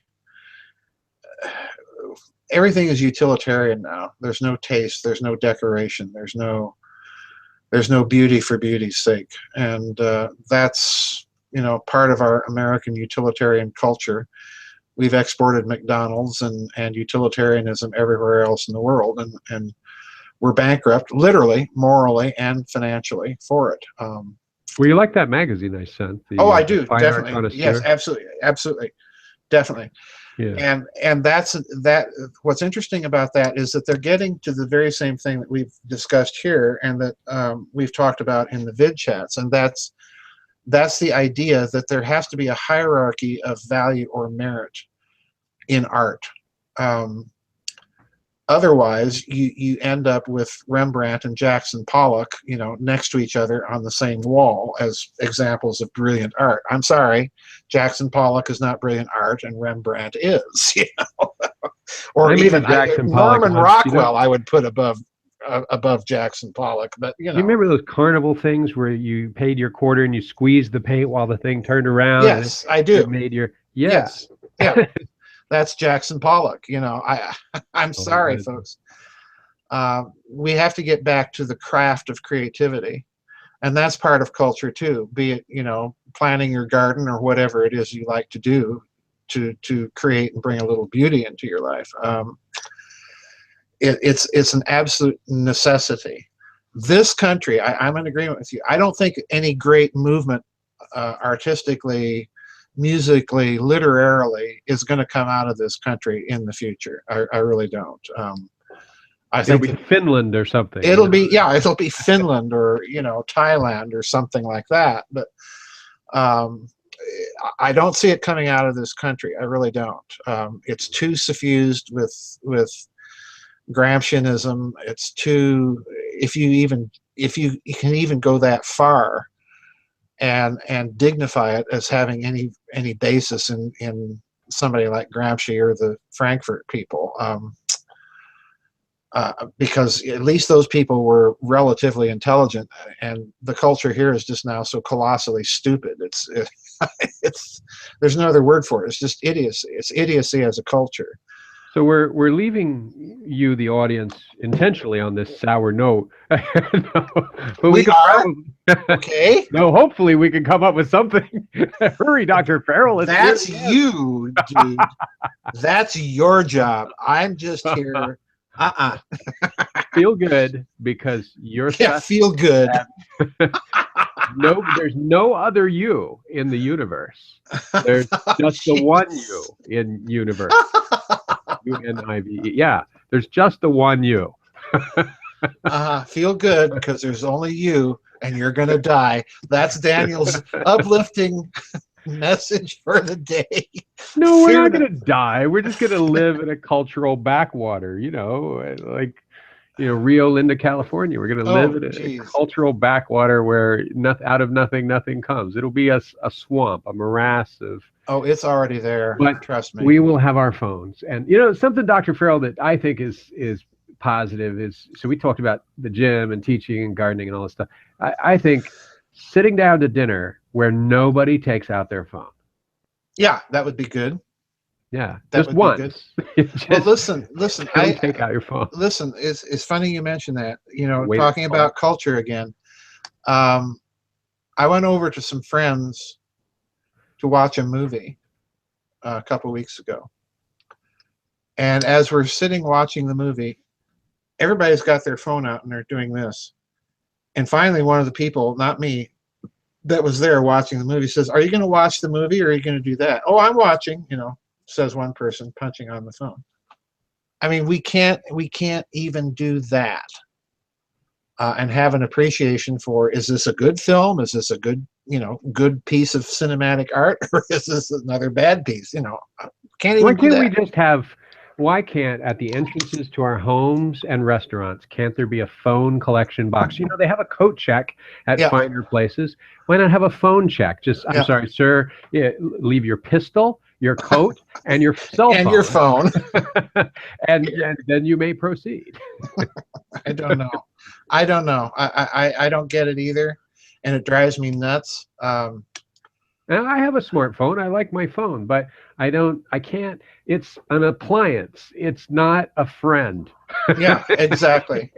Everything is utilitarian now. There's no taste. There's no decoration. There's no beauty for beauty's sake, and that's, you know, part of our American utilitarian culture. We've exported McDonald's and utilitarianism everywhere else in the world, and we're bankrupt, literally, morally, and financially for it. Well, you like that magazine I sent? I do, definitely. Yes, absolutely, definitely. Yeah. And that's what's interesting about that is that they're getting to the very same thing that we've discussed here, and that we've talked about in the vid chats, and that's the idea that there has to be a hierarchy of value or merit in art. Otherwise, you end up with Rembrandt and Jackson Pollock, you know, next to each other on the same wall as examples of brilliant art. I'm sorry, Jackson Pollock is not brilliant art, and Rembrandt is, you know. Or even Norman Rockwell, I would put above above Jackson Pollock, but You remember those carnival things where you paid your quarter and you squeezed the paint while the thing turned around and yes, I it do. made your, yeah. Yes, yeah, that's Jackson Pollock. I'm Oh my sorry, goodness. folks. We have to get back to the craft of creativity, and that's part of culture too. Be it planting your garden or whatever it is you like to do to create and bring a little beauty into your life. It's an absolute necessity. This country, I'm in agreement with you. I don't think any great movement, artistically, musically, literarily, is going to come out of this country in the future. I really don't. I It'll think be Finland or something, it'll be, yeah, it'll be Finland or Thailand or something like that. But um, I don't see it coming out of this country. I really don't. It's too suffused with Gramscianism. It's too, if you can even go that far and dignify it as having any basis in somebody like Gramsci or the Frankfurt people, because at least those people were relatively intelligent, and the culture here is just now so colossally stupid. It's there's no other word for it. It's just idiocy. It's idiocy as a culture. So we're leaving you, the audience, intentionally on this sour note. No, but we We could are probably okay. no. Hopefully, we can come up with something. Hurry, Dr. Farrell. Let's hear That's you, dude. That's your job. I'm just here. Feel good because you're Yeah, feel good. no. There's no other you in the universe. There's just the one you in universe. UNIVE. Yeah, there's just the one you. Feel good because there's only you and you're gonna die. That's Daniel's uplifting message for the day. No, we're Fear not not. going to die. We're just going to live in a cultural backwater, like, Rio Linda, California. We're going to live Oh, in a geez. cultural backwater where out of nothing, nothing comes. It'll be a swamp, a morass of, Oh, it's already there. but Trust me. we will have our phones. And, something, Dr. Farrell, that I think is positive is, so we talked about the gym and teaching and gardening and all this stuff. I think sitting down to dinner where nobody takes out their phone. Yeah, that would be good. Yeah, That just would be good. once. Well, Just listen. don't take out your phone. Listen. It's funny you mentioned that. Wait a Talking about culture again. I went over to some friends to watch a movie a couple weeks ago, and as we're sitting watching the movie, everybody's got their phone out and they're doing this. And finally, one of the people, not me, that was there watching the movie says, "Are you going to watch the movie or are you going to do that?" "Oh, I'm watching," says one person punching on the phone. I mean, we can't even do that and have an appreciation for, is this a good film? Is this a good piece of cinematic art, or is this another bad piece? Can't Why even do can't we that. just have? Why can't at the entrances to our homes and restaurants, can't there be a phone collection box? They have a coat check at Yeah, finer places. Why not have a phone check? Just, I'm yeah, sorry, sir, leave your pistol, your coat, and your cell and your phone, phone. and then you may proceed. I don't know. I don't know. I don't get it either, and it drives me nuts. And I have a smartphone. I like my phone, but I can't. It's an appliance. It's not a friend. Yeah, exactly.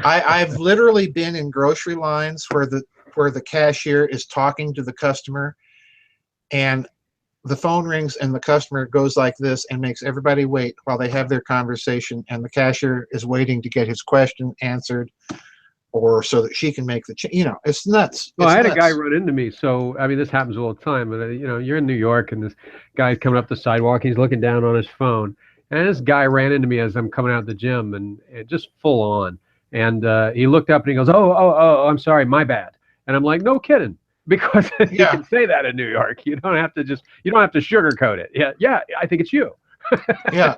I've literally been in grocery lines where the cashier is talking to the customer, and the phone rings and the customer goes like this and makes everybody wait while they have their conversation, and the cashier is waiting to get his question answered, or so that she can make the it's nuts. Well, I It's had a guy nuts. run into me. So, I mean, this happens all the time. But, you're in New York and this guy's coming up the sidewalk. He's looking down on his phone. And this guy ran into me as I'm coming out of the gym and just full on. And he looked up and he goes, oh, I'm sorry, my bad. And I'm like, no kidding. Because you Yeah, can say that in New York. You don't have to sugarcoat it. Yeah, I think it's you. yeah,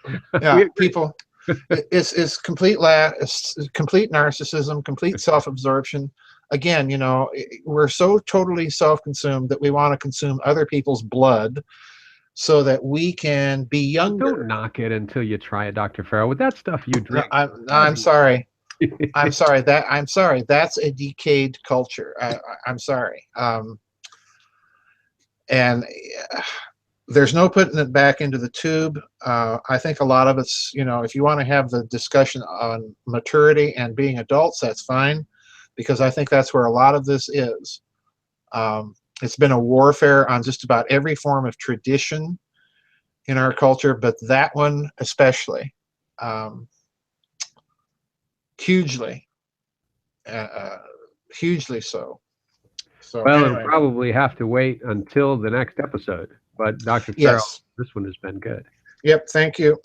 We yeah. agree. People, it's complete narcissism, complete self-absorption. Again, we're so totally self-consumed that we want to consume other people's blood, so that we can be Don't younger. knock it until you try it, Dr. Farrell. With that stuff you No, drink, I'm, gotta I'm be. sorry. I'm sorry. That's a decayed culture. I'm sorry. And there's no putting it back into the tube. I think a lot of it's, if you want to have the discussion on maturity and being adults, that's fine, because I think that's where a lot of this is. It's been a warfare on just about every form of tradition in our culture, but that one especially, hugely, uh, hugely so. So Well, it'll anyway, probably have to wait until the next episode. But Dr. Farrell, yes, this one has been good. yep, thank you.